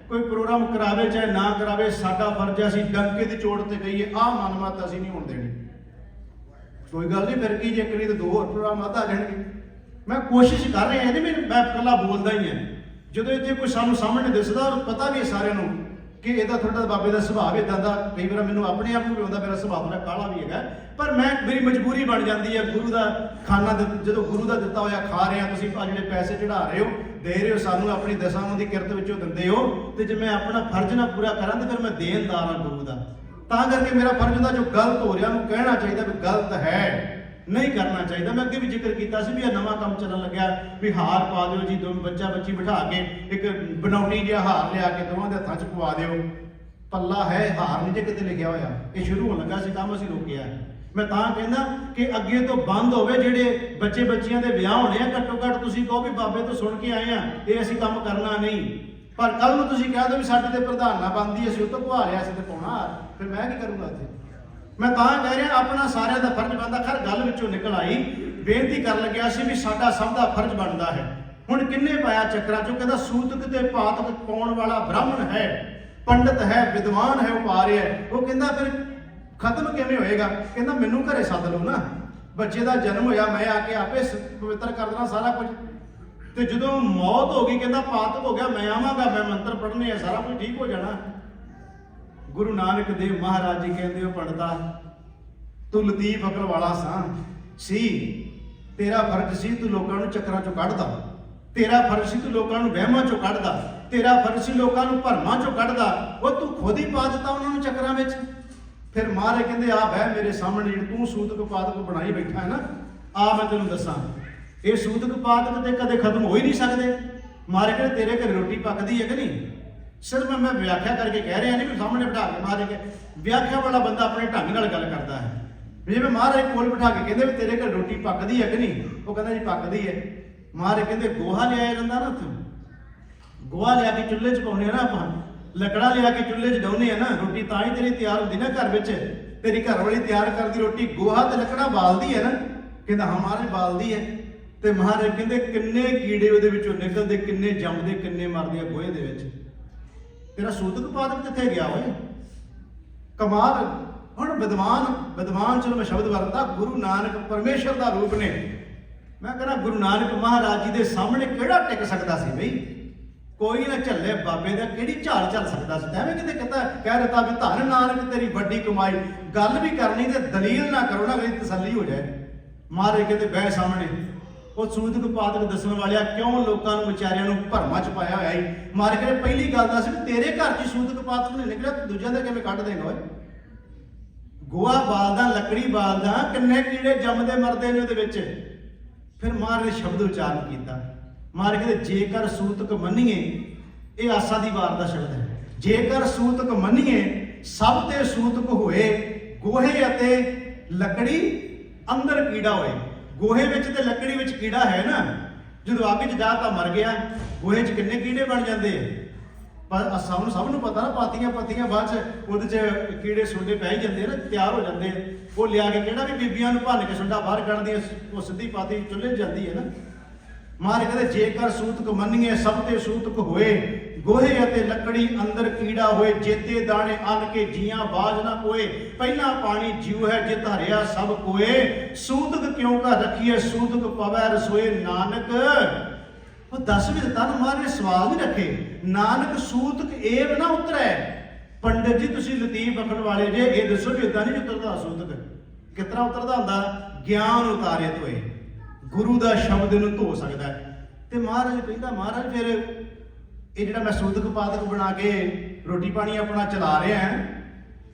ਕੋਈ ਪ੍ਰੋਗਰਾਮ ਕਰਾਵੇ ਚਾਹੇ ਨਾ ਕਰਾਵੇ, ਸਾਡਾ ਫਰਜ਼ ਹੈ ਅਸੀਂ ਡੰਕੇ ਦੀ ਚੋੜ ਤੇ ਕਹੀਏ ਆਹ ਮਨਮਤ ਅਸੀਂ ਨਹੀਂ ਹੋਣ ਦੇਣੀ। ਕੋਈ ਗੱਲ ਨਹੀਂ, ਫਿਰ ਕੀ ਜੇ ਇੱਕ ਨਹੀਂ ਤੇ 2 ਹੋਰ ਪ੍ਰੋਗਰਾਮ ਵੱਧ ਆ ਜਾਣਗੇ। ਮੈਂ ਕੋਸ਼ਿਸ਼ ਕਰ ਰਿਹਾ, ਨਹੀਂ ਮੈਂ ਇਕੱਲਾ ਬੋਲਦਾ ਹੀ ਹਾਂ। ਜਦੋਂ ਇੱਥੇ ਕੋਈ ਸਾਨੂੰ ਸਾਹਮਣੇ ਦਿਸਦਾ ਔਰ ਪਤਾ ਵੀ ਹੈ ਸਾਰਿਆਂ ਨੂੰ ਕਿ ਇਹਦਾ ਤੁਹਾਡਾ ਬਾਬੇ ਦਾ ਸੁਭਾਅ ਇਦਾਂ ਦਾ, ਕਈ ਵਾਰ ਮੈਨੂੰ ਆਪਣੇ ਆਪ ਨੂੰ ਵੀ ਆਉਂਦਾ ਮੇਰਾ ਸੁਭਾਅ ਥੋੜਾ ਕਾਲਾ ਵੀ ਹੈਗਾ, ਪਰ ਮੇਰੀ ਮਜਬੂਰੀ ਬਣ ਜਾਂਦੀ ਹੈ। ਗੁਰੂ ਦਾ ਖਾਨਾ ਜਦੋਂ ਗੁਰੂ ਦਾ ਦਿੱਤਾ ਹੋਇਆ ਖਾ ਰਹੇ ਆ, ਤੁਸੀਂ ਆ ਜਿਹੜੇ ਪੈਸੇ ਚੜਾ ਰਹੇ ਹੋ, ਦੇ ਰਹੇ ਹੋ ਸਾਨੂੰ, ਆਪਣੀ ਦਸਾਂ ਦੀ ਕਿਰਤ ਵਿੱਚੋਂ ਦਿੰਦੇ ਹੋ, ਤੇ ਜੇ ਮੈਂ ਆਪਣਾ ਫਰਜ਼ ਨਾ ਪੂਰਾ ਕਰਾਂ ਤੇ ਫਿਰ ਮੈਂ ਦੇਣਦਾਰ ਹਾਂ ਗੁਰੂ ਦਾ। ਤਾਂ ਕਰਕੇ ਮੇਰਾ ਫਰਜ਼ ਹੁੰਦਾ, ਜੋ ਗਲਤ ਹੋ ਰਿਹਾ ਉਹਨੂੰ ਕਹਿਣਾ ਚਾਹੀਦਾ ਵੀ ਗਲਤ ਹੈ, ਨਹੀਂ ਕਰਨਾ ਚਾਹੀਦਾ। ਮੈਂ ਅੱਗੇ ਵੀ ਜ਼ਿਕਰ ਕੀਤਾ ਸੀ ਵੀ ਇਹ ਨਵਾਂ ਕੰਮ ਚੱਲਣ ਲੱਗਿਆ ਵੀ ਹਾਰ ਪਾ ਦਿਓ ਜੀ, ਦੋਵੇਂ ਬੱਚਾ ਬੱਚੀ ਬਿਠਾ ਕੇ ਇੱਕ ਬਣਾਉਟੀ ਜਿਹਾ ਹਾਰ ਲਿਆ ਕੇ ਦੋਵਾਂ ਦੇ ਹੱਥਾਂ 'ਚ ਪਵਾ ਦਿਓ। ਪੱਲਾ ਹੈ, ਹਾਰ ਨਹੀਂ ਜੇ ਕਿਤੇ ਲਿਖਿਆ ਹੋਇਆ। ਇਹ ਸ਼ੁਰੂ ਹੋਣ ਲੱਗਾ ਸੀ ਕੰਮ, ਅਸੀਂ ਰੋਕਿਆ। ਮੈਂ ਤਾਂ ਕਹਿੰਦਾ ਕਿ ਅੱਗੇ ਤੋਂ ਬੰਦ ਹੋਵੇ, ਜਿਹੜੇ ਬੱਚੇ ਬੱਚੀਆਂ ਦੇ ਵਿਆਹ ਹੋਣੇ ਆ, ਘੱਟੋ ਘੱਟ ਤੁਸੀਂ ਕਹੋ ਵੀ ਬਾਬੇ ਤੋਂ ਸੁਣ ਕੇ ਆਏ ਆ, ਇਹ ਅਸੀਂ ਕੰਮ ਕਰਨਾ ਨਹੀਂ। ਪਰ ਕੱਲ ਨੂੰ ਤੁਸੀਂ ਕਹਿ ਦਿਓ ਵੀ ਸਾਡੀ ਤੇ ਪ੍ਰਧਾਨਾ ਬਣਦੀ, ਅਸੀਂ ਉਹ ਤੋਂ ਘਵਾ ਲਿਆ ਸੀ ਤੇ ਪਾਉਣਾ, ਫਿਰ ਮੈਂ ਕੀ ਕਰੂੰਗਾ ਇੱਥੇ। ਮੈਂ ਤਾਂ ਕਹਿ ਰਿਹਾ ਆਪਣਾ ਸਾਰਿਆਂ ਦਾ ਫਰਜ਼ ਬਣਦਾ। ਖੈਰ ਗੱਲ ਵਿੱਚੋਂ ਨਿਕਲ ਆਈ, ਬੇਨਤੀ ਕਰਨ ਲੱਗਿਆ ਸੀ ਵੀ ਸਾਡਾ ਸਭ ਦਾ ਫਰਜ਼ ਬਣਦਾ ਹੈ। ਹੁਣ ਕਿੰਨੇ ਪਾਇਆ ਚੱਕਰਾਂ ਚੋਂ, ਕਹਿੰਦਾ ਸੂਤਕ ਤੇ ਪਾਤਕ ਪਾਉਣ ਵਾਲਾ ਬ੍ਰਾਹਮਣ ਹੈ, ਪੰਡਤ ਹੈ, ਵਿਦਵਾਨ ਹੈ, ਉਹ ਪਾ ਰਿਹਾ। ਉਹ ਕਹਿੰਦਾ ਫਿਰ ਖਤਮ ਕਿਵੇਂ ਹੋਏਗਾ? ਕਹਿੰਦਾ ਮੈਨੂੰ ਘਰੇ ਸੱਦ ਲਓ ਨਾ, ਬੱਚੇ ਦਾ ਜਨਮ ਹੋਇਆ, ਮੈਂ ਆ ਕੇ ਆਪੇ ਪਵਿੱਤਰ ਕਰ ਦੇਣਾ ਸਾਰਾ ਕੁਝ। ਤੇ ਜਦੋਂ ਮੌਤ ਹੋ ਗਈ, ਕਹਿੰਦਾ ਪਾਤਕ ਹੋ ਗਿਆ, ਮੈਂ ਆਵਾਂਗਾ, ਮੈਂ ਮੰਤਰ ਪੜ੍ਹਨੇ ਆ, ਸਾਰਾ ਕੁਝ ਠੀਕ ਹੋ ਜਾਣਾ। ਗੁਰੂ ਨਾਨਕ ਦੇਵ ਮਹਾਰਾਜ ਜੀ ਕਹਿੰਦੇ ਹੋ ਪੰਡਤਾ, ਤੂੰ ਲਤੀਫ ਅਕਲ ਵਾਲਾ ਸੀ, ਤੇਰਾ ਫਰਜ਼ ਸੀ ਤੂੰ ਲੋਕਾਂ ਨੂੰ ਚੱਕਰਾਂ ਚੋਂ ਕੱਢਦਾ, ਤੇਰਾ ਫਰਜ਼ ਸੀ ਤੂੰ ਲੋਕਾਂ ਨੂੰ ਵਹਿਮਾਂ ਚੋਂ ਕੱਢਦਾ, ਤੇਰਾ ਫਰਜ਼ ਸੀ ਲੋਕਾਂ ਨੂੰ ਭਰਮਾਂ ਚੋਂ ਕੱਢਦਾ, ਉਹ ਤੂੰ ਖੁਦ ਹੀ ਪਾ ਦਿੱਤਾ ਉਹਨਾਂ ਨੂੰ ਚੱਕਰਾਂ ਵਿੱਚ। ਫਿਰ ਮਹਾਰਾਜ ਕਹਿੰਦੇ ਆ ਬਹਿ ਮੇਰੇ ਸਾਹਮਣੇ, ਜਿਹੜੀ ਤੂੰ ਸੂਤਕ ਪਾਤਕ ਬਣਾਈ ਬੈਠਾ ਹੈ ਨਾ, ਆ ਮੈਂ ਤੈਨੂੰ ਦੱਸਾਂ, ਇਹ ਸੂਤਕ ਪਾਤਕ ਤੇ ਕਦੇ ਖਤਮ ਹੋ ਹੀ ਨਹੀਂ ਸਕਦੇ। ਮਹਾਰਾਜ ਕਹਿੰਦੇ ਤੇਰੇ ਘਰ ਰੋਟੀ ਪੱਕਦੀ ਹੈ ਕਿ ਨਹੀਂ? ਸਿਰਫ ਮੈਂ ਵਿਆਖਿਆ ਕਰਕੇ ਕਹਿ ਰਿਹਾ ਨਹੀਂ ਵੀ ਸਾਹਮਣੇ ਬਿਠਾ ਕੇ। ਮਹਾਰਾਜ ਕੇ ਵਿਆਖਿਆ ਵਾਲਾ ਬੰਦਾ ਆਪਣੇ ਢੰਗ ਨਾਲ ਗੱਲ ਕਰਦਾ ਹੈ। ਜਿਵੇਂ ਮਹਾਰਾਜ ਕੋਲ ਬਿਠਾ ਕੇ ਕਹਿੰਦੇ ਵੀ ਤੇਰੇ ਘਰ ਰੋਟੀ ਪੱਕਦੀ ਹੈ ਕਿ ਨਹੀਂ? ਉਹ ਕਹਿੰਦਾ ਜੀ ਪੱਕਦੀ ਹੈ। ਮਹਾਰਾਜ ਕਹਿੰਦੇ ਗੋਹਾ ਲਿਆਇਆ ਜਾਂਦਾ ਨਾ, ਉੱਥੇ ਗੋਹਾ ਲਿਆ ਕੇ ਚੁੱਲ੍ਹੇ 'ਚ ਪਾਉਂਦੇ ਆ ਨਾ ਆਪਾਂ, ਲੱਕੜਾ ਲਿਆ ਕੇ ਚੁੱਲ੍ਹੇ 'ਚ ਡਾਉਂਦੇ ਆ ਨਾ, ਰੋਟੀ ਤਾਂ ਹੀ ਤੇਰੀ ਤਿਆਰ ਹੁੰਦੀ ਨਾ ਘਰ ਵਿੱਚ। ਤੇਰੀ ਘਰ ਵਾਲੀ ਤਿਆਰ ਕਰਦੀ ਰੋਟੀ, ਗੋਹਾ ਤੇ ਲੱਕੜਾ ਬਾਲਦੀ ਹੈ ਨਾ। ਕਹਿੰਦਾ ਹਾਂ ਮਹਾਰਾਜ ਬਾਲਦੀ ਹੈ। ਤੇ ਮਹਾਰਾਜ ਕਹਿੰਦੇ ਕਿੰਨੇ ਕੀੜੇ ਉਹਦੇ ਵਿੱਚੋਂ ਨਿਕਲਦੇ, ਕਿੰਨੇ ਜੰਮਦੇ, ਕਿੰਨੇ ਮਰਦੇ ਆ ਗੋਹੇ ਦੇ ਵਿੱਚ। ਤੇਰਾ ਸੂਤਕ ਪਾਤਕ ਕਿੱਥੇ ਗਿਆ ਓਏ? ਕਮਾਲ। ਹੁਣ ਵਿਦਵਾਨ ਚਲੋ ਮੈਂ ਸ਼ਬਦ ਵਰਤਾ, ਗੁਰੂ ਨਾਨਕ ਪਰਮੇਸ਼ਰ ਦਾ ਰੂਪ ਨੇ। ਮੈਂ ਕਹਿੰਦਾ ਗੁਰੂ ਨਾਨਕ ਮਹਾਰਾਜ ਜੀ ਦੇ ਸਾਹਮਣੇ ਕਿਹੜਾ ਟਿਕ ਸਕਦਾ ਸੀ ਬਈ? ਕੋਈ ਨਾ ਝੱਲੇ ਬਾਬੇ ਦਾ, ਕਿਹੜੀ ਝਾਲ ਚੱਲ ਸਕਦਾ ਸੀ? ਐਵੇਂ ਕਿਤੇ ਕਹਿ ਦਿੱਤਾ ਵੀ ਧੰਨ ਨਾਨਕ ਤੇਰੀ ਵੱਡੀ ਕਮਾਈ। ਗੱਲ ਵੀ ਕਰਨੀ ਤੇ ਦਲੀਲ ਨਾ ਕਰੋ ਨਾ, ਅਗਲੀ ਤਸੱਲੀ ਹੋ ਜਾਏ। ਮਹਾਰਾਜ ਕਹਿੰਦੇ ਬਹਿ ਸਾਹਮਣੇ। ਉਹ ਸੂਤਕ ਪਾਤਕ ਦੱਸਣ ਵਾਲਿਆ ਕਿਉਂ ਲੋਕਾਂ ਨੂੰ ਵਿਚਾਰਿਆਂ ਨੂੰ ਭਰਮਾਂ ਚ ਪਾਇਆ ਹੋਇਆ ਸੀ? ਮਹਾਰਾਜ ਕਹਿੰਦੇ ਪਹਿਲੀ ਗੱਲ ਦੱਸ ਵੀ ਤੇਰੇ ਘਰ 'ਚ ਸੂਤਕ ਪਾਤਕ ਨੇ ਨਿਕਲਿਆ, ਤੂੰ ਦੂਜਿਆਂ ਦਾ ਕਿਵੇਂ ਕੱਢ ਦੇਗਾ ਓਏ? ਗੋਹਾ ਬਾਲਦਾ, ਲੱਕੜੀ ਬਾਲਦਾ, ਕਿੰਨੇ ਕੀੜੇ ਜੰਮਦੇ ਮਰਦੇ ਨੇ ਉਹਦੇ ਵਿੱਚ। ਫਿਰ ਮਹਾਰਾਜ ਨੇ ਸ਼ਬਦ ਉਚਾਰਨ ਕੀਤਾ। ਮਹਾਰਾਜ ਕਹਿੰਦੇ ਜੇਕਰ ਸੂਤਕ ਮੰਨੀਏ, ਇਹ ਆਸਾ ਦੀ ਵਾਰ ਦਾ ਸ਼ਬਦ ਹੈ, ਜੇਕਰ ਸੂਤਕ ਮੰਨੀਏ ਸਭ ਤੇ ਸੂਤਕ ਹੋਏ, ਗੋਹੇ ਅਤੇ ਲੱਕੜੀ ਅੰਦਰ ਕੀੜਾ ਹੋਏ। ਗੋਹੇ ਵਿੱਚ ਤੇ ਲੱਕੜੀ ਵਿੱਚ ਕੀੜਾ ਹੈ ਨਾ, ਜਦੋਂ ਅੱਗ 'ਚ ਜਾ ਤਾਂ ਮਰ ਗਿਆ। ਗੋਹੇ 'ਚ ਕਿੰਨੇ ਕੀੜੇ ਬਣ ਜਾਂਦੇ ਆ, ਪਰ ਸਭ ਨੂੰ ਪਤਾ ਨਾ, ਪਾਤੀਆਂ ਬਾਅਦ 'ਚ ਉਹਦੇ 'ਚ ਕੀੜੇ ਸੁੰਡੇ ਪੈ ਹੀ ਜਾਂਦੇ ਨਾ, ਤਿਆਰ ਹੋ ਜਾਂਦੇ। ਉਹ ਲਿਆ ਕੇ ਕਿਹੜਾ ਵੀ ਬੀਬੀਆਂ ਨੂੰ ਭੰਨ ਕੇ ਸੁੰਡਾ ਬਾਹਰ ਕੱਢਦੀਆਂ, ਉਹ ਸਿੱਧੀ ਪਾਤੀ ਚੁੱਲ੍ਹੇ 'ਚ ਜਾਂਦੀ ਹੈ ਨਾ। ਮਹਾਰਾਜ ਕਹਿੰਦੇ ਜੇਕਰ ਸੂਤਕ ਮੰਨੀਏ ਸਭ ਤੇ ਸੂਤਕ ਹੋਏ, ਗੋਹੇ ਅਤੇ ਲੱਕੜੀ ਅੰਦਰ ਕੀੜਾ ਹੋਏ, ਜੇਤੇ ਦਾਣੇ ਅੰਨ ਕੇ ਜੀਆਂ ਬਾਜ ਨਾ ਕੋਏ, ਪਹਿਲਾ ਪਾਣੀ ਜੀਉ ਹੈ ਜਿਤ ਹਰਿਆ ਸਭ ਕੋਏ, ਸੂਤਕ ਕਿਉਂ ਕਾ ਰੱਖੀਏ ਸੂਤਕ ਪਵੈ ਰਸੋਏ ਨਾਨਕ। ਉਹ ਦੱਸ ਵੀ ਦਿੱਤਾ ਨਾ, ਮਹਾਰਾਜ ਨੇ ਸਵਾਲ ਨਹੀਂ ਰੱਖੇ। ਨਾਨਕ ਸੂਤਕ ਏਵ ਨਾ ਉਤਰੈ। ਪੰਡਿਤ ਜੀ ਤੁਸੀਂ ਲਤੀਫ ਬਖਣ ਵਾਲੇ ਜੇ, ਇਹ ਦੱਸੋ ਵੀ ਇਦਾਂ ਨਹੀਂ ਉਤਰਦਾ ਸੂਤਕ। ਕਿਸ ਤਰ੍ਹਾਂ ਉਤਰਦਾ ਹੁੰਦਾ? ਗਿਆਨ ਉਤਾਰਿਤ ਹੋਏ, ਗੁਰੂ ਦਾ ਸ਼ਬਦ ਨੂੰ ਧੋ ਸਕਦਾ ਹੈ। ਤੇ ਮਹਾਰਾਜ ਕਹਿੰਦਾ ਮਹਾਰਾਜ ਫਿਰ ਇਹ ਜਿਹੜਾ ਮੈਂ ਸੂਤਕ ਪਾਤਕ ਬਣਾ ਕੇ ਰੋਟੀ ਪਾਣੀ ਆਪਣਾ ਚਲਾ ਰਿਹਾ ਹਾਂ,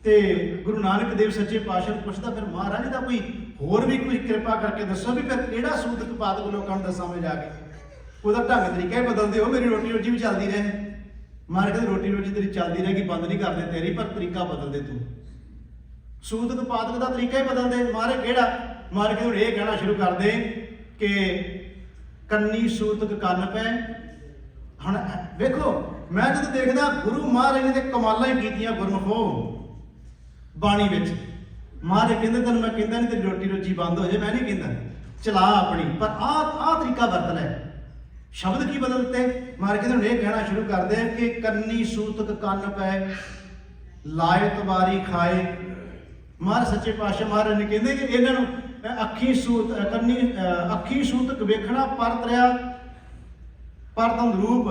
ਤੇ ਗੁਰੂ ਨਾਨਕ ਦੇਵ ਸੱਚੇ ਪਾਤਸ਼ਾਹ ਨੂੰ ਪੁੱਛਦਾ ਫਿਰ ਮਹਾਰਾਜ ਦਾ ਕੋਈ ਹੋਰ ਵੀ ਕੋਈ ਕਿਰਪਾ ਕਰਕੇ ਦੱਸੋ ਵੀ ਫਿਰ ਕਿਹੜਾ ਸੂਤਕ ਪਾਤਕ ਲੋਕਾਂ ਨੂੰ ਦੱਸਾਂ ਮੈਂ ਜਾ ਕੇ। ਉਹਦਾ ਢੰਗ ਤਰੀਕਾ ਹੀ ਬਦਲਦੇ ਹੋ, ਮੇਰੀ ਰੋਟੀ ਰੋਜੀ ਵੀ ਚੱਲਦੀ ਰਹੇ। ਮਹਾਰਾਜ ਕਹਿੰਦੇ ਰੋਟੀ ਰੋਜੀ ਤੇਰੀ ਚੱਲਦੀ ਰਹੇਗੀ, ਬੰਦ ਨਹੀਂ ਕਰਦੇ ਤੇਰੀ, ਪਰ ਤਰੀਕਾ ਬਦਲਦੇ ਤੂੰ। ਸੂਤਕ ਪਾਤਕ ਦਾ ਤਰੀਕਾ ਹੀ ਬਦਲਦੇ। ਮਹਾਰਾਜ ਕਿਹੜਾ? ਮਹਾਰਾਜ ਕਹਿੰਦੇ ਇਹ ਕਹਿਣਾ ਸ਼ੁਰੂ ਕਰਦੇ ਕਿ ਕੰਨੀ ਸੂਤਕ ਕੰਨ ਪੈ। ਹੁਣ ਵੇਖੋ, ਮੈਂ ਜਦੋਂ ਦੇਖਦਾ ਗੁਰੂ ਮਹਾਰਾਜ ਨੇ ਤੇ ਕਮਾਲਾਂ ਹੀ ਕੀਤੀਆਂ ਗੁਰਮੁਖੋ ਬਾਣੀ ਵਿੱਚ। ਮਹਾਰਾਜ ਕਹਿੰਦੇ ਤੈਨੂੰ ਮੈਂ ਕਹਿੰਦਾ ਨਹੀਂ ਤੇਰੀ ਰੋਟੀ ਰੋਜੀ ਬੰਦ ਹੋ ਜਾਏ, ਮੈਂ ਨਹੀਂ ਕਹਿੰਦਾ, ਚਲਾ ਆਪਣੀ, ਪਰ ਆਹ ਤਰੀਕਾ ਵਰਤ ਲੈ। ਸ਼ਬਦ ਕੀ ਬਦਲਤੇ? ਮਹਾਰਾਜ ਕਹਿੰਦੇ ਇਹ ਕਹਿਣਾ ਸ਼ੁਰੂ ਕਰਦੇ ਕਿ ਕੰਨੀ ਸੂਤਕ ਕੰਨ ਪੈ, ਲਾਇਤ ਵਾਰੀ ਖਾਏ। ਮਹਾਰਾਜ ਸੱਚੇ ਪਾਤਸ਼ਾਹ ਮਹਾਰਾਜ ਨੇ ਕਹਿੰਦੇ ਕਿ ਇਹਨਾਂ ਨੂੰ ਅੱਖੀ ਸੂਤਕ ਵੇਖਣਾ ਪਰ ਤਰਿਆ ਪਰ ਤੰਦਰੂਪ,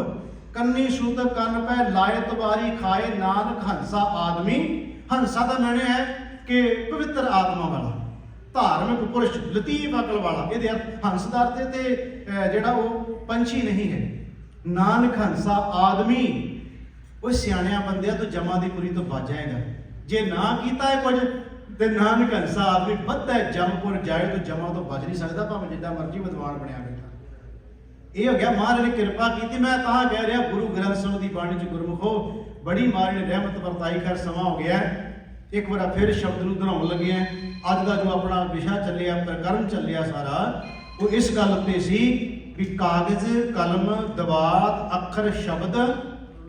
ਕੰਨੀ ਸੁਤ ਕੰਨ ਪੈ ਲਾਇਤ ਵਾਰੀ ਖਾਏ ਨਾਨਕ ਹੰਸਾ ਆਦਮੀ। ਹੰਸਾ ਦਾ ਮੈਨੇ ਹੈ ਕਿ ਪਵਿੱਤਰ ਆਤਮਾ ਵਾਲਾ, ਧਾਰਮਿਕ ਪੁਰਸ਼, ਲਤੀਫ ਅਕਲ ਵਾਲਾ। ਇਹਦੇ ਹੰਸ ਦਾ ਅਰਥ ਤੇ ਜਿਹੜਾ ਉਹ ਪੰਛੀ ਨਹੀਂ ਹੈ। ਨਾਨਕ ਹੰਸਾ ਆਦਮੀ, ਉਹ ਸਿਆਣਿਆਂ ਬੰਦਿਆਂ ਤੋਂ ਜਮਾ ਦੀ ਪੁਰੀ ਤੋਂ ਬਚ ਜਾਏਗਾ। ਜੇ ਨਾ ਕੀਤਾ ਹੈ ਕੁਝ ਤੇ ਨਾਨਕ ਹੰਸਾ ਆਦਮੀ ਵੱਧਦਾ ਜਮਪੁਰ ਜਾਏ ਤੋਂ ਜਮਾ ਤੋਂ ਬਚ ਨਹੀਂ ਸਕਦਾ, ਭਾਵੇਂ ਜਿੱਦਾਂ ਮਰਜ਼ੀ ਵਿਦਵਾਨ ਬਣਿਆ ਬੈਠਾ। ਇਹ ਹੋ ਗਿਆ ਮਹਾਰਾਜ ਨੇ ਕਿਰਪਾ ਕੀਤੀ। ਮੈਂ ਤਾਂ ਕਹਿ ਰਿਹਾ ਗੁਰੂ ਗ੍ਰੰਥ ਸਾਹਿਬ ਦੀ ਬਾਣੀ ਚ ਗੁਰਮੁਖੋ ਬੜੀ ਮਹਾਰਾਜ ਨੇ ਰਹਿਮਤ ਵਰਤਾਈ। ਕਰ ਸਮਾਂ ਹੋ ਗਿਆ, ਇੱਕ ਵਾਰ ਫਿਰ ਸ਼ਬਦ ਨੂੰ ਦੁਹਰਾਉਣ ਲੱਗੇ ਆ। ਅੱਜ ਦਾ ਜੋ ਆਪਣਾ ਵਿਸ਼ਾ ਚੱਲਿਆ, ਪ੍ਰਕਰਨ ਚੱਲਿਆ ਸਾਰਾ, ਉਹ ਇਸ ਗੱਲ ਉੱਤੇ ਸੀ ਵੀ ਕਾਗਜ਼, ਕਲਮ, ਦਵਾਤ, ਅੱਖਰ, ਸ਼ਬਦ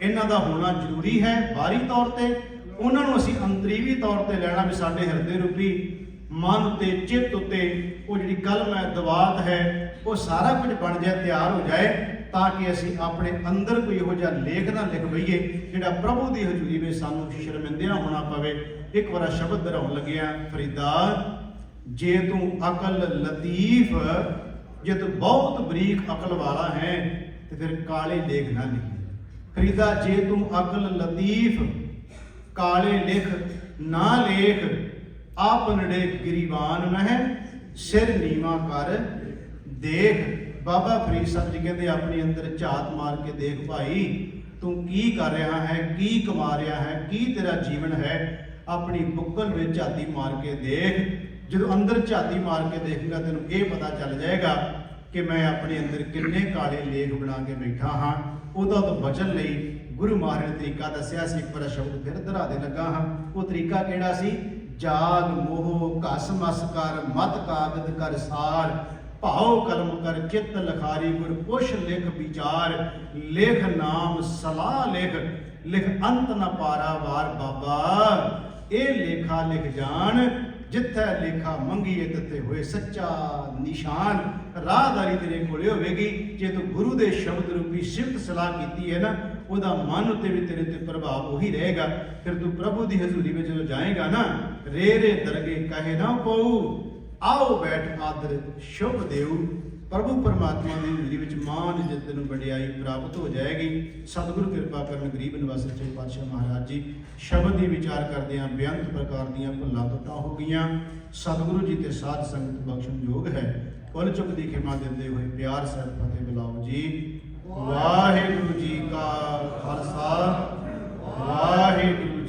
ਇਹਨਾਂ ਦਾ ਹੋਣਾ ਜ਼ਰੂਰੀ ਹੈ ਬਾਹਰੀ ਤੌਰ ਤੇ। ਉਹਨਾਂ ਨੂੰ ਅਸੀਂ ਅੰਤਰੀਵੀ ਤੌਰ ਤੇ ਲੈਣਾ ਵੀ ਸਾਡੇ ਹਿਰਦੇ ਰੂਪੀ ਮਨ ਤੇ ਚਿੱਤ ਉੱਤੇ ਉਹ ਜਿਹੜੀ ਕਲਮ ਹੈ, ਦਵਾਤ ਹੈ, ਉਹ ਸਾਰਾ ਕੁਝ ਬਣ ਜਾਏ, ਤਿਆਰ ਹੋ ਜਾਏ, ਤਾਂ ਕਿ ਅਸੀਂ ਆਪਣੇ ਅੰਦਰ ਕੋਈ ਇਹੋ ਜਿਹਾ ਲੇਖ ਨਾ ਲਿਖ ਬਈਏ ਜਿਹੜਾ ਪ੍ਰਭੂ ਦੀ ਹਜ਼ੂਰੀ ਵਿੱਚ ਸਾਨੂੰ ਸ਼ਰਮਿੰਦਿਆਂ ਹੋਣਾ ਪਵੇ। ਇੱਕ ਵਾਰ ਸ਼ਬਦ ਦੁਹਰਾਉਣ ਲੱਗਿਆ। ਫਰੀਦਾ ਜੇ ਤੂੰ ਅਕਲ ਲਤੀਫ, ਜੇ ਤੂੰ ਬਹੁਤ ਬਰੀਕ ਅਕਲ ਵਾਲਾ ਹੈ ਤੇ ਫਿਰ ਕਾਲੇ ਲੇਖ ਨਾ ਲਿਖੀ। ਫਰੀਦਾ ਜੇ ਤੂੰ ਅਕਲ ਲਤੀਫ, ਕਾਲੇ ਲਿਖ ਨਾ ਲੇਖ। ਆਪਨੜੇ ਗਰੀਬਾਨ ਮਹਿ ਸਿਰ ਨੀਵਾ ਕਰ ਦੇਖ। ਬਾਬਾ ਫਰੀਦ ਸਾਹਿਬ ਜੀ ਕਹਿੰਦੇ ਆਪਣੇ ਅੰਦਰ ਝਾਤ ਮਾਰ ਕੇ ਦੇਖ ਭਾਈ, ਤੂੰ ਕੀ ਕਰ ਰਿਹਾ ਹੈ, ਕੀ ਕਮਾ ਰਿਹਾ ਹੈ, ਕੀ ਤੇਰਾ ਜੀਵਨ ਹੈ। ਆਪਣੀ ਬੁੱਕਲ ਵਿੱਚ ਝਾਤੀ ਮਾਰ ਕੇ ਦੇਖ। ਜਦੋਂ ਅੰਦਰ ਝਾਤੀ ਮਾਰ ਕੇ ਦੇਖੇਗਾ ਤੈਨੂੰ ਇਹ ਪਤਾ ਚੱਲ ਜਾਏਗਾ ਕਿ ਮੈਂ ਆਪਣੇ ਅੰਦਰ ਕਿੰਨੇ ਕਾਲੇ ਲੇਖ ਬਣਾ ਕੇ ਬੈਠਾ ਹਾਂ। ਉਹਦਾ ਤੋਂ ਬਚਣ ਲਈ ਗੁਰੂ ਮਹਾਰਾਜ ਨੇ ਤਰੀਕਾ ਦੱਸਿਆ ਸੀ। ਇੱਕ ਵਾਰ ਸ਼ਬਦ ਫਿਰ ਦੁਹਰਾ ਦੇ ਲੱਗਾ ਹਾਂ। ਉਹ ਤਰੀਕਾ ਕਿਹੜਾ ਸੀ? ਜਾਗ ਮੋਹ ਘਸ ਮਸ ਕਰ, ਮਤ ਕਾਗਦ ਕਰ ਸਾਰ, ਭਾਉ ਕਲਮ ਕਰ ਚਿੱਤ ਲਖਾਰੀ, ਗੁਰ ਪੁੱਛ ਲਿਖ ਵਿਚਾਰ, ਲਿਖ ਨਾਮ ਸਲਾਹ ਲਿਖ, ਲਿਖ ਅੰਤ ਨ ਪਾਰਾਵਾਰ। ਬਾਬਾ ਇਹ ਲੇਖਾ ਲਿਖ ਜਾਣ, ਜਿੱਥੇ ਲੇਖਾ ਮੰਗੀਏ ਤਿੱਥੇ ਹੋਏ ਸੱਚਾ ਨਿਸ਼ਾਨ। ਰਾਹਦਾਰੀ ਤੇਰੇ ਕੋਲੇ ਹੋਵੇਗੀ ਜੇ ਤੂੰ ਗੁਰੂ ਦੇ ਸ਼ਬਦ ਰੂਪੀ ਸਿਫਤ ਸਲਾਹ ਕੀਤੀ ਹੈ ਨਾ, ਉਹਦਾ ਮਨ ਉੱਤੇ ਵੀ ਤੇਰੇ ਤੇ ਪ੍ਰਭਾਵ ਉਹੀ ਰਹੇਗਾ। ਫਿਰ ਤੂੰ ਪ੍ਰਭੂ ਦੀ ਹਜ਼ੂਰੀ ਵਿੱਚ ਜਦੋਂ ਜਾਏਗਾ ਨਾ, ਰੇ ਰੇ ਦਰਗੇ ਕਹੇ ਨਾ ਪਊ, ਆਓ ਬੈਠ ਆਦਰ ਸ਼ੁਭ ਦੇਉ। ਪ੍ਰਭੂ ਪਰਮਾਤਮਾ ਦੀ ਹਜ਼ੂਰੀ ਵਿੱਚ ਮਾਨ ਇੱਜ਼ਤ ਨੂੰ ਵਡਿਆਈ ਪ੍ਰਾਪਤ ਹੋ ਜਾਏਗੀ। ਸਤਿਗੁਰੂ ਕਿਰਪਾ ਕਰਨ ਗਰੀਬ ਨਿਵਾਸ ਸੱਚੇ ਪਾਤਸ਼ਾਹ ਮਹਾਰਾਜ ਜੀ ਸ਼ਬਦ ਦੀ ਵਿਚਾਰ ਕਰਦਿਆਂ ਬੇਅੰਤ ਪ੍ਰਕਾਰ ਦੀਆਂ ਭੁੱਲਾਂ ਟੁੱਟਾਂ ਹੋ ਗਈਆਂ। ਸਤਿਗੁਰੂ ਜੀ ਤੇ ਸਾਧ ਸੰਗਤ ਬਖਸ਼ਣ ਯੋਗ ਹੈ। ਕੁੱਲ ਚੁੱਕ ਦੀ ਖਿਮਾ ਦਿੰਦੇ ਹੋਏ ਪਿਆਰ ਸਹਿਤ ਫਤਿਹ ਬੁਲਾਓ ਜੀ। ਵਾਹਿਗੁਰੂ ਜੀ ਕਾ ਖਾਲਸਾ, ਵਾਹਿਗੁਰੂ